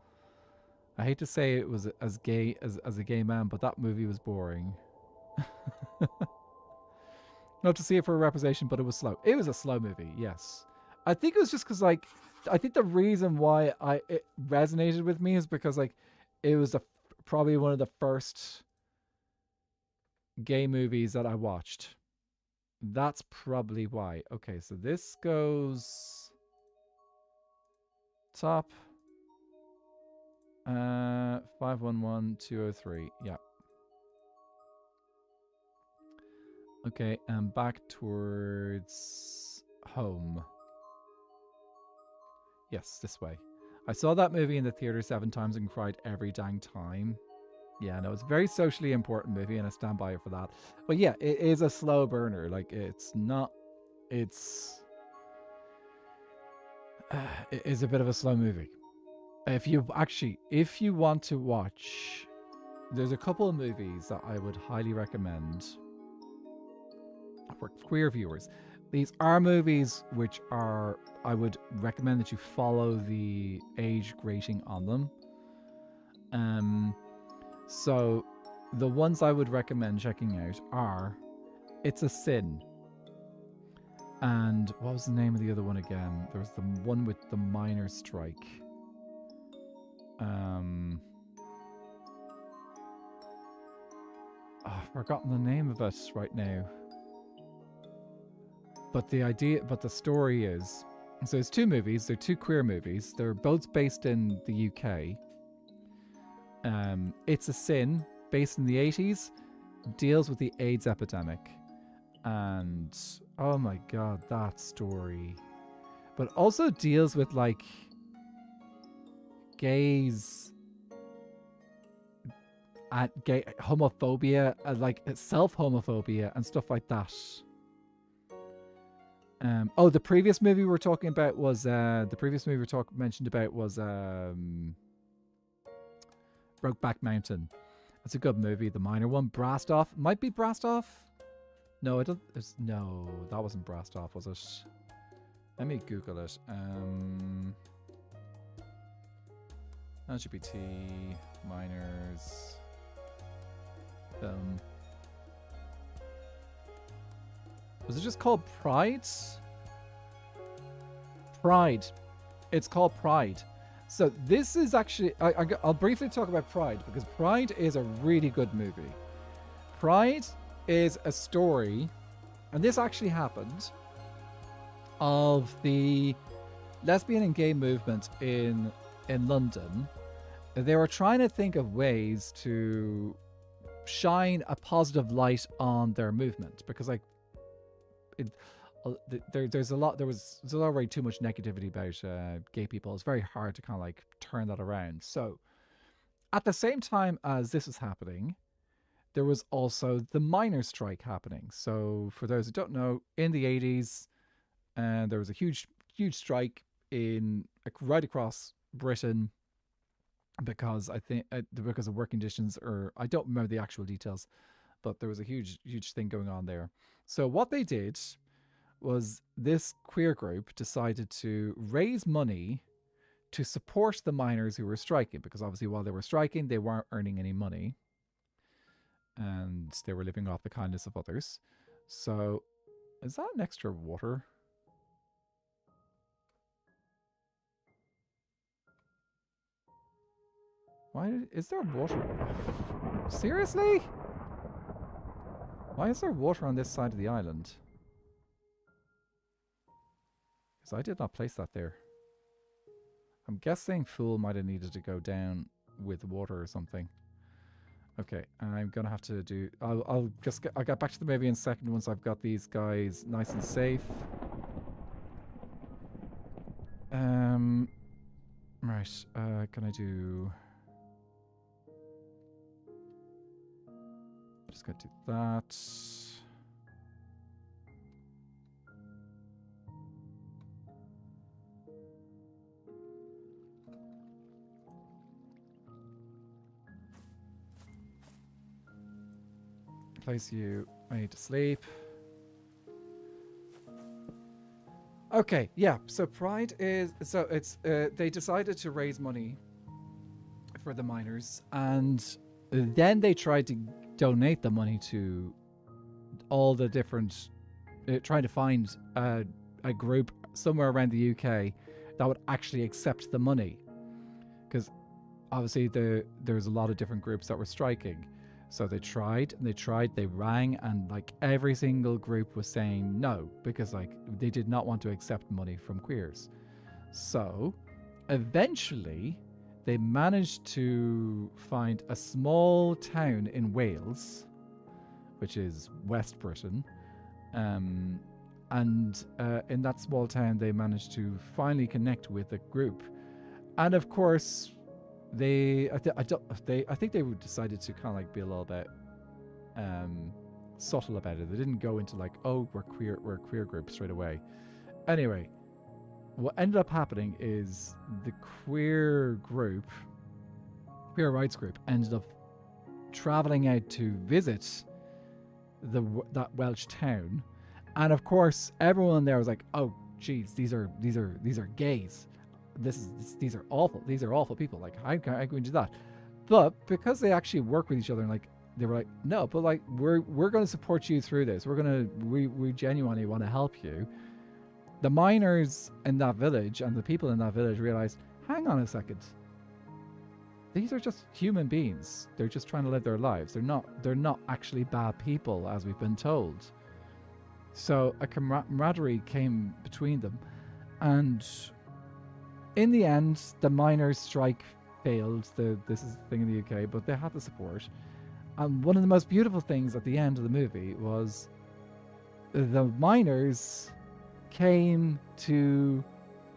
I hate to say it was as gay as a gay man, but that movie was boring. Not to see it for a representation, but it was slow. It was a slow movie, yes. I think it was just because like I think the reason why it resonated with me is because like it was probably one of the first gay movies that I watched. That's probably why. Okay, so this goes top 511203. Yeah. Okay, and back towards home. Yes, this way. I saw that movie in the theater 7 times and cried every dang time. Yeah, no, it's a very socially important movie and I stand by it for that. But yeah, it is a slow burner. Like, it's not... It is a bit of a slow movie. If you want to watch... There's a couple of movies that I would highly recommend for queer viewers. These are movies which are... I would recommend that you follow the age rating on them. So the ones I would recommend checking out are It's a Sin. And what was the name of the other one again? There was the one with the miners' strike. I've forgotten the name of it right now. But the story is, so it's 2 movies. They're 2 queer movies. They're both based in the UK. It's a Sin, based in the 80s, deals with the AIDS epidemic. And, oh my god, that story. But also deals with, like, gays, gay homophobia, like self-homophobia and stuff like that. The previous movie we're talking about was mentioned about was Brokeback Mountain. That's a good movie. The minor one, Brastoff, might be Brastoff. No, I don't. No, that wasn't Brastoff, was it? Let me Google it. LGBT minors film. Was it just called Pride? Pride. It's called Pride. So this is actually... I'll briefly talk about Pride, because Pride is a really good movie. Pride is a story, and this actually happened, of the lesbian and gay movement in London. They were trying to think of ways to shine a positive light on their movement, because like there's already too much negativity about gay people. It's very hard to kind of like turn that around. So at the same time as this was happening, there was also the miners' strike happening. So for those who don't know, in the 80s, there was a huge strike in right across Britain because because of work conditions, or I don't remember the actual details, but there was a huge thing going on there. So what they did was this queer group decided to raise money to support the miners who were striking, because obviously while they were striking, they weren't earning any money and they were living off the kindness of others. So is that an extra water? Why is there water? Seriously? Why is there water on this side of the island? Because I did not place that there. I'm guessing Fool might have needed to go down with water or something. Okay, I'm gonna have to do. I'll get back to the movie in a second once I've got these guys nice and safe. Right. Can I do? Just gotta do that. Place you ready to sleep. Okay, yeah. So Pride is they decided to raise money for the miners, and then they tried to donate the money to all the different, trying to find a group somewhere around the UK that would actually accept the money, because obviously there's a lot of different groups that were striking. So they tried and they tried, they rang, and like every single group was saying no, because like they did not want to accept money from queers. So eventually they managed to find a small town in Wales, which is West Britain. And in that small town, they managed to finally connect with a group. And of course, I think they decided to kind of like be a little bit subtle about it. They didn't go into like, oh, we're a queer group straight away. Anyway, what ended up happening is the queer rights group, ended up traveling out to visit that Welsh town, and of course everyone there was like, oh geez, these are gays. These are awful people. Like, how can we do that? But because they actually work with each other, and like they were like, no, but like we're going to support you through this. We genuinely want to help you. The miners in that village and the people in that village realized, hang on a second, these are just human beings. They're just trying to live their lives. They're not actually bad people, as we've been told. So a camaraderie came between them, and in the end, the miners' strike failed. This is the thing in the UK, but they had the support. And one of the most beautiful things at the end of the movie was the miners came to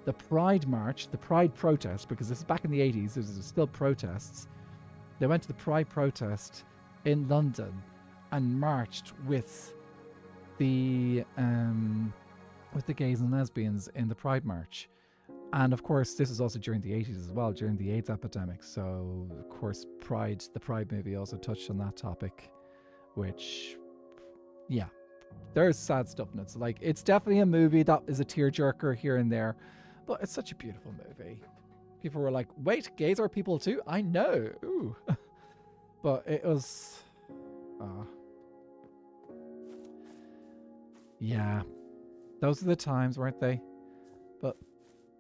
the Pride March, the Pride protest, because this is back in the 80s, there was still protests. They went to the Pride protest in London and marched with the gays and lesbians in the Pride March. And of course, this is also during the 80s as well, during the AIDS epidemic. So, of course, the Pride movie also touched on that topic, which, yeah, there's sad stuff in it. So, like, it's definitely a movie that is a tearjerker here and there, but it's such a beautiful movie. People were like, wait, gays are people too? I know. Ooh. But it was... yeah. Those are the times, weren't they? But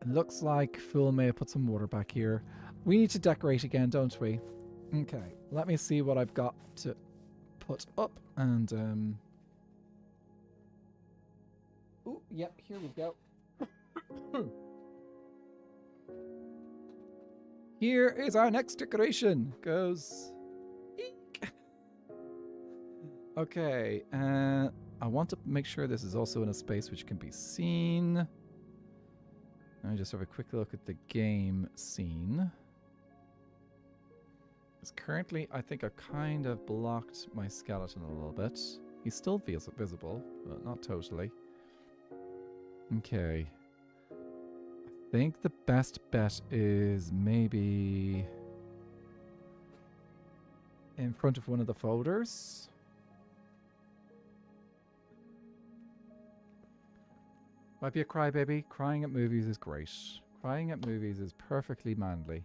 it looks like Fool may have put some water back here. We need to decorate again, don't we? Okay. Let me see what I've got to put up. And, oh, yep, here we go. Here is our next decoration. Goes. Eek. Okay, I want to make sure this is also in a space which can be seen. Let me just have a quick look at the game scene. Because currently, I think I've kind of blocked my skeleton a little bit. He's still visible, but not totally. Okay. I think the best bet is maybe in front of one of the folders. Might be a crybaby. Crying at movies is great. Crying at movies is perfectly manly.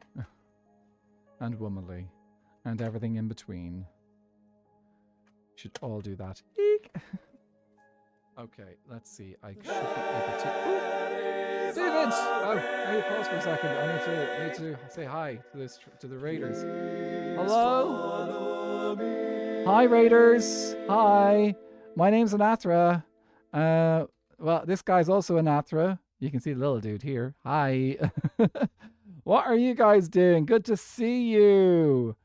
And womanly. And everything in between. Should all do that. Eek! Okay, let's see. I should be able to... David! Oh, I need to pause for a second. I need to say hi to the raiders. Hello? Hi, raiders. Hi. My name's Anathra. Well, this guy's also Anathra. You can see the little dude here. Hi. What are you guys doing? Good to see you.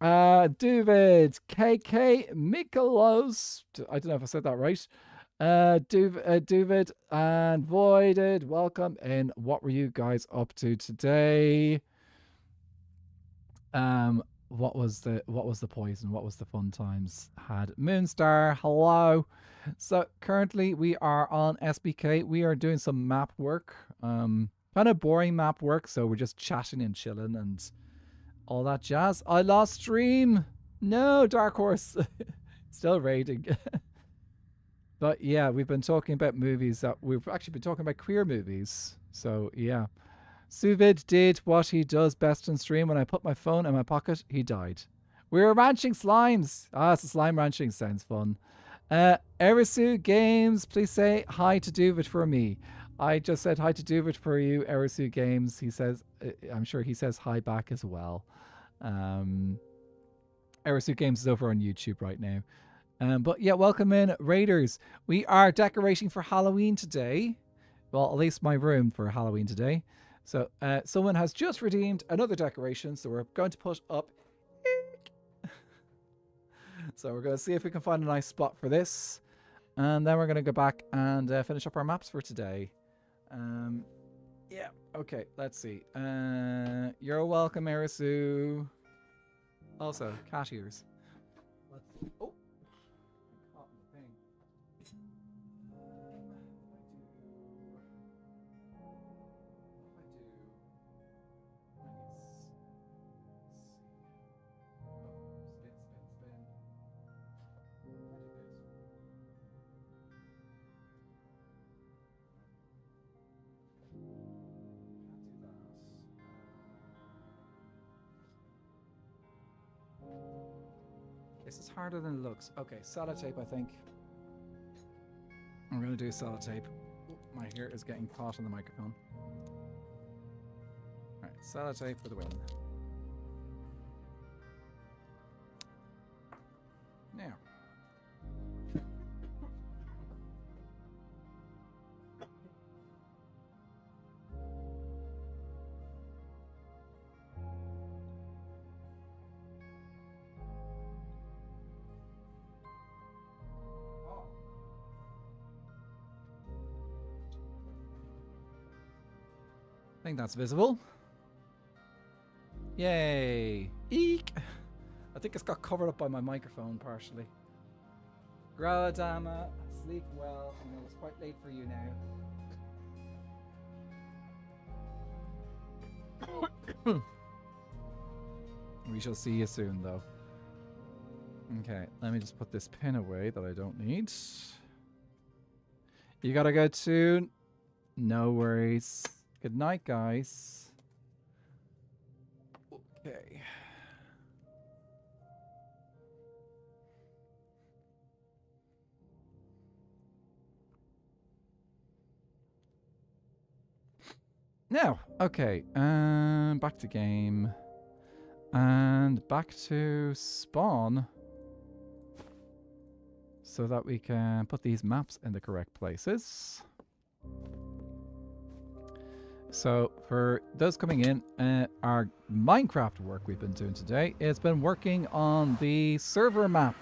David, KK, Mikolos. I don't know if I said that right. David and Voided, welcome. And what were you guys up to today? What was the poison? What was the fun times had? Moonstar, hello. So currently we are on SBK. We are doing some map work. Kind of boring map work, so we're just chatting and chilling and all that jazz. I lost stream. No, Dark Horse. Still raiding. But yeah, we've been talking about movies that we've actually been talking about queer movies. So yeah. Suvid did what he does best on stream. When I put my phone in my pocket, he died. We were ranching slimes. Ah, it's slime ranching. Sounds fun. Erisu Games, please say hi to Duvid for me. I just said hi to Duvid for you, Erisu Games. He says, I'm sure he says hi back as well. Erisu Games is over on YouTube right now. But yeah, welcome in, Raiders. We are decorating for Halloween today. Well, at least my room for Halloween today. So someone has just redeemed another decoration, so we're going to put up. So we're going to see if we can find a nice spot for this. And then we're going to go back and finish up our maps for today. Yeah, okay, let's see. You're welcome, Erisu. Also, cat ears. Oh. This is harder than it looks. Okay, sellotape, I think. I'm going to do sellotape. My hair is getting caught on the microphone. Alright, sellotape for the win. Now. I think that's visible. Yay! Eek! I think it's got covered up by my microphone partially. Growadama, sleep well. I know it's quite late for you now. We shall see you soon, though. Okay, let me just put this pin away that I don't need. You gotta go to... No worries. Good night, guys. Okay. Now, okay, back to game. And back to spawn. So that we can put these maps in the correct places. So for those coming in, our Minecraft work we've been doing today has been working on the server map.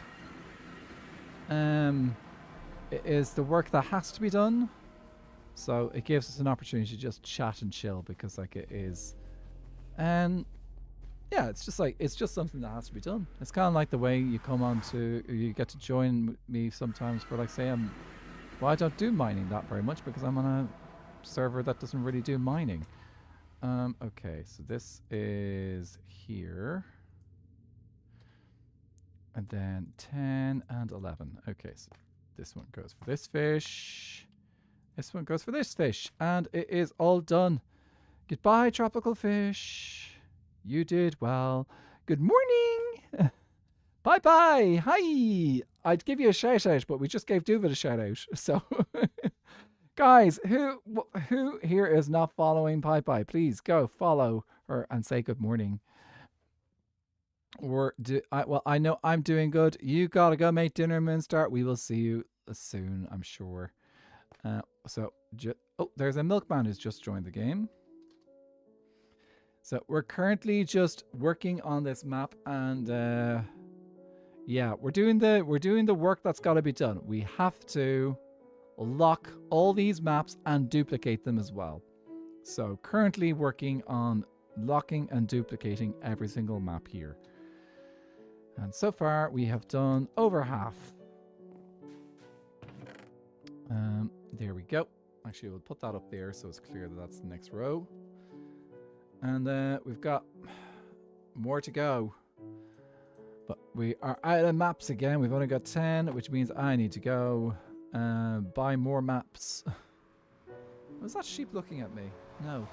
It is the work that has to be done. So it gives us an opportunity to just chat and chill because like it is. And yeah, it's just something that has to be done. It's kind of like the way you come on to, you get to join me sometimes for like say well, I don't do mining that very much because I'm on a server that doesn't really do mining. Okay, so this is here. And then 10 and 11. Okay, so this one goes for this fish. This one goes for this fish. And it is all done. Goodbye, tropical fish. You did well. Good morning. Bye-bye. Hi. I'd give you a shout-out, but we just gave Duvid a shout-out. So, guys, who here is not following Bye-bye? Please go follow her and say good morning. I know I'm doing good. You gotta go make dinner, Moonstar. We will see you soon, I'm sure. There's a milkman who's just joined the game. So we're currently just working on this map, and yeah, we're doing the work that's got to be done. We have to lock all these maps and duplicate them as well. So currently working on locking and duplicating every single map here. And so far we have done over half. There we go. Actually, we'll put that up there so it's clear that that's the next row. And we've got more to go. But we are out of maps again. We've only got 10, which means I need to go buy more maps. Was that sheep looking at me? No.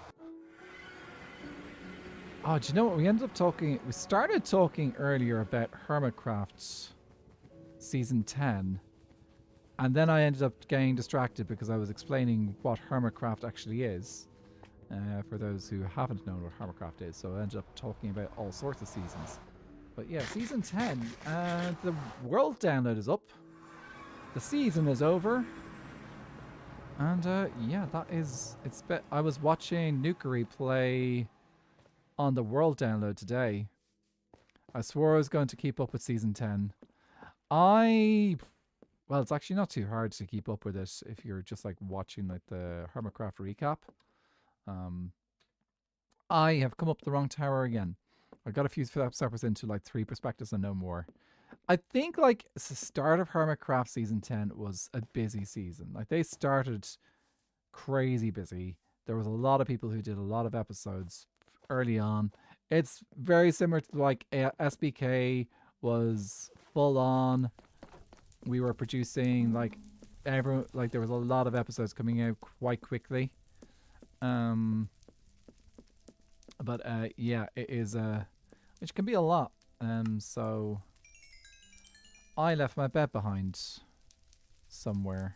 Oh, do you know what? We ended up talking... We started talking earlier about Hermitcraft Season 10. And then I ended up getting distracted because I was explaining what Hermitcraft actually is. For those who haven't known what Hermitcraft is. So I ended up talking about all sorts of seasons. But yeah, Season 10. The world download is up. The season is over. And yeah, that is... I was watching Nukery play on the world download today. I swore I was going to keep up with Season 10. Well, it's actually not too hard to keep up with it if you're just like watching like the Hermitcraft recap. I have come up the wrong tower again. I got a few steppers into like 3 perspectives and no more. I think like the start of Hermitcraft Season 10 was a busy season. Like they started crazy busy. There was a lot of people who did a lot of episodes early on. It's very similar to like SBK was full on. We were producing like there was a lot of episodes coming out quite quickly. But yeah, it is which can be a lot. So I left my bed behind somewhere.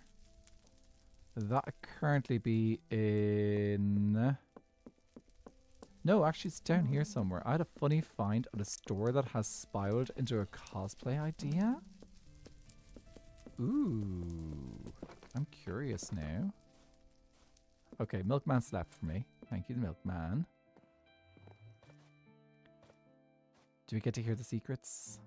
That currently be in... No, actually it's down here somewhere. I had a funny find at a store that has spiraled into a cosplay idea. Ooh, I'm curious now. Okay, Milkman's left for me. Thank you, the Milkman. Do we get to hear the secrets?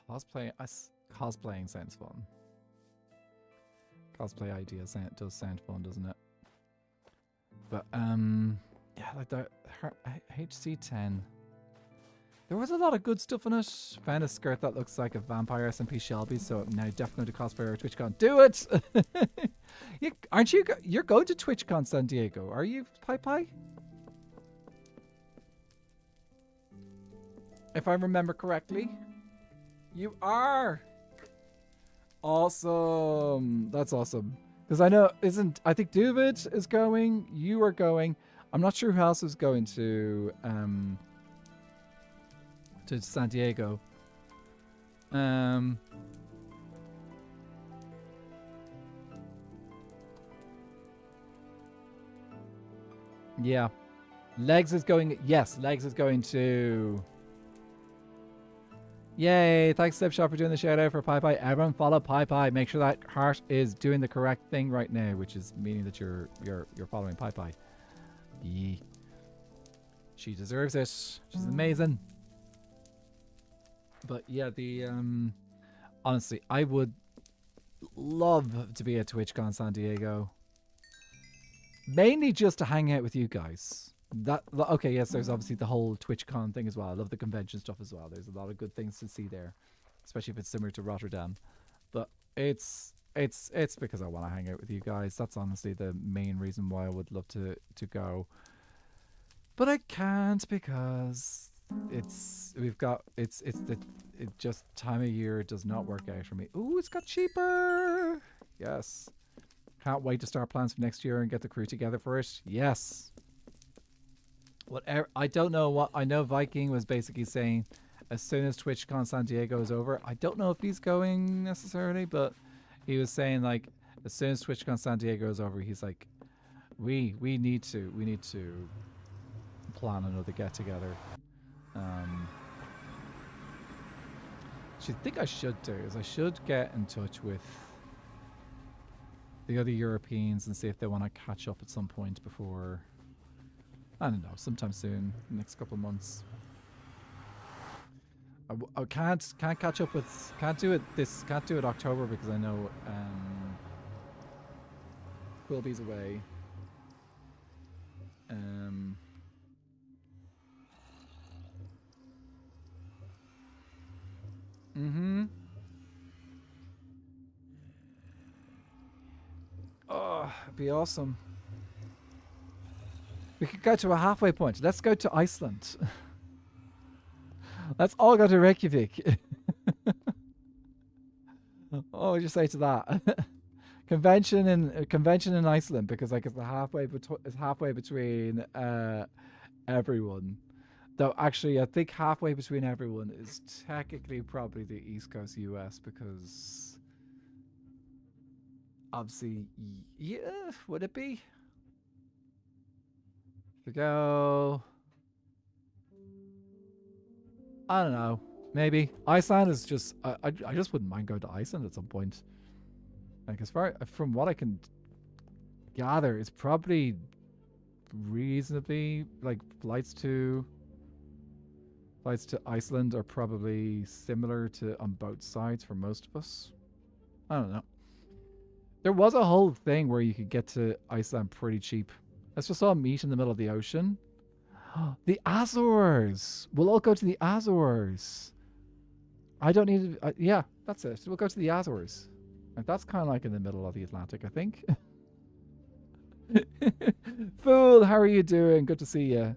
Cosplaying sounds fun. Cosplay idea does sound fun, doesn't it? But yeah, like the HC10. There was a lot of good stuff in it. Found a skirt that looks like a vampire SMP Shelby, so I'm now definitely to cosplay or TwitchCon. Do it! Aren't you? You're going to TwitchCon San Diego, are you, Pi? If I remember correctly, you are. Awesome. That's awesome. Because I know I think Duvid is going. You are going. I'm not sure who else is going to San Diego. Yeah. Legs is going. Yes, Legs is going to. Yay! Thanks, Slipshot, for doing the shout out for Pi. Everyone follow Pi. Make sure that heart is doing the correct thing right now, which is meaning that you're following Pi. Yeah. She deserves it. She's amazing. But yeah, the honestly, I would love to be at TwitchCon San Diego. Mainly just to hang out with you guys. Okay, yes, there's obviously the whole TwitchCon thing as well. I love the convention stuff as well. There's a lot of good things to see there, especially if it's similar to Rotterdam. But it's because I want to hang out with you guys. That's honestly the main reason why I would love to go. But I can't because it just time of year does not work out for me. Ooh, it's got cheaper. Yes. Can't wait to start plans for next year and get the crew together for it. Yes. Whatever. I don't know what. I know Viking was basically saying as soon as TwitchCon San Diego is over. I don't know if he's going necessarily, but he was saying like as soon as TwitchCon San Diego is over, he's like, we need to plan another get together. I think I should do is I should get in touch with the other Europeans and see if they want to catch up at some point before, I don't know, sometime soon, next couple of months. I can't catch up with, can't do it October because I know Quilby's away. Oh, it'd be awesome. We could go to a halfway point. Let's go to Iceland. Let's all go to Reykjavik. What would you say to that? Convention in Iceland, because like it's halfway between everyone. Though actually, I think halfway between everyone is technically probably the East Coast US, because obviously, yeah, would it be? To go, I don't know, maybe Iceland is just. I just wouldn't mind going to Iceland at some point. Like as far from what I can gather, it's probably reasonably like flights to Iceland are probably similar to on both sides for most of us. I don't know. There was a whole thing where you could get to Iceland pretty cheap. Let's just all meet in the middle of the ocean. The Azores. We'll all go to the Azores. I don't need to, yeah, that's it. We'll go to the Azores. Like, that's kind of like in the middle of the Atlantic, I think. Fool, how are you doing? Good to see you.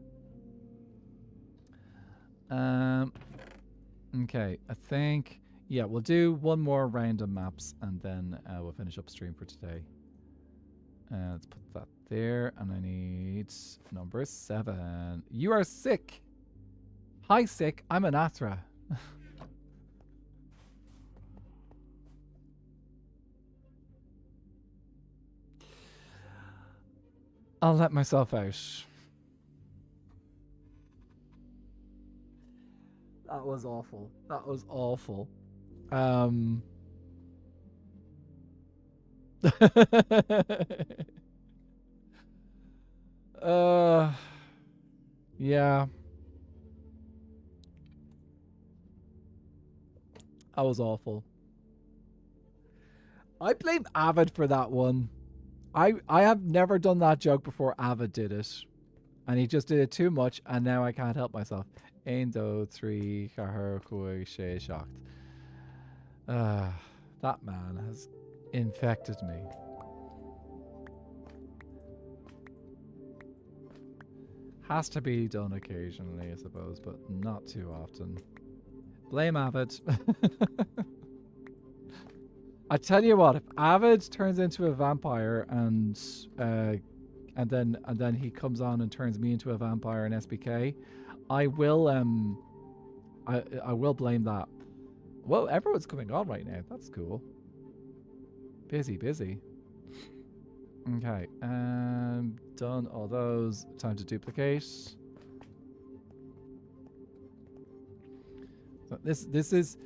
Okay, I think, yeah, we'll do one more round of maps and then we'll finish up stream for today. Let's put that there, and I need number 7. You are sick. Hi, sick. I'm an Athra. I'll let myself out. That was awful. That was awful. Yeah. That was awful. I blame Avid for that one. I have never done that joke before Avid did it. And he just did it too much, and now I can't help myself. 1, 2, 3, shocked. That man has infected me. Has to be done occasionally, I suppose, but not too often. Blame Avid. I tell you what, if Avid turns into a vampire and then he comes on and turns me into a vampire in SBK, I will blame that. Well, everyone's coming on right now. That's cool. Busy. Okay, done all those. Time to duplicate. So this is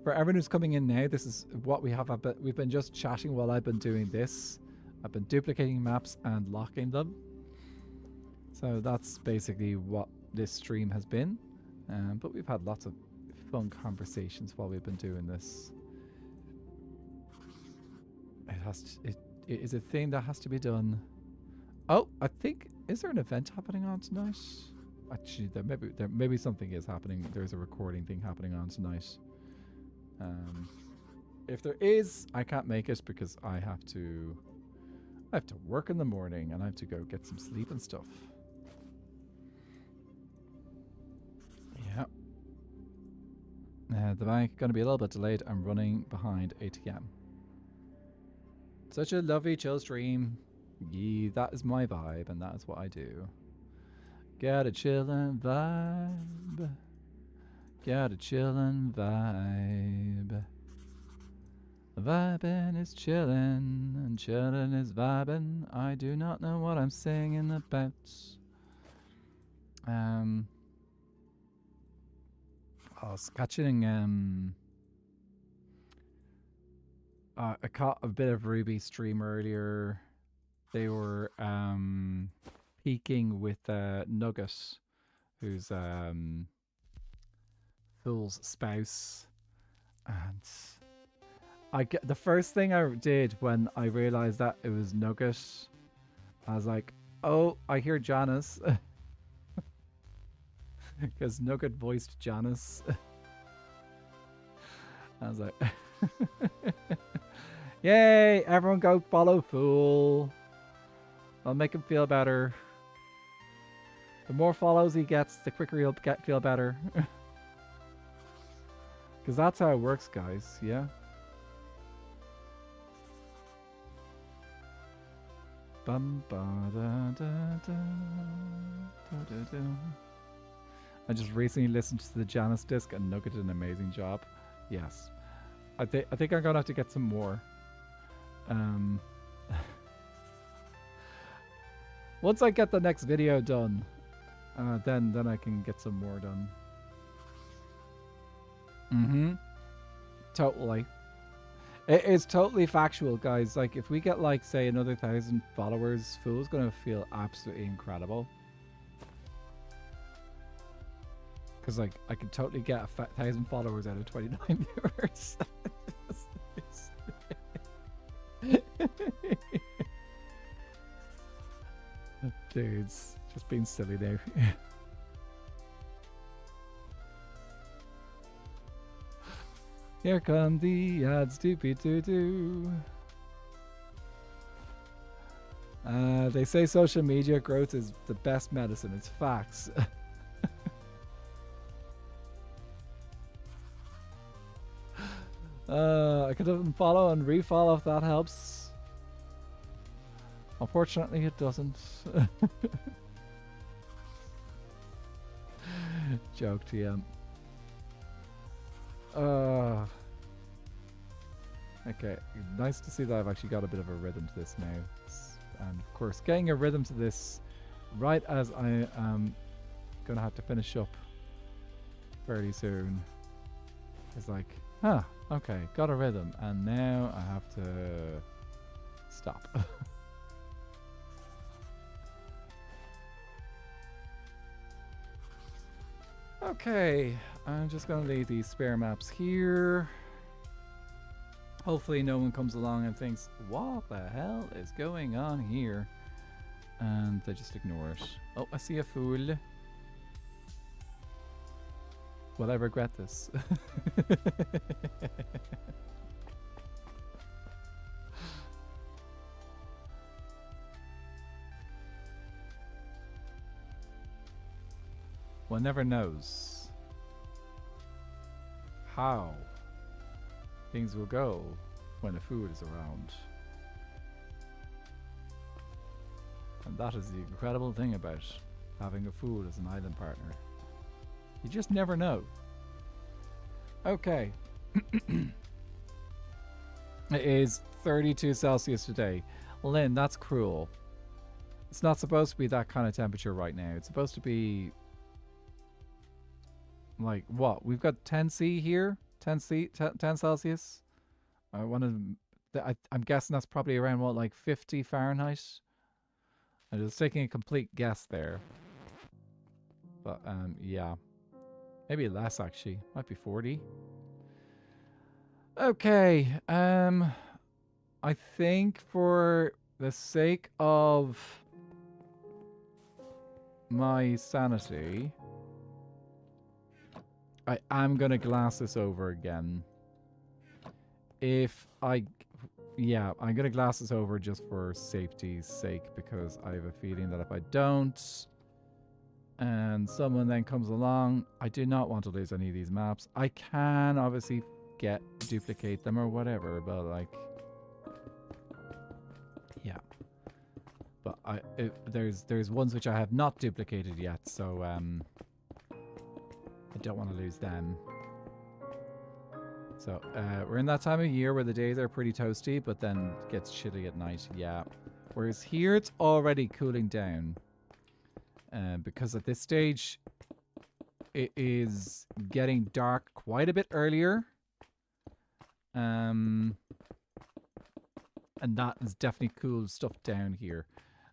for everyone who's coming in now. This is what we have. We've been just chatting while I've been doing this. I've been duplicating maps and locking them. So that's basically what this stream has been. But we've had lots of fun conversations while we've been doing this. It is a thing that has to be done. Oh, I think, is there an event happening on tonight? Actually, there maybe something is happening. There's a recording thing happening on tonight. If there is, I can't make it because I have to work in the morning and I have to go get some sleep and stuff. Yeah. The bank going to be a little bit delayed. I'm running behind ATM. Such a lovely chill stream. Yeah, that is my vibe, and that is what I do. Got a chillin' vibe. Got a chillin' vibe. Vibin' is chillin', and chillin' is vibin'. I do not know what I'm singing about. I was catching I caught a bit of Ruby stream earlier. They were peaking with Nugget, who's Fool's spouse, and the first thing I did when I realized that it was Nugget, I was like, "Oh, I hear Janice," because Nugget voiced Janice. I was like, "Yay! Everyone go follow Fool. I'll make him feel better. The more follows he gets, the quicker he'll feel better." Because that's how it works, guys. Yeah. Bum, ba, da, da, da, da, da, da. I just recently listened to the Janice disc and Nugget did an amazing job. Yes. I think I'm gonna have to get some more. Once I get the next video done, then I can get some more done. Totally. It is totally factual, guys. Like, if we get, like, say, another 1,000 followers, Fool's gonna feel absolutely incredible. Because, like, I could totally get 1,000 followers out of 29 viewers. Dudes, just being silly there. Here come the ads, doopy-doo-doo. They say social media growth is the best medicine. It's facts. I could unfollow and refollow if that helps. Unfortunately, it doesn't. Joke, TM. Okay, nice to see that I've actually got a bit of a rhythm to this now. And of course, getting a rhythm to this right as I am gonna have to finish up fairly soon is like, okay, got a rhythm, and now I have to stop. Okay, I'm just gonna leave these spare maps here. Hopefully no one comes along and thinks, what the hell is going on here? And they just ignore it. Oh, I see a fool. Will I regret this? One never knows how things will go when a food is around. And that is the incredible thing about having a food as an island partner. You just never know. Okay. It is 32 Celsius today. Lynn, that's cruel. It's not supposed to be that kind of temperature right now. It's supposed to be like what? We've got 10C here? 10 Celsius? I'm guessing that's probably around what, like 50 Fahrenheit? I'm just taking a complete guess there. But yeah. Maybe less actually. Might be 40. Okay. I think for the sake of my sanity, I am gonna glass this over again. I'm gonna glass this over just for safety's sake, because I have a feeling that if I don't, and someone then comes along. I do not want to lose any of these maps. I can obviously duplicate them or whatever, but like, yeah. But there's ones which I have not duplicated yet, so I don't want to lose them. So we're in that time of year where the days are pretty toasty, but then it gets chilly at night. Yeah. Whereas here it's already cooling down. Because at this stage, it is getting dark quite a bit earlier. And that is definitely cool stuff down here.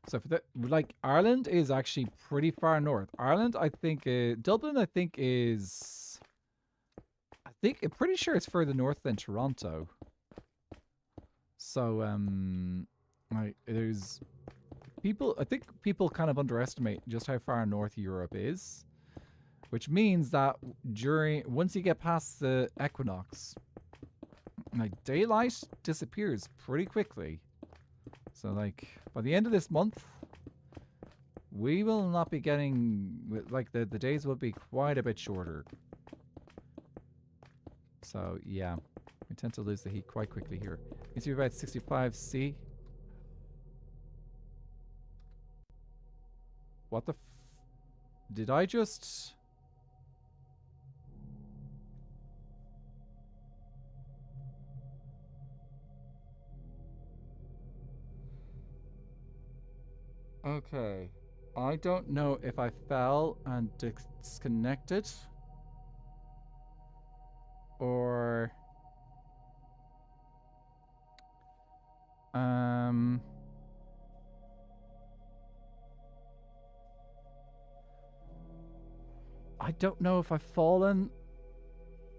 So for the, like, Ireland is actually pretty far north. Ireland, I think, Dublin, I think is, I'm pretty sure it's further north than Toronto. So, there's people, I think people kind of underestimate just how far north Europe is, which means that once you get past the equinox, like, daylight disappears pretty quickly. So, like, by the end of this month, we will not be getting, like, the days will be quite a bit shorter. So, yeah, we tend to lose the heat quite quickly here. You see about 65C. What the did I just... Okay. I don't know if I fell and disconnected. Or... I don't know if I've fallen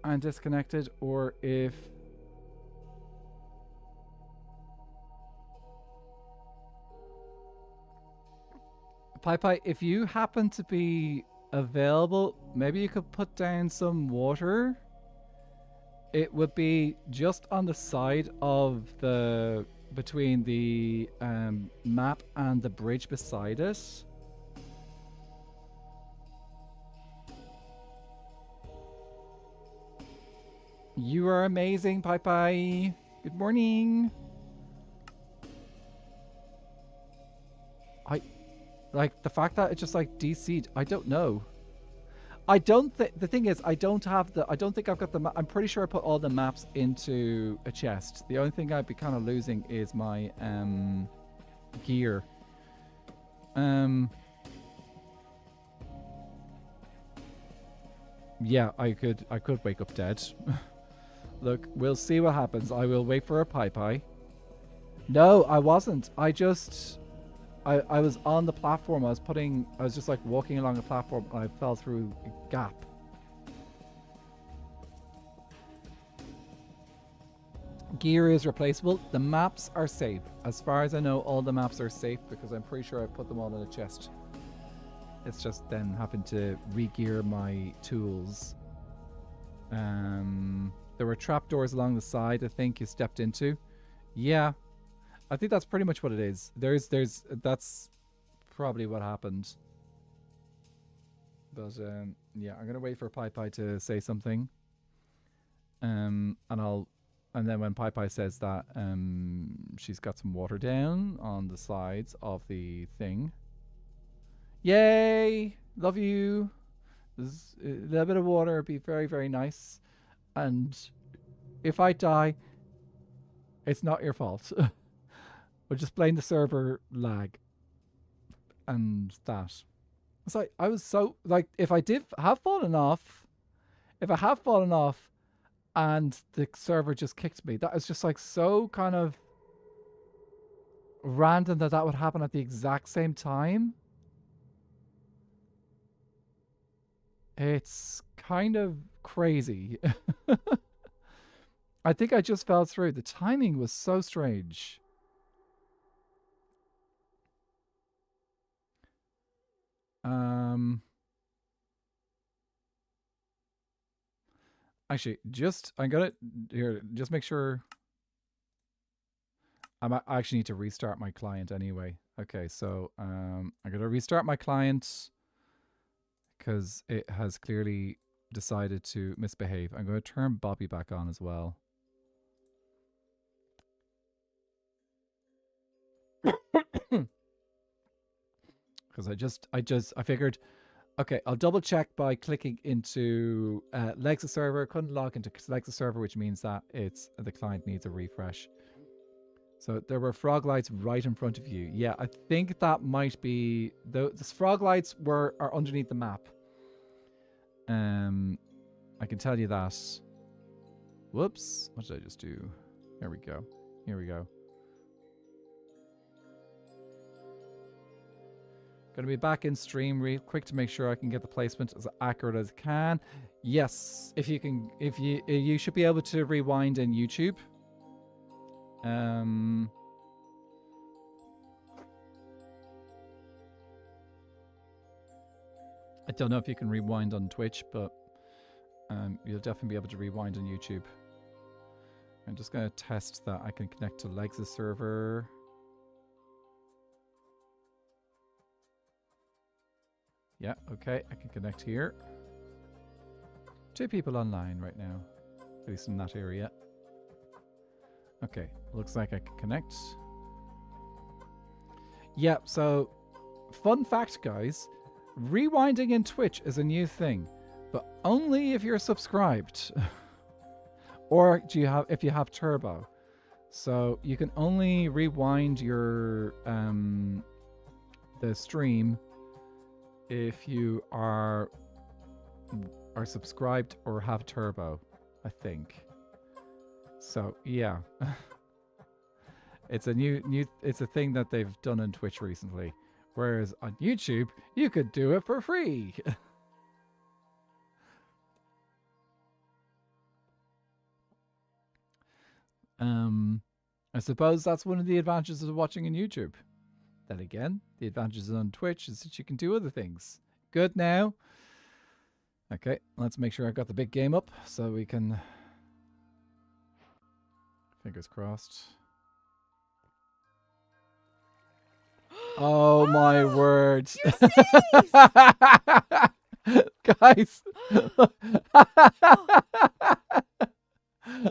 and disconnected or if... Pi, if you happen to be available, maybe you could put down some water. It would be just on the side of the... between the map and the bridge beside it. You are amazing, Pi. Good morning. Like, the fact that it just, like, DC'd, I don't know. I don't think... The thing is, I don't think I've got the... I'm pretty sure I put all the maps into a chest. The only thing I'd be kind of losing is my, gear. Yeah, I could wake up dead. Look, we'll see what happens. I will wait for a Pi. No, I wasn't. I was on the platform. I was just like walking along the platform and I fell through a gap. Gear is replaceable. The maps are safe. As far as I know, all the maps are safe because I'm pretty sure I put them all in a chest. It's just then having to re-gear my tools. There were trapdoors along the side, I think, you stepped into. Yeah. I think that's pretty much what it is. That's probably what happened. But yeah, I'm gonna wait for Pi to say something. And then when Pi says that, she's got some water down on the sides of the thing. Yay! Love you. There's a little bit of water would be very, very nice. And if I die, it's not your fault. We'll just blame the server lag. And that. It's like, I was so, like, if I have fallen off and the server just kicked me, that is just like so kind of random that would happen at the exact same time. It's kind of crazy. I think I just fell through. The timing was so strange. Actually, I'm gonna here. Just make sure. I actually need to restart my client anyway. Okay, so I'm gonna restart my client. because it has clearly decided to misbehave. I'm going to turn Bobby back on as well. Because I figured, okay, I'll double check by clicking into Lexa server. Couldn't log into Lexa server, which means that the client needs a refresh. So there were frog lights right in front of you. Yeah, I think that might be the frog lights are underneath the map. I can tell you that. Whoops, what did I just do? Here we go. Here we go. Gonna be back in stream real quick to make sure I can get the placement as accurate as I can. Yes, if you should be able to rewind in YouTube. I don't know if you can rewind on Twitch, but you'll definitely be able to rewind on YouTube. I'm just going to test that I can connect to Legs' server. Yeah, okay, I can connect here. 2 people online right now, at least in that area. Okay, looks like I can connect. Yeah, so fun fact, guys. Rewinding in Twitch is a new thing, but only if you're subscribed. Or if you have Turbo. So you can only rewind your the stream if you are subscribed or have Turbo, I think. So yeah. It's a it's a thing that they've done on Twitch recently. Whereas on YouTube, you could do it for free. I suppose that's one of the advantages of watching on YouTube. Then again, the advantages on Twitch is that you can do other things. Good now. Okay, let's make sure I've got the big game up so we can... Fingers crossed. Oh my word. You're safe! Guys.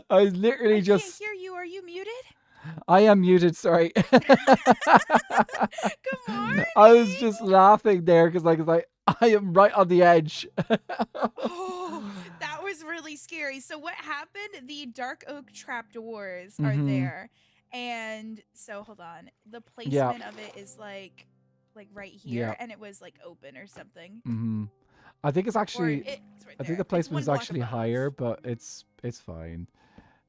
I was literally just... I can't hear you. Are you muted? I am muted, sorry. Good morning. I was just laughing there because like I am right on the edge. Oh, that was really scary. So what happened? The dark oak trapdoors are there. And so hold on. The placement of it is like right here, and it was like open or something. I think it's actually right I think the placement is actually higher, but it's fine.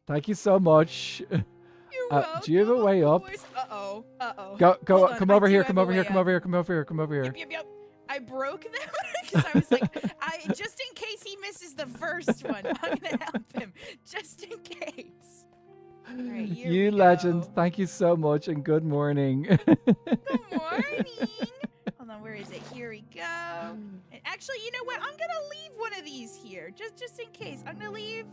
Thank you so much. You're welcome. Do you have a way up? Uh-oh. Go come over here, come over here, come over here, come over here, come over here. Yep. I broke them because I was like, just in case he misses the first one, I'm gonna help him just in case. All right, you legend. Thank you so much and good morning. Good morning. Hold on, where is it? Here we go. And actually, you know what? I'm gonna leave one of these here, just in case. I'm gonna leave.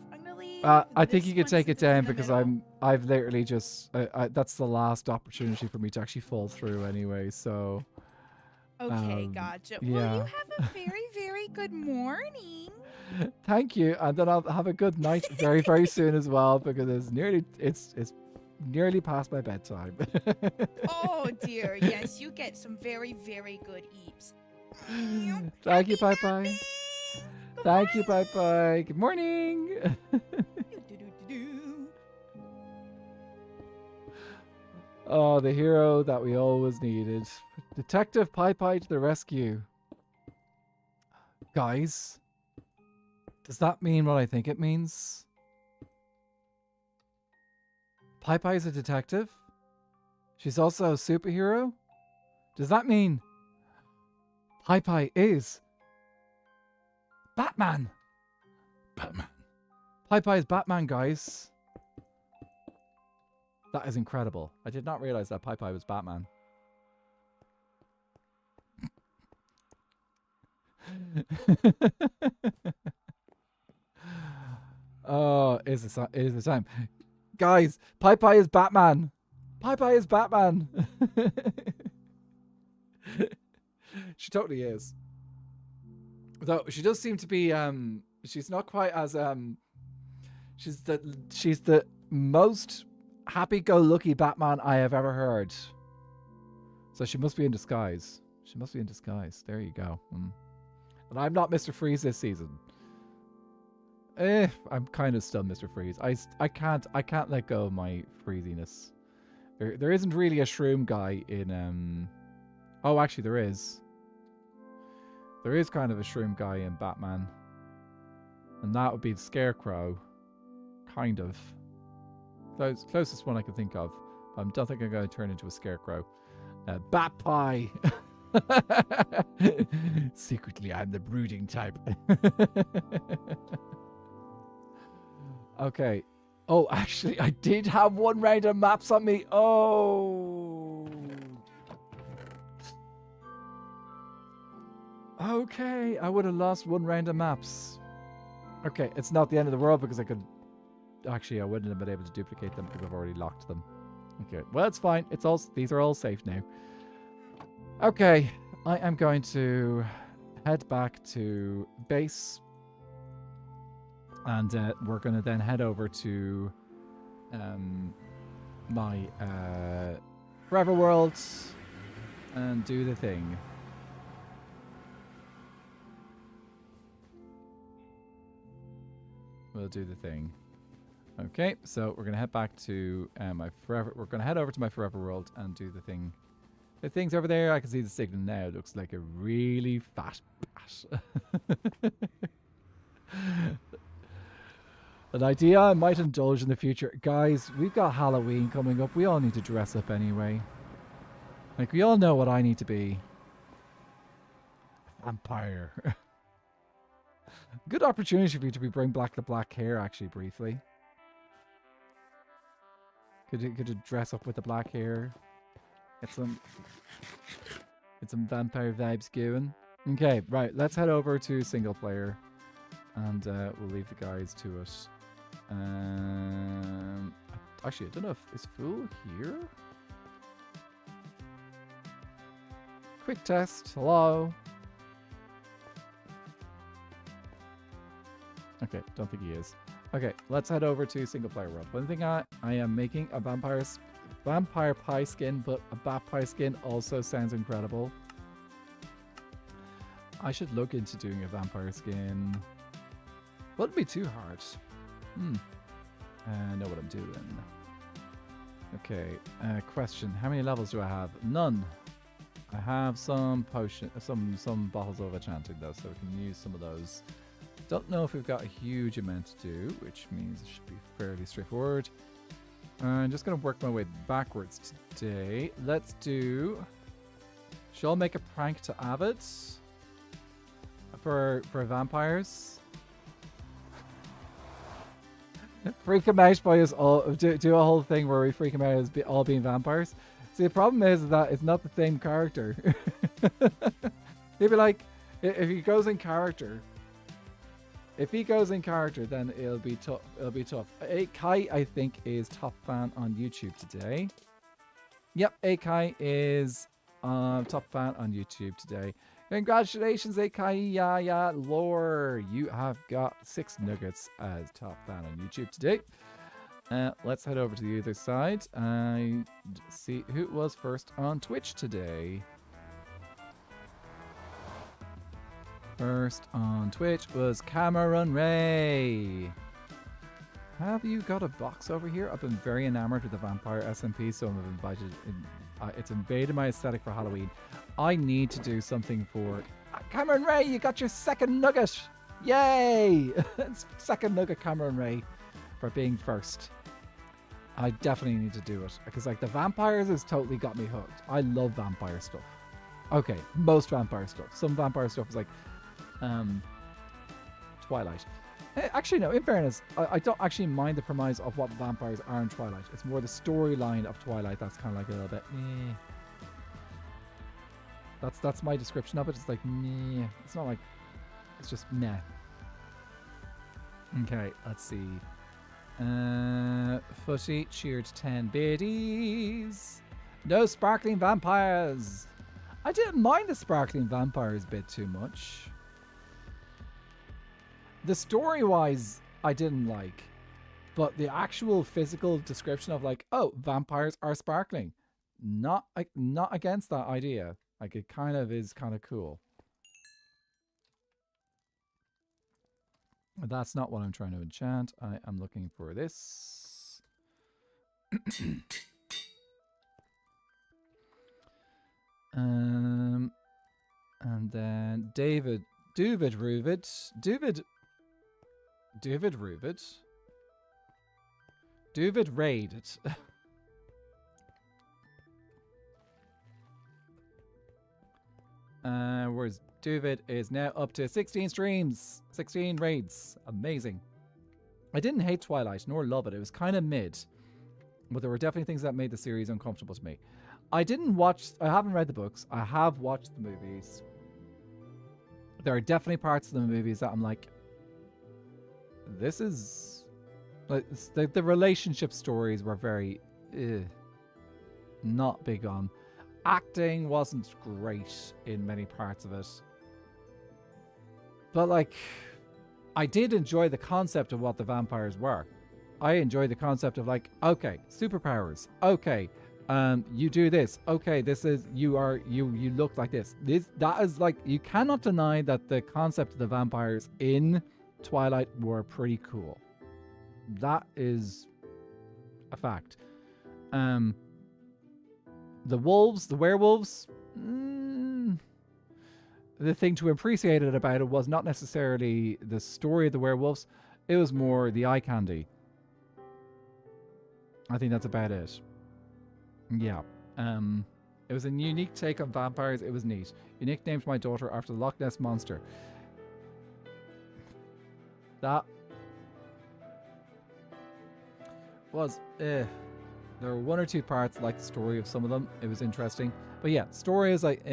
I think you could take it down because I've literally just that's the last opportunity for me to actually fall through anyway. So. Okay, gotcha. Yeah. Well, you have a very, very good morning. Thank you, and then I'll have a good night very, very soon as well because it's nearly past my bedtime. Oh dear, yes, you get some very, very good eeps. Thank you, bye bye. Thank you, bye bye. Good morning. Oh, the hero that we always needed. Detective Pie Pie to the rescue. Guys, does that mean what I think it means? Pie Pie is a detective? She's also a superhero? Does that mean Pie Pie is Batman? Batman. Pie Pie is Batman, guys. That is incredible. I did not realize that Pie Pie was Batman. Oh, it is the time. Guys, Pie Pie is Batman. Pie Pie is Batman. She totally is. Though she does seem to be she's not quite as she's the most happy-go-lucky Batman I have ever heard. So she must be in disguise. She must be in disguise. There you go. And I'm not Mr. Freeze this season. I'm kind of still Mr. Freeze. I can't let go of my freeziness. There isn't really a shroom guy in oh, actually there is. There is kind of a shroom guy in Batman. And that would be the Scarecrow. Kind of. Closest one I can think of. I don't think I'm going to turn into a Scarecrow. Bat Pie! Secretly, I'm the brooding type. Okay. Oh, actually, I did have one random maps on me. Oh. Okay, I would have lost one random maps. Okay, it's not the end of the world because I could... Actually, I wouldn't have been able to duplicate them because I've already locked them. Okay, well, it's fine. It's all... These are all safe now. Okay, I am going to head back to base. And we're going to then head over to my Forever World and do the thing. We'll do the thing. Okay, so we're going to head back to my Forever... We're going to head over to my Forever World and do the thing. The thing's over there. I can see the signal now. It looks like a really fat bat. An idea I might indulge in the future. Guys, we've got Halloween coming up. We all need to dress up anyway. Like, we all know what I need to be. Vampire. Good opportunity for you to bring back the black hair, actually, briefly. Could you dress up with the black hair? Get some vampire vibes going. Okay, right. Let's head over to single player. And we'll leave the guys to it. Actually, I don't know if... Is Fool here? Quick test. Hello? Okay, don't think he is. Okay, let's head over to single player world. One thing I am making a vampire pie skin, but a bat pie skin also sounds incredible. I should look into doing a vampire skin. Wouldn't be too hard. I know what I'm doing. Okay, question. How many levels do I have? None. I have some potion, some bottles of enchanting though, so we can use some of those. Don't know if we've got a huge amount to do, which means it should be fairly straightforward. I'm just going to work my way backwards today. Let's do... Shall I make a prank to Avid? For vampires? Freak him out by us all. Do a whole thing where we freak him out as all being vampires. See, the problem is that it's not the same character. He'd be like, if he goes in character... If he goes in character, then it'll be tough. It'll be tough. Kai, I think, is top fan on YouTube today. Yep, Akai is top fan on YouTube today. Congratulations, Akai. Yeah, Lore. You have got 6 nuggets as top fan on YouTube today. Let's head over to the other side and see who was first on Twitch today. First on Twitch was Cameron Ray. Have you got a box over here? I've been very enamored with the vampire SMP, so I'm invited. It's invaded my aesthetic for Halloween. I need to do something for Cameron Ray. You got your second nugget. Yay! Second nugget, Cameron Ray, for being first. I definitely need to do it because like the vampires has totally got me hooked. I love vampire stuff. Okay, most vampire stuff. Some vampire stuff is like Twilight. Actually, no, in fairness, I don't actually mind the premise of what vampires are in Twilight. It's more the storyline of Twilight that's kind of like a little bit meh. That's my description of it. It's like meh. It's not like, it's just meh. Okay, let's see. Footy cheered 10 biddies. No sparkling vampires. I didn't mind the sparkling vampires bit too much. The story-wise, I didn't like, but the actual physical description of like, oh, vampires are sparkling, not against that idea. Like, it kind of is kind of cool. But that's not what I'm trying to enchant. I am looking for this. And then David Ruvid. David raided. Whereas David is now up to 16 streams, 16 raids. Amazing. I didn't hate Twilight nor love it. It was kind of mid, but there were definitely things that made the series uncomfortable to me. I haven't read the books. I have watched the movies. There are definitely parts of the movies that I'm like, this is like the relationship stories were very not big on. Acting wasn't great in many parts of it. But like, I did enjoy the concept of what the vampires were. I enjoyed the concept of like, okay, superpowers. Okay, you do this. Okay, this is you look like this. That is like, you cannot deny that the concept of the vampires in Twilight were pretty cool. That is a fact. The werewolves, the thing to appreciate it about it was not necessarily the story of the werewolves. It was more the eye candy. I think that's about it. Yeah. It was a unique take on vampires. It was neat. You nicknamed my daughter after the Loch Ness Monster. That was there were one or two parts like the story of some of them. It was interesting. But yeah, story is like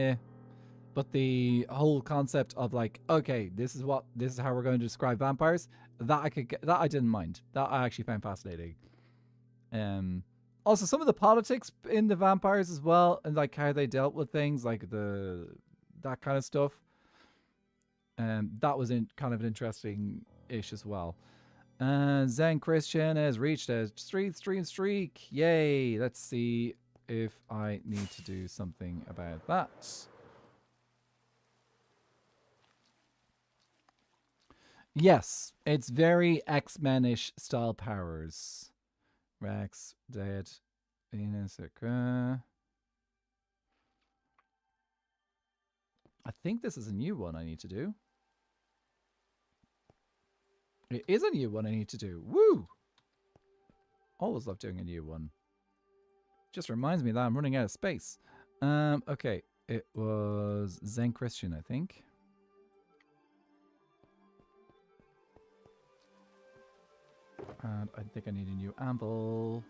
but the whole concept of like, okay, this is how we're going to describe vampires, that I didn't mind. That I actually found fascinating. Also some of the politics in the vampires as well, and like how they dealt with things, like that kind of stuff. That was kind of an interesting ish as well. Zen Christian has reached a stream streak. Yay! Let's see if I need to do something about that. Yes, it's very X-Men-ish style powers. Rex, Dead, Venus, I think this is a new one I need to do. It is a new one I need to do. Woo! Always love doing a new one. Just reminds me that I'm running out of space. Okay. It was Zen Christian, I think. And I think I need a new amble.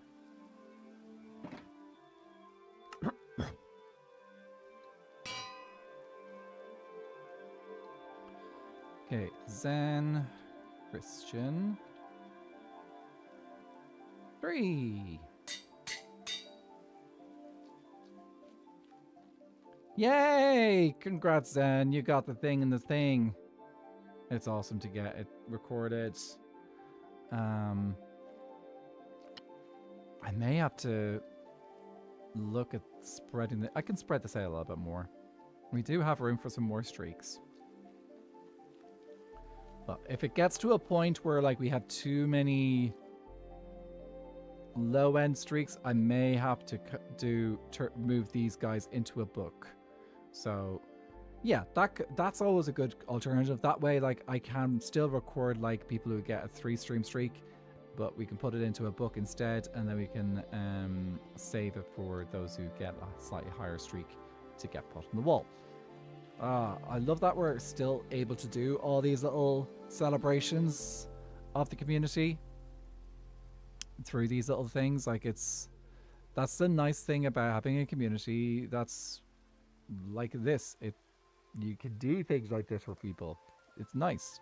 Okay, Zen Christian 3. Yay! Congrats, Zen. You got the thing in the thing. It's awesome to get it recorded. I may have to look at spreading I can spread this out a little bit more. We do have room for some more streaks. But if it gets to a point where like we have too many low-end streaks, I may have to move these guys into a book. So yeah, that's always a good alternative. That way, like, I can still record like people who get a 3-stream streak, but we can put it into a book instead, and then we can save it for those who get a slightly higher streak to get put on the wall. I love that we're still able to do all these little celebrations of the community through these little things. Like, that's the nice thing about having a community that's like this. You can do things like this for people. It's nice.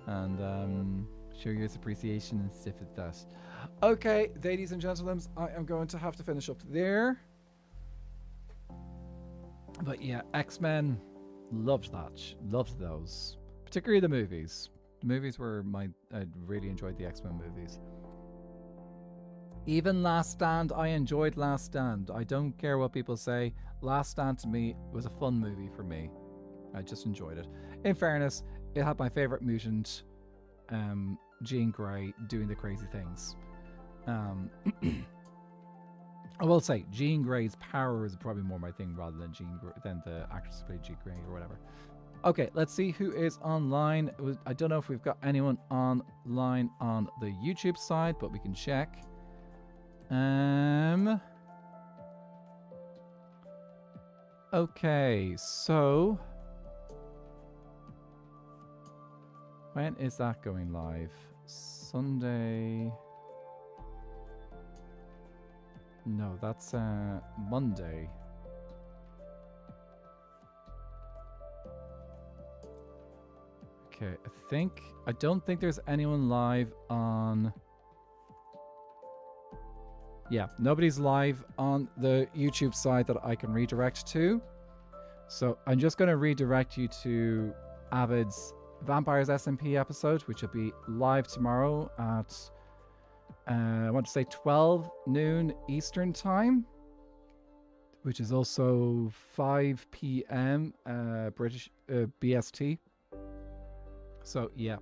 And show your appreciation and stuff like that. Okay, ladies and gentlemen, I am going to have to finish up there. But yeah, X-Men, loved that. Loved those. Particularly the movies. The movies were I really enjoyed the X-Men movies. Even Last Stand, I enjoyed Last Stand. I don't care what people say. Last Stand to me was a fun movie for me. I just enjoyed it. In fairness, it had my favorite mutant, Jean Grey, doing the crazy things. I will say Jean Grey's power is probably more my thing rather than than the actress who played Jean Grey or whatever. Okay, let's see who is online. I don't know if we've got anyone online on the YouTube side, but we can check. Okay, so when is that going live? Sunday? No, that's Monday. Okay, I don't think there's anyone live on... Yeah, nobody's live on the YouTube side that I can redirect to. So I'm just going to redirect you to Avid's Vampires SMP episode, which will be live tomorrow at, I want to say 12 noon Eastern time, which is also 5 p.m. British BST. So yeah,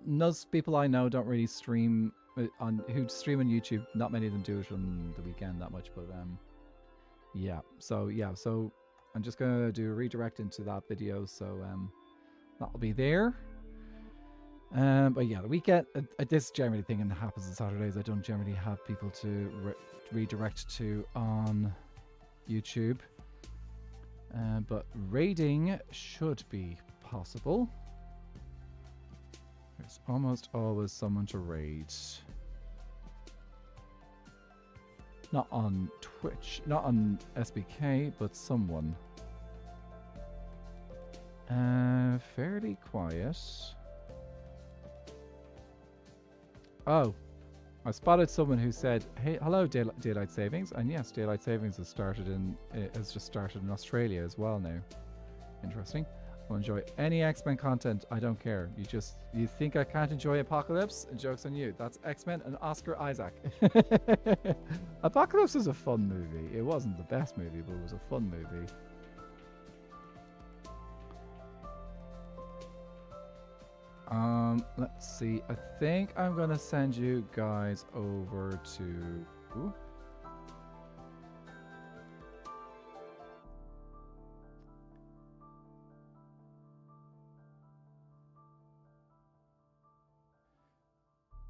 most people I know don't really stream who stream on YouTube. Not many of them do it on the weekend that much, but yeah. So I'm just gonna do a redirect into that video, so that'll be there. But yeah, the weekend, this generally thing that happens on Saturdays. I don't generally have people to redirect to on YouTube, but raiding should be possible. There's almost always someone to raid. Not on Twitch, not on SBK, but someone. Fairly quiet. Oh, I spotted someone who said, "Hey, hello, daylight savings," and yes, daylight savings has just started in Australia as well now. Interesting. I'll enjoy any X-Men content. I don't care. You think I can't enjoy Apocalypse? Joke's on you. That's X-Men and Oscar Isaac. Apocalypse is a fun movie. It wasn't the best movie, but it was a fun movie. Let's see. I think I'm gonna send you guys over to... Ooh.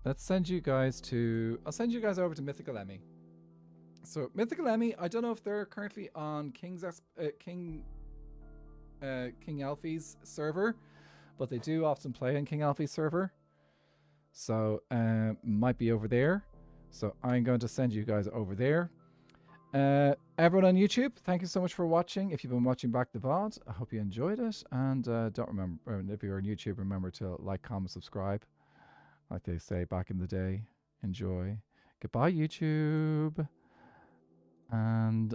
Let's send you guys to... I'll send you guys over to Mythical Emmy. So, Mythical Emmy, I don't know if they're currently on King Alfie's server, but they do often play on King Alfie's server. So, might be over there. So, I'm going to send you guys over there. Everyone on YouTube, thank you so much for watching. If you've been watching back the VOD, I hope you enjoyed it. And don't remember, if you're on YouTube, remember to like, comment, subscribe. Like they say back in the day. Enjoy. Goodbye, YouTube. And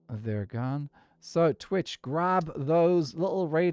they're gone. So, Twitch, grab those little raid